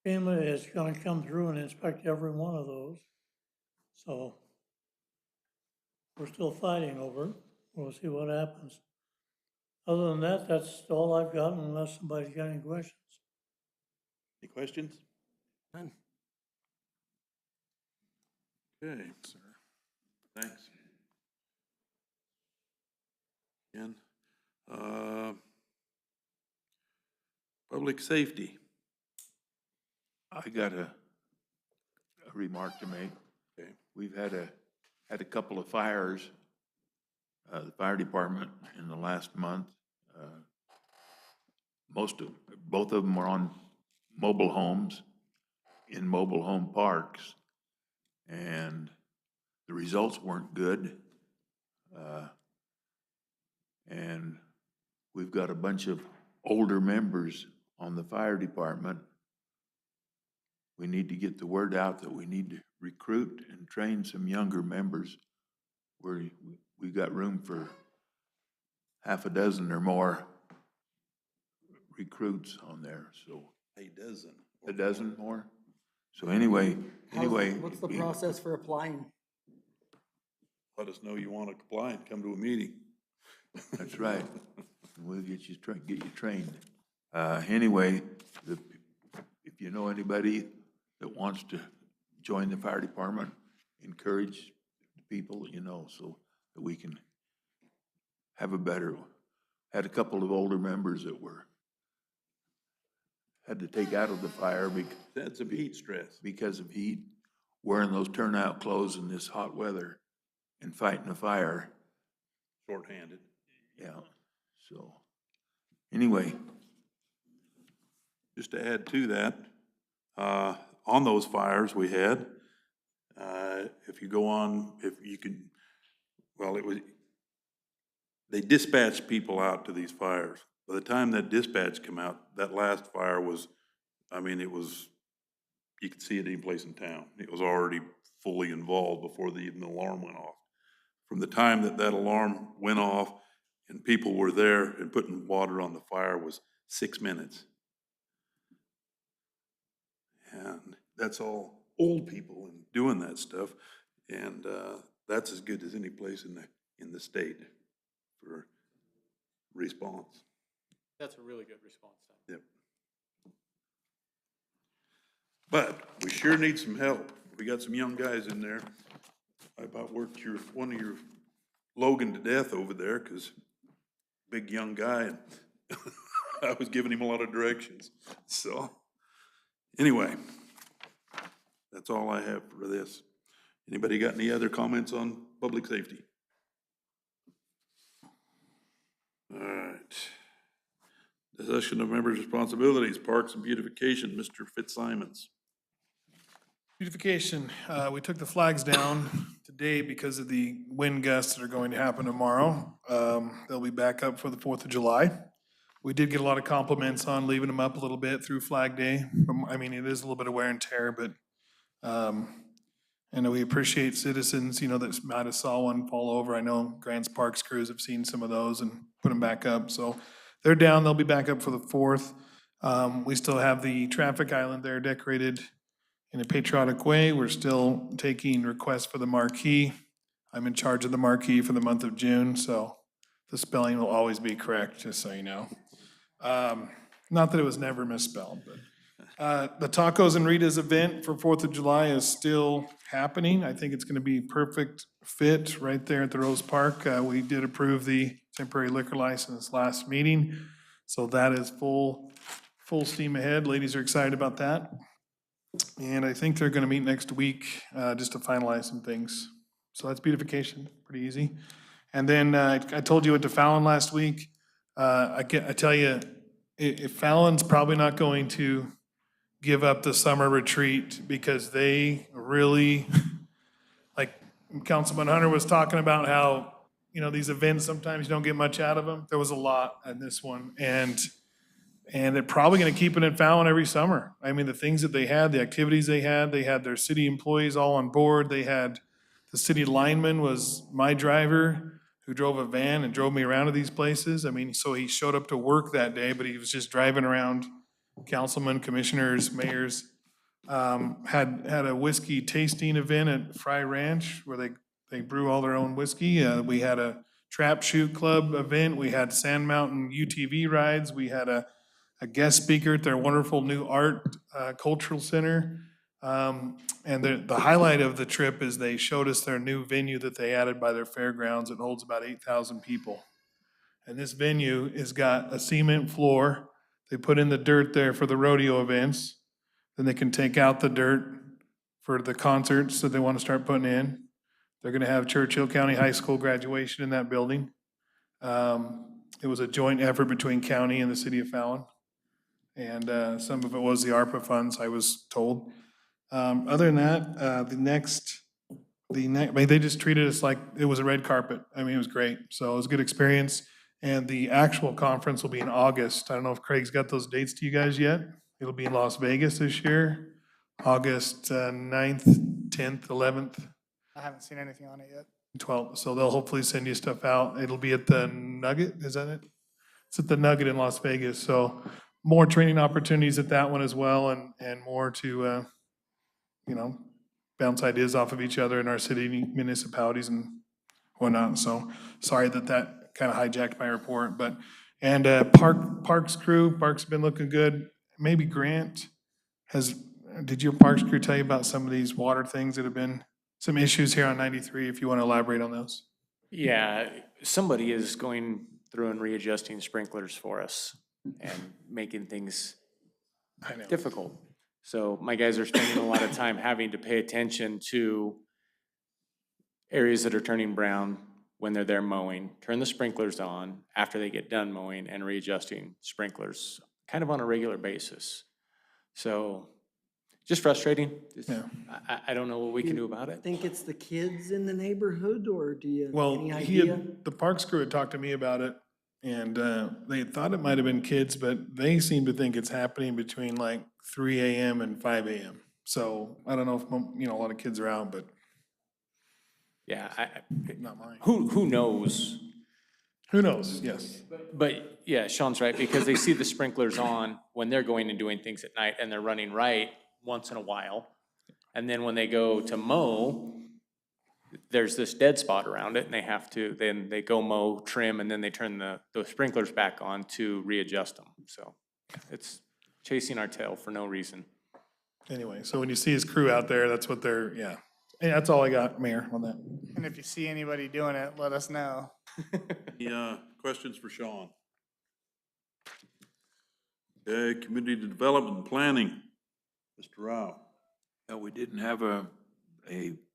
FEMA is gonna come through and inspect every one of those. So we're still fighting over it. We'll see what happens. Other than that, that's all I've got unless somebody's got any questions. Any questions? None. Okay, sir. Thanks. Again, public safety. I got a remark to make. Okay. We've had a couple of fires, the fire department in the last month. Both of them were on mobile homes, in mobile home parks, and the results weren't good. And we've got a bunch of older members on the fire department. We need to get the word out that we need to recruit and train some younger members. We got room for half a dozen or more recruits on there, so. A dozen. A dozen more? So anyway, What's the process for applying? Let us know you want to apply and come to a meeting. That's right. We'll get you trained. Anyway, if you know anybody that wants to join the fire department, encourage people, so that we can have had a couple of older members that had to take out of the fire That's some heat stress. because of heat, wearing those turnout clothes in this hot weather and fighting a fire. Shorthanded. Yeah, so, anyway. Just to add to that, on those fires we had, if you go on, if you can, they dispatched people out to these fires. By the time that dispatch came out, that last fire was, you could see it any place in town. It was already fully involved before even the alarm went off. From the time that alarm went off and people were there and putting water on the fire was 6 minutes. And that's all old people and doing that stuff. And that's as good as any place in the state for response. That's a really good response time. Yep. But we sure need some help. We got some young guys in there. I about worked one of your Logan to death over there because big young guy, and I was giving him a lot of directions. So anyway, that's all I have for this. Anybody got any other comments on public safety? All right. Discussion of members' responsibilities, parks and beautification, Mr. Fitzsimons. Beautification, we took the flags down today because of the wind gusts that are going to happen tomorrow. They'll be back up for the 4th of July. We did get a lot of compliments on leaving them up a little bit through Flag Day. It is a little bit of wear and tear, but, and we appreciate citizens, that might have saw one fall over. I know Grants Parks crews have seen some of those and put them back up. So they're down, they'll be back up for the 4th. We still have the traffic island there decorated in a patriotic way. We're still taking requests for the marquee. I'm in charge of the marquee for the month of June, so the spelling will always be correct, just so you know. Not that it was never misspelled, but the Tacos and Rita's event for 4th of July is still happening. I think it's gonna be perfect fit right there at the Rose Park. We did approve the temporary liquor license last meeting, so that is full steam ahead. Ladies are excited about that. And I think they're gonna meet next week, just to finalize some things. So that's beautification, pretty easy. And then, I told you at the Fallon last week, I tell you, if Fallon's probably not going to give up the summer retreat because they really, like Councilman Hunter was talking about how, these events, sometimes you don't get much out of them. There was a lot in this one, and they're probably gonna keep it in Fallon every summer. The things that they had, the activities they had their city employees all on board. They had, the city lineman was my driver who drove a van and drove me around to these places. So he showed up to work that day, but he was just driving around, councilmen, commissioners, mayors. Had a whiskey tasting event at Fry Ranch where they brew all their own whiskey. We had a trap shoot club event. We had Sand Mountain UTV rides. We had a guest speaker at their wonderful new art cultural center. And the highlight of the trip is they showed us their new venue that they added by their fairgrounds. It holds about 8,000 people. And this venue has got a cement floor. They put in the dirt there for the rodeo events. Then they can take out the dirt, for the concerts that they want to start putting in. They're going to have Churchill County High School graduation in that building. It was a joint effort between county and the city of Fallon. And some of it was the ARPA funds, I was told. Other than that, they just treated us like it was a red carpet. I mean, it was great. So it was a good experience. And the actual conference will be in August. I don't know if Craig's got those dates to you guys yet. It'll be in Las Vegas this year, August 9th, 10th, 11th, I haven't seen anything on it yet. 12th. So they'll hopefully send you stuff out. It'll be at the Nugget, is that it? It's at the Nugget in Las Vegas. So more training opportunities at that one as well, and more to, bounce ideas off of each other in our city municipalities and whatnot. So sorry that kind of hijacked my report, but, and Parks crew, Parks have been looking good. Maybe Grant did your Parks crew tell you about some of these water things that have been some issues here on 93, if you want to elaborate on those? Yeah, somebody is going through and readjusting sprinklers for us and making things difficult. So my guys are spending a lot of time having to pay attention to areas that are turning brown when they're there mowing, turn the sprinklers on after they get done mowing, and readjusting sprinklers kind of on a regular basis. So just frustrating. Yeah. I don't know what we can do about it. Think it's the kids in the neighborhood, or do you, Well, any idea? the Parks crew had talked to me about it, and they had thought it might have been kids, but they seem to think it's happening between like 3 a.m. and 5 a.m. So I don't know if, a lot of kids are out, but Yeah, not mine. who knows? Who knows? Yes. But yeah, Sean's right, because they see the sprinklers on when they're going and doing things at night, and they're running right once in a while. And then when they go to mow, there's this dead spot around it, and then they go mow, trim, and then they turn the sprinklers back on to readjust them. So it's chasing our tail for no reason. Anyway, so when you see his crew out there, that's what they're, yeah. And that's all I got, Mayor, on that. And if you see anybody doing it, let us know. Any questions for Sean? Okay, Community Development and Planning, Mr. Rao. We didn't have a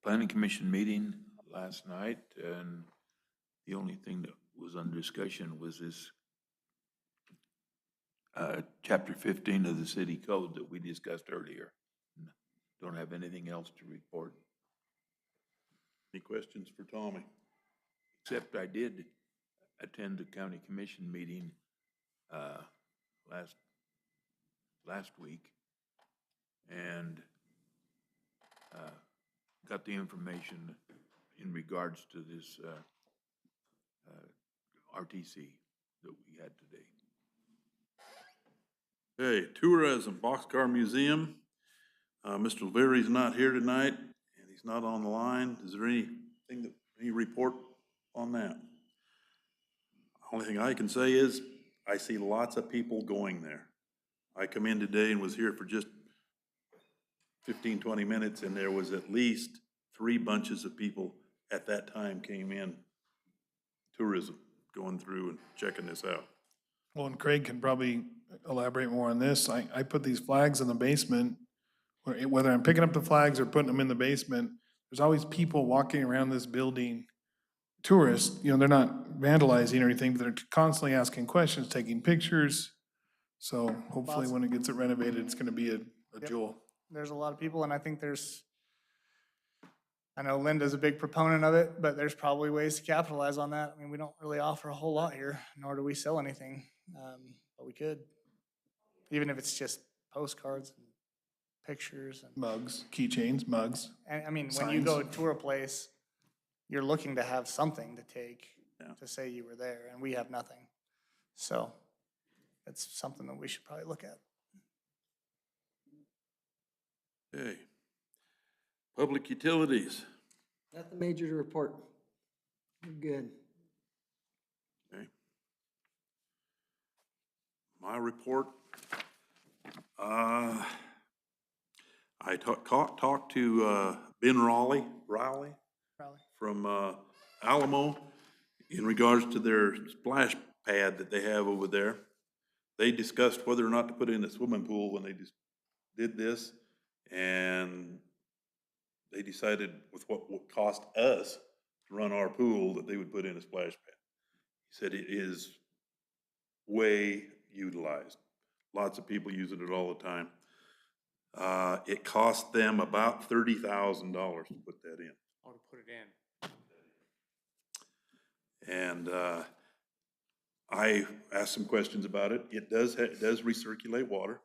planning commission meeting last night, and the only thing that was under discussion was this chapter 15 of the city code that we discussed earlier. Don't have anything else to report. Any questions for Tommy? Except I did attend the county commission meeting last week, and got the information in regards to this RTC that we had today. Okay, Tourism, Boxcar Museum. Mr. Leary's not here tonight, and he's not on the line. Is there any report on that? Only thing I can say is, I see lots of people going there. I come in today and was here for just 15, 20 minutes, and there was at least 3 bunches of people at that time came in. Tourism, going through and checking this out. Well, and Craig can probably elaborate more on this. I put these flags in the basement, whether I'm picking up the flags or putting them in the basement, there's always people walking around this building, tourists, they're not vandalizing or anything, but they're constantly asking questions, taking pictures. So hopefully when it gets it renovated, it's gonna be a jewel. There's a lot of people, and I think I know Linda's a big proponent of it, but there's probably ways to capitalize on that. I mean, we don't really offer a whole lot here, nor do we sell anything, but we could. Even if it's just postcards and pictures and. Mugs, keychains, mugs. And I mean, when you go tour a place, you're looking to have something to take, to say you were there, and we have nothing. So it's something that we should probably look at. Okay. Public Utilities. Nothing major to report. We're good. Okay. My report, I talked to Ben Raleigh from Alamo in regards to their splash pad that they have over there. They discussed whether or not to put in a swimming pool when they just did this, and they decided with what would cost us to run our pool, that they would put in a splash pad. He said it is way utilized. Lots of people using it all the time. It cost them about $30,000 to put that in. Oh, to put it in. And I asked some questions about it. It does recirculate water.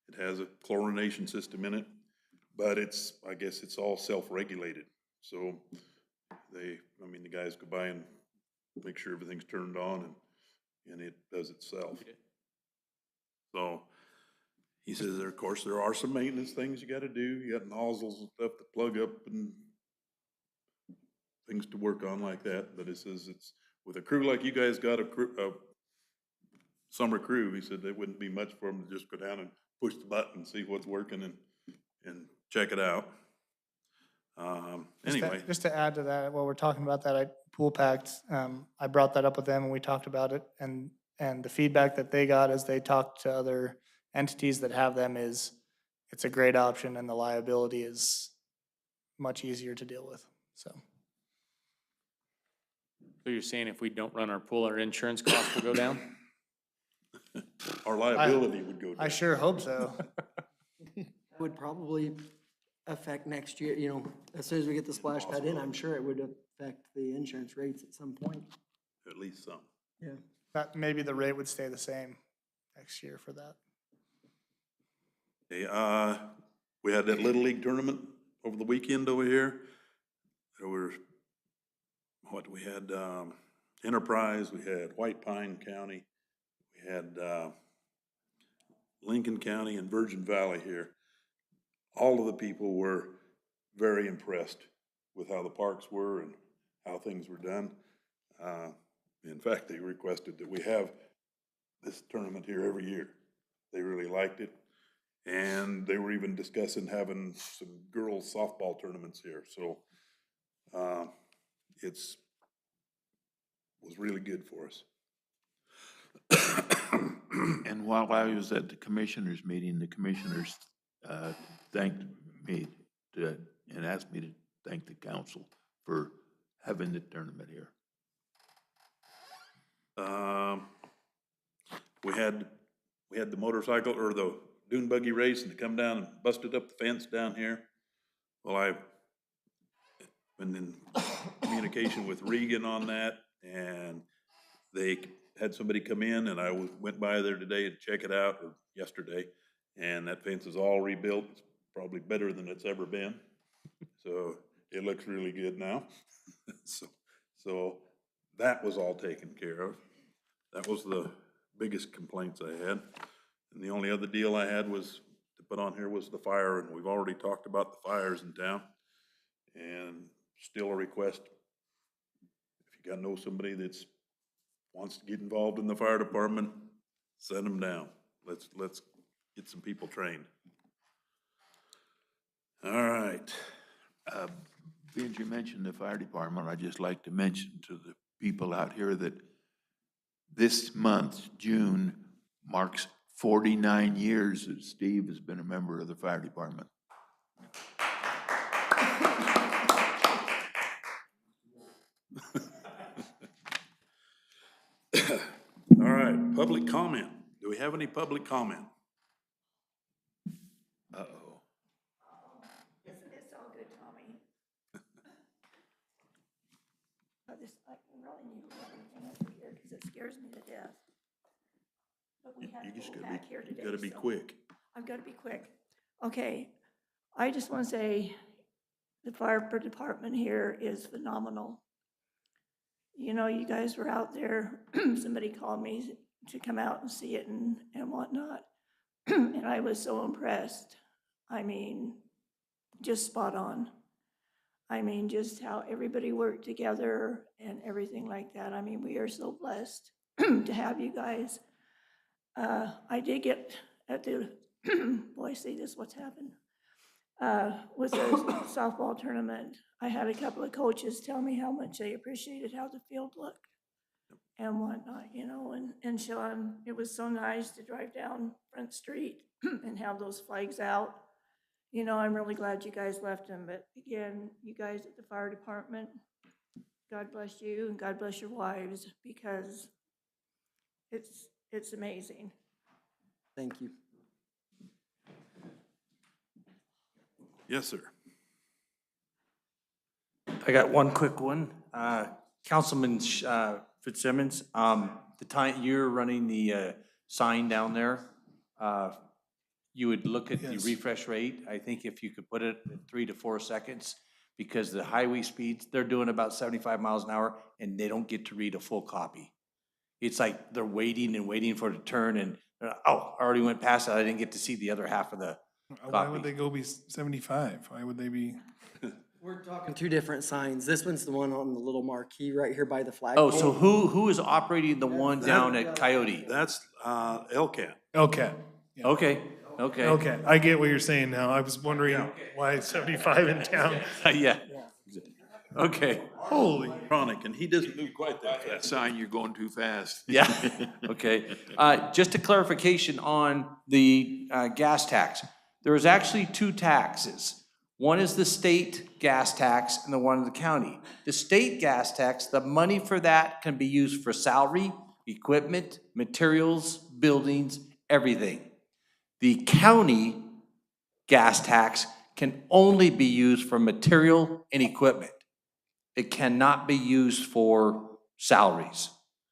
It has a chlorination system in it, but I guess it's all self-regulated. So the guys go by and make sure everything's turned on and it does itself. So he says, of course, there are some maintenance things you gotta do. You got nozzles and stuff to plug up and things to work on like that. But it says it's, with a crew like you guys got, a summer crew, he said there wouldn't be much for them to just go down and push the button, see what's working and check it out. Anyway. Just to add to that, while we're talking about that, Pool Pact, I brought that up with them and we talked about it. And the feedback that they got as they talked to other entities that have them is it's a great option and the liability is much easier to deal with, so. So you're saying if we don't run our pool, our insurance costs will go down? Our liability would go down. I sure hope so. Would probably affect next year, you know, as soon as we get the splash pad in, I'm sure it would affect the insurance rates at some point. At least some. Yeah. That maybe the rate would stay the same next year for that. Okay, we had that Little League tournament over the weekend over here. There were, we had Enterprise, we had White Pine County, we had Lincoln County and Virgin Valley here. All of the people were very impressed with how the parks were and how things were done. In fact, they requested that we have this tournament here every year. They really liked it. And they were even discussing having some girls softball tournaments here. So was really good for us. And while I was at the commissioners' meeting, the commissioners thanked me and asked me to thank the council for having the tournament here. We had the motorcycle or the dune buggy race and to come down and busted up the fence down here. Well, I've been in communication with Regan on that, and they had somebody come in, and I went by there today to check it out, or yesterday, and that fence is all rebuilt. It's probably better than it's ever been. So it looks really good now. So that was all taken care of. That was the biggest complaints I had. And the only other deal I had was to put on here was the fire, and we've already talked about the fires in town. And still a request, if you know somebody that's wants to get involved in the fire department, send them down. Let's get some people trained. All right. Being you mentioned the fire department, I'd just like to mention to the people out here that this month, June, marks 49 years that Steve has been a member of the fire department. All right, public comment. Do we have any public comment? Uh-oh. It's all good, Tommy. I really need to look everything over here because it scares me to death. But we had You just people gotta back here be, today. you gotta be so quick. I've got to be quick. Okay, I just want to say the fire department here is phenomenal. You know, you guys were out there, somebody called me to come out and see it and whatnot. And I was so impressed. I mean, just spot on. I mean, just how everybody worked together and everything like that. I mean, we are so blessed to have you guys. I did get at the, boy, see this, what's happened. With the softball tournament, I had a couple of coaches tell me how much they appreciated how the field looked and whatnot, you know, and Sean, it was so nice to drive down Front Street and have those flags out, you know, I'm really glad you guys left him, but again, you guys at the fire department, God bless you and God bless your wives, because it's amazing. Thank you. Yes, sir. I got one quick one. Councilman Fitzsimmons, the time you're running the sign down there, you would look at the Yes. refresh rate. I think if you could put it at 3 to 4 seconds, because the highway speeds, they're doing about 75 miles an hour and they don't get to read a full copy. It's like they're waiting and waiting for it to turn and, oh, I already went past it. I didn't get to see the other half of the Why would copy. they go be 75? Why would they be? We're talking two different signs. This one's the one on the little marquee right here by the flag. Oh, so who is operating the one down at Coyote? That's LCAT. LCAT. Okay, okay. Okay, I get what you're saying now. I was wondering why 75 in town. Yeah. Okay, Holy. Chronic, and he doesn't move quite that That fast. sign, you're going too fast. yeah, okay. Just a clarification on the gas tax. There is actually two taxes. One is the state gas tax and the one in the county. The state gas tax, the money for that can be used for salary, equipment, materials, buildings, everything. The county gas tax can only be used for material and equipment. It cannot be used for salaries.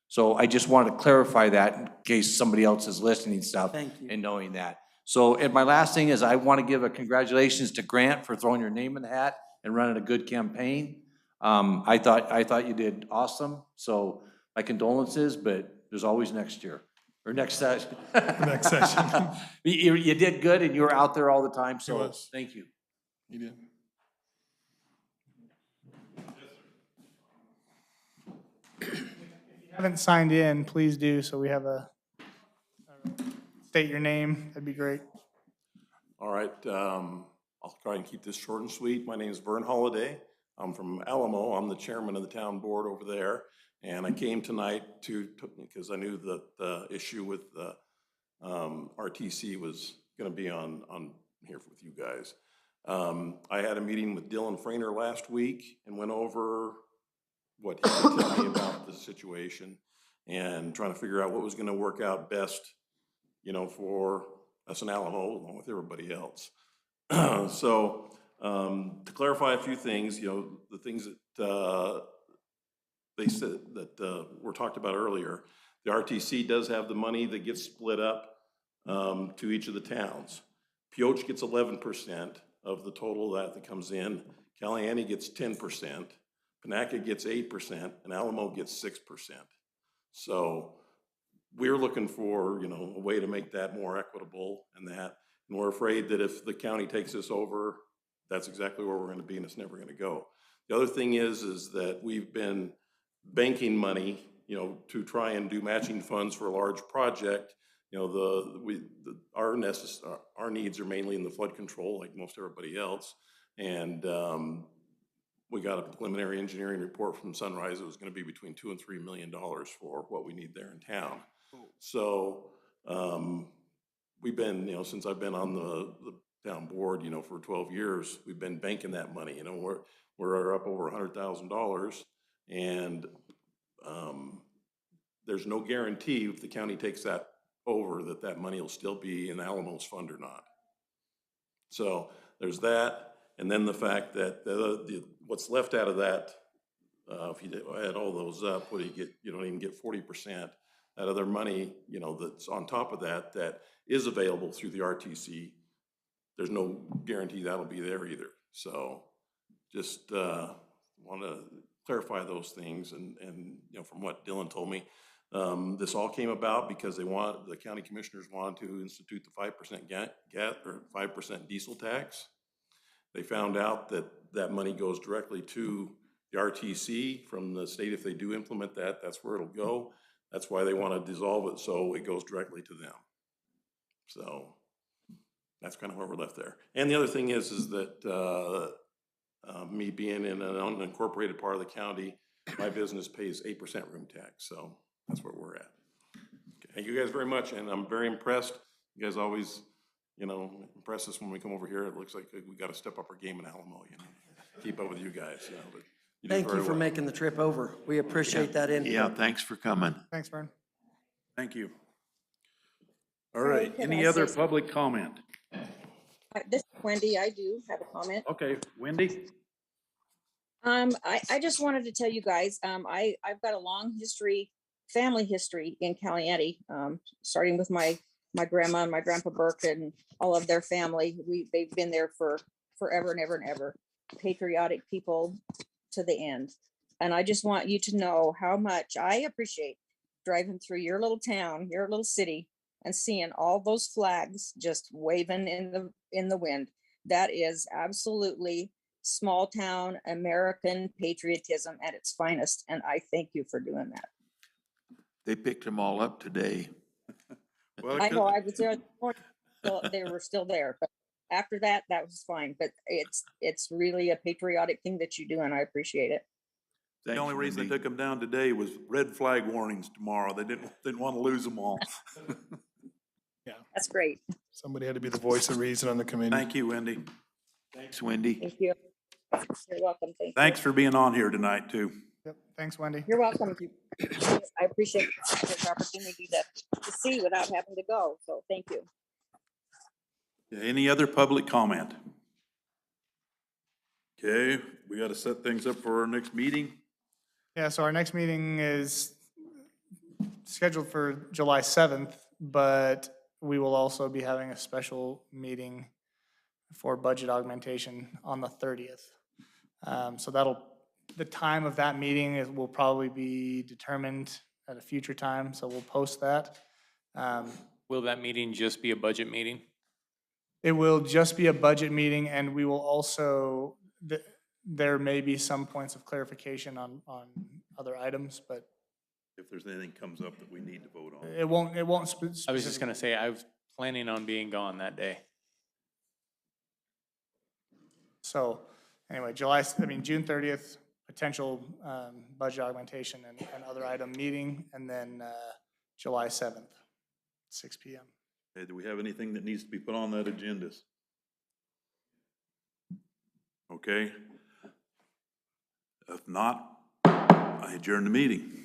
So I just wanted to clarify that in case somebody else is listening and stuff. Thank you. And knowing that. So, and my last thing is I want to give a congratulations to Grant for throwing your name in the hat and running a good campaign. I thought you did awesome. So my condolences, but there's always next year or next session. Next session. You did good and you were out there all the time. So was. thank you. You did. Haven't signed in, please do, so we have state your name, that'd be great. All right, I'll try and keep this short and sweet. My name is Vern Holliday. I'm from Alamo. I'm the chairman of the town board over there. And I came tonight because I knew that the issue with the RTC was gonna be on here with you guys. I had a meeting with Dylan Frainer last week and went over what he could tell me about the situation and trying to figure out what was gonna work out best, you know, for us in Alamo along with everybody else. So to clarify a few things, you know, the things that they said that were talked about earlier, the RTC does have the money that gets split up to each of the towns. Pioche gets 11% of the total that comes in. Caliani gets 10%. Panaca gets 8%, and Alamo gets 6%. So we're looking for, you know, a way to make that more equitable and that. And we're afraid that if the county takes this over, that's exactly where we're gonna be and it's never gonna go. The other thing is that we've been banking money, you know, to try and do matching funds for a large project. You know, our needs are mainly in the flood control like most everybody else. And we got a preliminary engineering report from Sunrise. It was gonna be between $2 and $3 million for what we need there in town. So we've been, you know, since I've been on the town board, you know, for 12 years, we've been banking that money. You know, we're up over $100,000, and there's no guarantee if the county takes that over that that money will still be in Alamo's fund or not. So there's that. And then the fact that what's left out of that, if you add all those up, what do you get? You don't even get 40%. That other money, you know, that's on top of that, that is available through the RTC. There's no guarantee that'll be there either. So just want to clarify those things. And you know, from what Dylan told me, this all came about because the county commissioners wanted to institute the 5% GAT or 5% diesel tax. They found out that that money goes directly to the RTC from the state. If they do implement that, that's where it'll go. That's why they want to dissolve it, so it goes directly to them. So that's kind of where we're left there. And the other thing is that me being in an unincorporated part of the county, my business pays 8% room tax. So that's where we're at. Okay, thank you guys very much, and I'm very impressed. You guys always you know, impress us when we come over here. It looks like we got to step up our game in Alamo, you know, keep up with you guys, you know, but you do Thank you very for well. making the trip over. We appreciate that input. Yeah, thanks for coming. Thanks, Vern. Thank you. All right, can any I other say- public comment? This is Wendy, I do have a comment. Okay, Wendy? I just wanted to tell you guys, I've got a long history, family history in Caliente, starting with my grandma and my grandpa Burke and all of their family. They've been there for forever and ever and ever. Patriotic people to the end. And I just want you to know how much I appreciate driving through your little town, your little city, and seeing all those flags just waving in the wind. That is absolutely small town American patriotism at its finest, and I thank you for doing that. They picked them all up today. Well, I know I was there, this morning, they were still there, but after that, that was fine. But it's really a patriotic thing that you do, and I appreciate it. The only reason they Wendy. took them down today was red flag warnings tomorrow. They didn't want to lose them all. That's great. Somebody had to be the voice of reason on the committee. Thank you, Wendy. Thanks, Wendy. Thank you. You're welcome. Thank you. Thanks for being on here tonight, too. Yep, thanks, Wendy. You're welcome. I appreciate this opportunity to see without having to go. So thank you. Any other public comment? Okay, we got to set things up for our next meeting. Yeah, so our next meeting is scheduled for July 7th, but we will also be having a special meeting for budget augmentation on the 30th. So the time of that meeting will probably be determined at a future time, so we'll post that. Will that meeting just be a budget meeting? It will just be a budget meeting, and we will also, there may be some points of clarification on other items, but If there's anything comes up that we need to vote on. it won't. I was just gonna say, I was planning on being gone that day. So anyway, June 30th, potential budget augmentation and other item meeting, and then July 7th, 6 p.m. Okay, do we have anything that needs to be put on that agendas? Okay. If not, I adjourn the meeting.